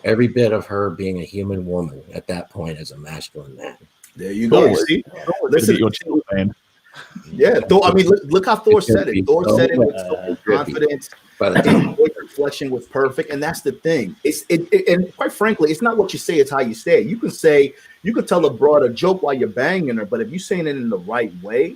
every bit of her being a human woman at that point as a masculine man. There you go. See? Listen, yeah, Thor. I mean, look how Thor said it. Thor said it with so much confidence. But the reflection was perfect, and that's the thing. And quite frankly, it's not what you say; it's how you say it. You can tell a broad a joke while you're banging her, but if you're saying it in the right way,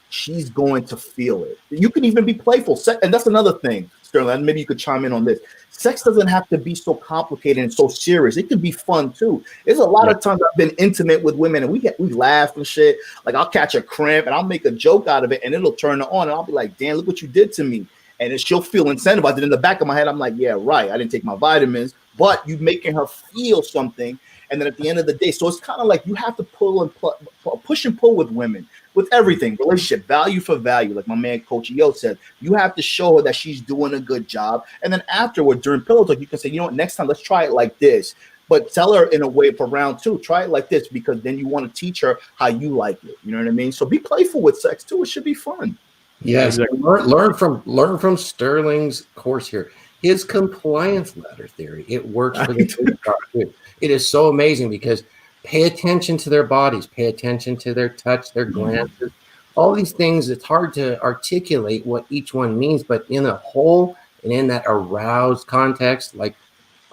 she's going to feel it. You can even be playful, and that's another thing, Sterling. Maybe you could chime in on this. Sex doesn't have to be so complicated and so serious. It can be fun too. There's a lot of times I've been intimate with women and we laugh and shit. Like I'll catch a cramp and I'll make a joke out of it and it'll turn her on and I'll be like, damn, look what you did to me. And she'll feel incentivized. And in the back of my head, I'm like, yeah, right. I didn't take my vitamins, but you making her feel something. And then at the end of the day, so it's kind of like you have to push and pull with women, with everything, relationship, value for value. Like my man, Coach Yo said, you have to show her that she's doing a good job. And then afterward, during pillow talk, you can say, you know what, next time, let's try it like this. But tell her in a way for round 2, try it like this, because then you want to teach her how you like it. You know what I mean? So be playful with sex too. It should be fun. Yes, learn from Sterling's course here. His compliance ladder theory. It works for the too. It is so amazing because pay attention to their bodies, pay attention to their touch, their glances, all these things. It's hard to articulate what each one means, but in a whole and in that aroused context, like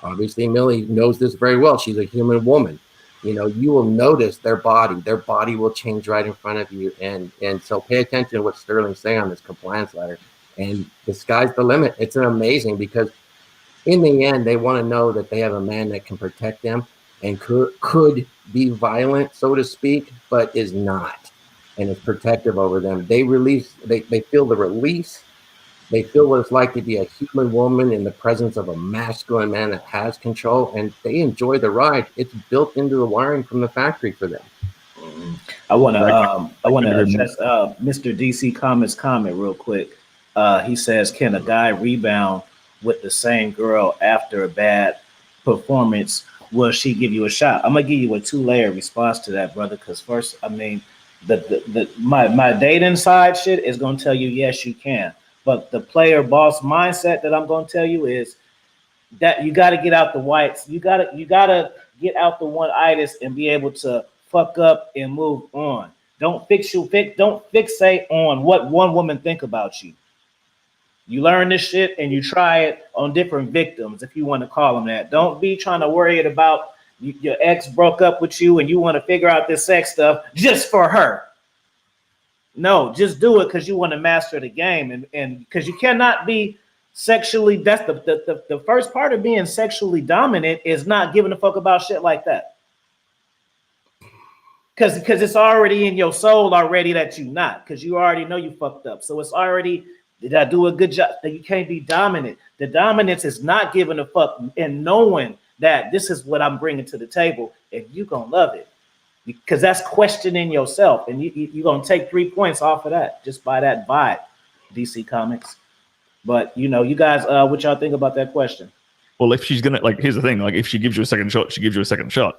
obviously Millie knows this very well. She's a human woman. You know, you will notice their body will change right in front of you. And so pay attention to what Sterling's saying on this compliance ladder. And the sky's the limit. It's amazing because in the end, they want to know that they have a man that can protect them and could be violent, so to speak, but is not and is protective over them. They feel the release. They feel what it's like to be a human woman in the presence of a masculine man that has control, and they enjoy the ride. It's built into the wiring from the factory for them. I want to address Mr. DC Comics comment real quick. He says, "Can a guy rebound with the same girl after a bad performance? Will she give you a shot?" I'm gonna give you a 2-layer response to that, brother. Because first, I mean, my dating side shit is gonna tell you yes, you can. But the player boss mindset that I'm going to tell you is that you got to get out the whites. You got to get out the one-itis and be able to fuck up and move on. Don't fixate on what one woman think about you. You learn this shit and you try it on different victims, if you want to call them that. Don't be trying to worry about your ex broke up with you and you want to figure out this sex stuff just for her. No, just do it because you want to master the game, and because you cannot be sexually. That's the first part of being sexually dominant is not giving a fuck about shit like that. Because it's already in your soul already that you not, because you already know you fucked up. So it's already, did I do a good job? That you can't be dominant. The dominance is not giving a fuck and knowing that this is what I'm bringing to the table, and you gonna love it. Because that's questioning yourself, and you're gonna take 3 points off of that just by that vibe, DC Comics. But you know, you guys, what y'all think about that question? Well, if she's gonna, like, here's the thing: like, if she gives you a second shot, she gives you a second shot,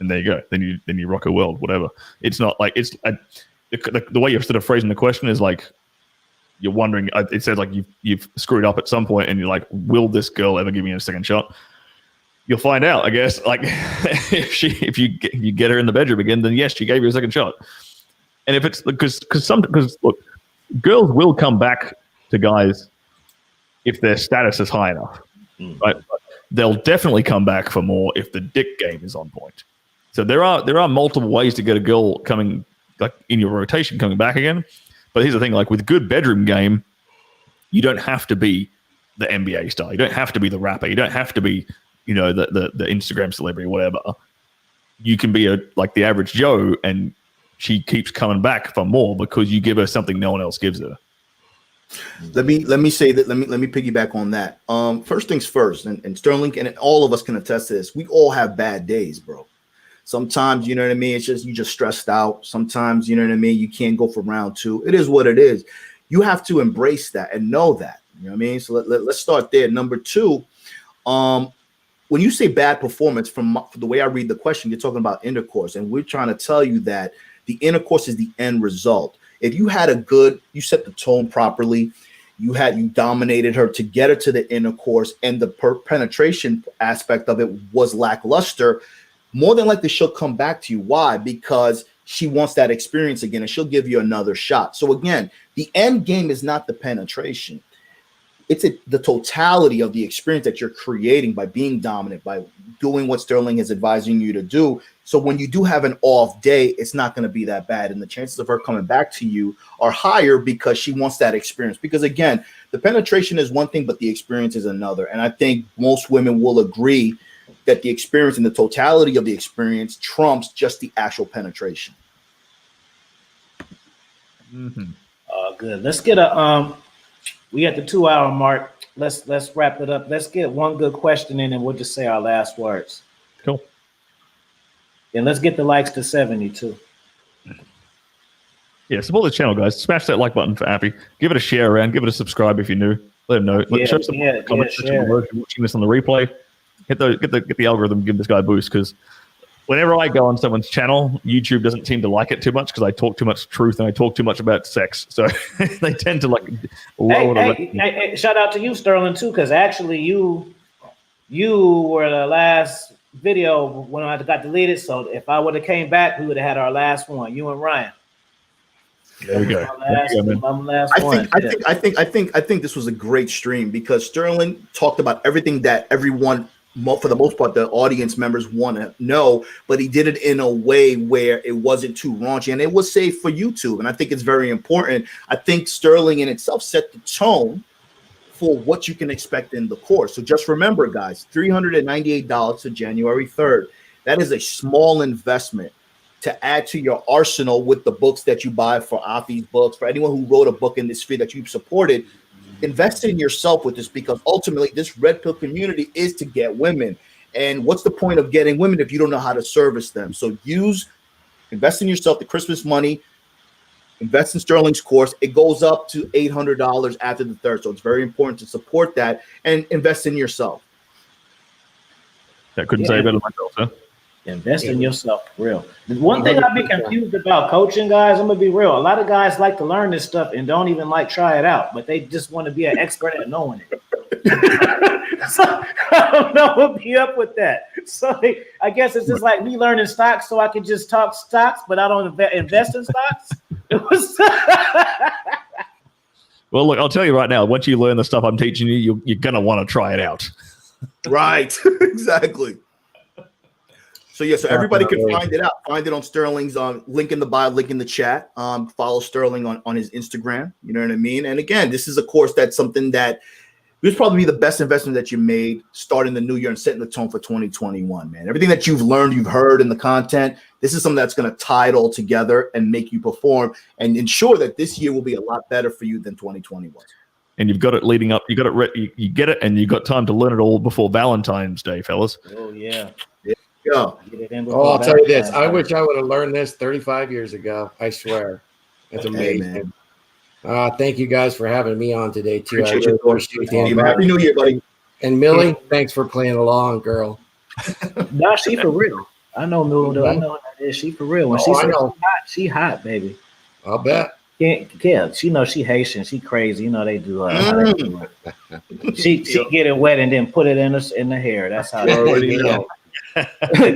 and there you go. Then you rock her world, whatever. It's not like the way you're sort of phrasing the question is like you're wondering. It says like you've screwed up at some point, and you're like, will this girl ever give me a second shot? You'll find out, I guess. Like, if you get her in the bedroom again, then yes, she gave you a second shot. And if it's because look, girls will come back to guys if their status is high enough, right? But they'll definitely come back for more if the dick game is on point. So there are multiple ways to get a girl coming, like, in your rotation coming back again. But here's the thing: like, with good bedroom game, you don't have to be the NBA star. You don't have to be the rapper. You don't have to be, you know, the Instagram celebrity or whatever. You can be like the average Joe, and she keeps coming back for more because you give her something no one else gives her. Let me say that. Let me piggyback on that. First things first, and Sterling and all of us can attest to this. We all have bad days, bro. Sometimes, you know what I mean, it's just you just stressed out. Sometimes, you know what I mean, you can't go for round 2. It is what it is. You have to embrace that and know that. You know what I mean? So let's start there. Number 2, when you say bad performance, from the way I read the question, you're talking about intercourse, and we're trying to tell you that the intercourse is the end result. If you had you set the tone properly, you dominated her to get her to the intercourse, and the penetration aspect of it was lackluster, more than likely she'll come back to you. Why? Because she wants that experience again, and she'll give you another shot. So again, the end game is not the penetration. It's the totality of the experience that you're creating by being dominant, by doing what Stirling is advising you to do. So when you do have an off day, it's not going to be that bad. And the chances of her coming back to you are higher because she wants that experience. Because again, the penetration is one thing, but the experience is another. And I think most women will agree that the experience and the totality of the experience trumps just the actual penetration. Good. Let's get we at the 2-hour mark. Let's wrap it up. Let's get one good question in, and we'll just say our last words. Cool. And let's get the likes to 70 too. Yeah, support the channel, guys. Smash that like button for Appy. Give it a share around. Give it a subscribe if you're new. Let them know. Show some comments section below if you're watching this on the replay. Get the algorithm. Give this guy a boost, because whenever I go on someone's channel, YouTube doesn't seem to like it too much because I talk too much truth and I talk too much about sex. So they tend to lower hey, shout out to you, Stirling, too, because actually you were the last video when I got deleted. So if I would have came back, we would have had our last one. You and Ryan. There we go. I think this was a great stream because Stirling talked about everything that everyone, for the most part, the audience members want to know, but he did it in a way where it wasn't too raunchy and it was safe for YouTube. And I think it's very important. I think Stirling in itself set the tone for what you can expect in the course. So just remember, guys, $398 to January 3rd. That is a small investment to add to your arsenal with the books that you buy for Afi's books, for anyone who wrote a book in this sphere that you've supported. Invest in yourself with this, because ultimately this red pill community is to get women. And what's the point of getting women if you don't know how to service them? So invest in yourself, the Christmas money, invest in Stirling's course. It goes up to $800 after the 3rd. So it's very important to support that and invest in yourself. That couldn't say better myself, huh? Invest in yourself, for real. The one thing I've been confused about coaching, guys, I'm gonna be real. A lot of guys like to learn this stuff and don't even try it out, but they just want to be an expert at knowing it. So I don't know what be up with that. So I guess it's just like me learning stocks, so I can just talk stocks, but I don't invest in stocks. Well, look, I'll tell you right now. Once you learn the stuff I'm teaching you, you're gonna want to try it out. Right, exactly. So yeah, so everybody can find it out. Find it on Stirling's link in the bio, link in the chat. Follow Stirling on his Instagram. You know what I mean? And again, this is a course that's something that would probably be the best investment that you made starting the new year and setting the tone for 2021, man. Everything that you've learned, you've heard in the content, this is something that's going to tie it all together and make you perform and ensure that this year will be a lot better for you than 2020 was. And you've got it leading up. You got it. You get it, and you got time to learn it all before Valentine's Day, fellas. Oh yeah. Go. I'll tell you this. I wish I would have learned this 35 years ago. I swear. That's amazing. Thank you guys for having me on today, too. Appreciate you. Happy New Year, buddy. And Millie, thanks for playing along, girl. Nah, she for real. I know Millie. I know what that is. She for real. When she hot, baby. I'll bet. Yeah, she knows she Haitian. She crazy. You know they do. She get it wet and then put it in the hair. That's how they already know.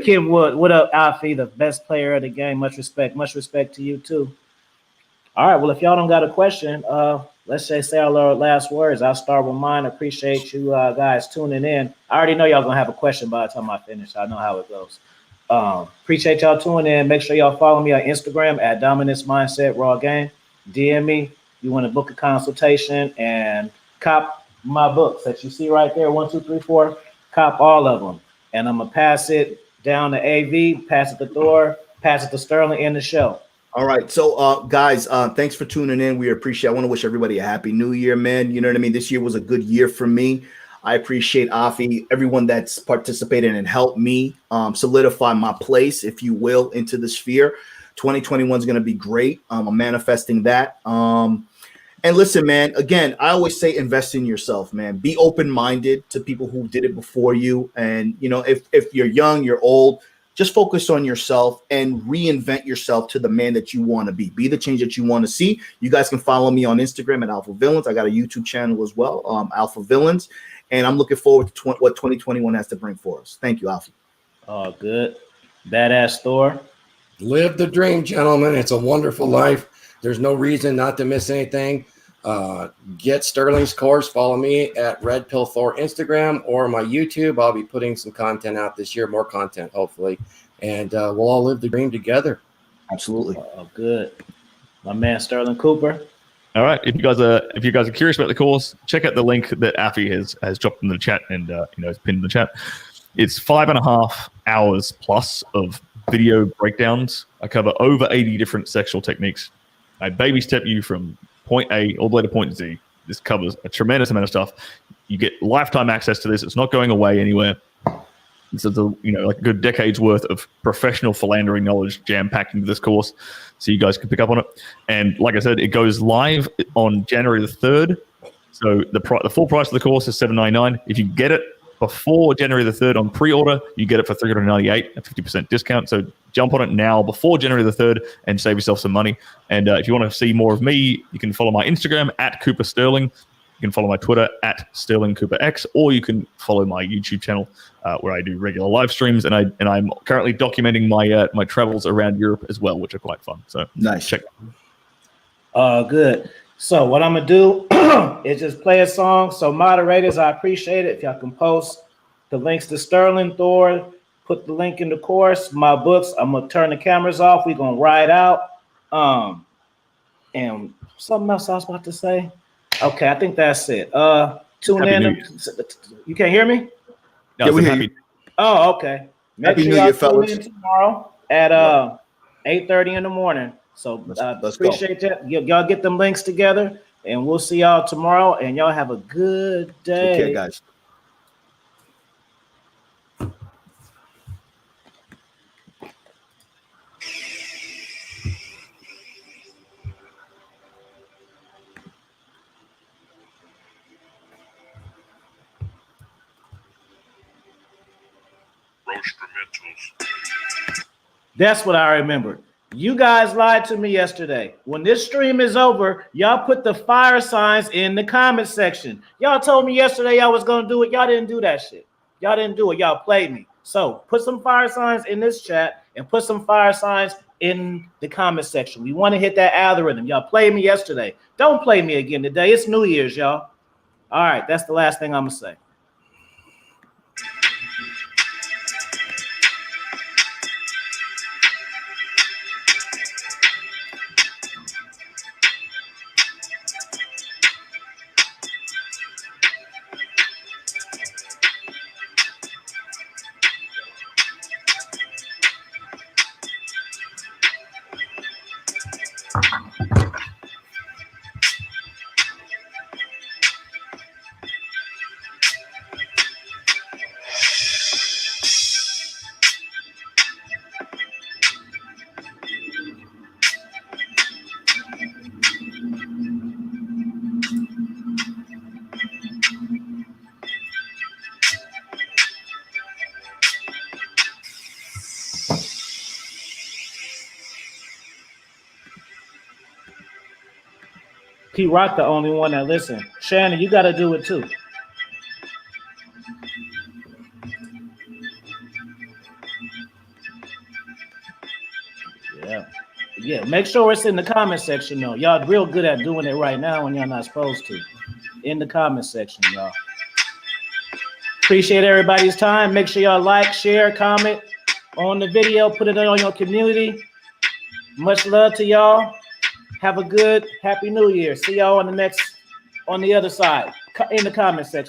Kim Wood, what up, Alfie, the best player of the game? Much respect to you too. All right, well, if y'all don't got a question, let's say our last words. I'll start with mine. Appreciate you guys tuning in. I already know y'all gonna have a question by the time I finish. I know how it goes. Appreciate y'all tuning in. Make sure y'all follow me on Instagram at Dominance Mindset Raw Game. DM me. You want to book a consultation and cop my books that you see right there. 1, 2, 3, 4. Cop all of them. And I'm going to pass it down to AV, pass it to Thor, pass it to Stirling, in the show. All right. So, guys, thanks for tuning in. We appreciate it. I want to wish everybody a happy new year, man. You know what I mean? This year was a good year for me. I appreciate Afi, everyone that's participated and helped me solidify my place, if you will, into the sphere. 2021 is going to be great. I'm manifesting that. And listen, man, again, I always say invest in yourself, man. Be open-minded to people who did it before you. And, you know, if you're young, you're old, just focus on yourself and reinvent yourself to the man that you want to be. Be the change that you want to see. You guys can follow me on Instagram at Alpha Villains. I got a YouTube channel as well, Alpha Villains. And I'm looking forward to what 2021 has to bring for us. Thank you, Alpha. Oh, good. Badass Thor. Live the dream, gentlemen. It's a wonderful life. There's no reason not to miss anything. Get Stirling's course. Follow me at RedpillThor Instagram or my YouTube. I'll be putting some content out this year, more content, hopefully. And we'll all live the dream together. Absolutely. Oh, good. My man Stirling Cooper. All right. If you guys are curious about the course, check out the link that Afi has dropped in the chat and it's pinned in the chat. It's 5.5 hours plus of video breakdowns. I cover over 80 different sexual techniques. I baby step you from point A all the way to point Z. This covers a tremendous amount of stuff. You get lifetime access to this. It's not going away anywhere. This is like a good decade's worth of professional philandering knowledge jam-packed into this course, so you guys can pick up on it. And like I said, it goes live on January the 3rd. So the full price of the course is $799. If you get it before January the 3rd on pre-order, you get it for $398, a 50% discount. So jump on it now before January the 3rd and save yourself some money. And if you want to see more of me, you can follow my Instagram at Cooper Stirling. You can follow my Twitter at Stirling Cooper X, or you can follow my YouTube channel where I do regular live streams. And I'm currently documenting my travels around Europe as well, which are quite fun. So nice. Check. Good. So what I'm gonna do is just play a song. So moderators, I appreciate it if y'all can post the links to Stirling Thor, put the link in the course, my books. I'm gonna turn the cameras off. We're gonna ride out. And something else I was about to say. Okay, I think that's it. Tune in. You can't hear me? No, yeah, we hear you. Oh, okay. Make Happy sure New y'all Year, tune fellas. in tomorrow at 8:30 in the morning. So Let's appreciate that. Y'all get them links together, and we'll see y'all tomorrow. And y'all have a good day. Take care, guys. That's what I remembered. You guys lied to me yesterday. When this stream is over, y'all put the fire signs in the comment section. Y'all told me yesterday y'all was going to do it. Y'all didn't do that shit. Y'all didn't do it. Y'all played me. So put some fire signs in this chat and put some fire signs in the comment section. We want to hit that algorithm. Y'all played me yesterday. Don't play me again today. It's New Year's, y'all. All right, that's the last thing I'm going to say. P-Rock the only one that listen. Shannon, you got to do it too. Yeah, make sure it's in the comment section though. Y'all real good at doing it right now when y'all not supposed to. In the comment section, y'all. Appreciate everybody's time. Make sure y'all like, share, comment on the video. Put it on your community. Much love to y'all. Have a good, happy New Year. See y'all on the other side in the comment section.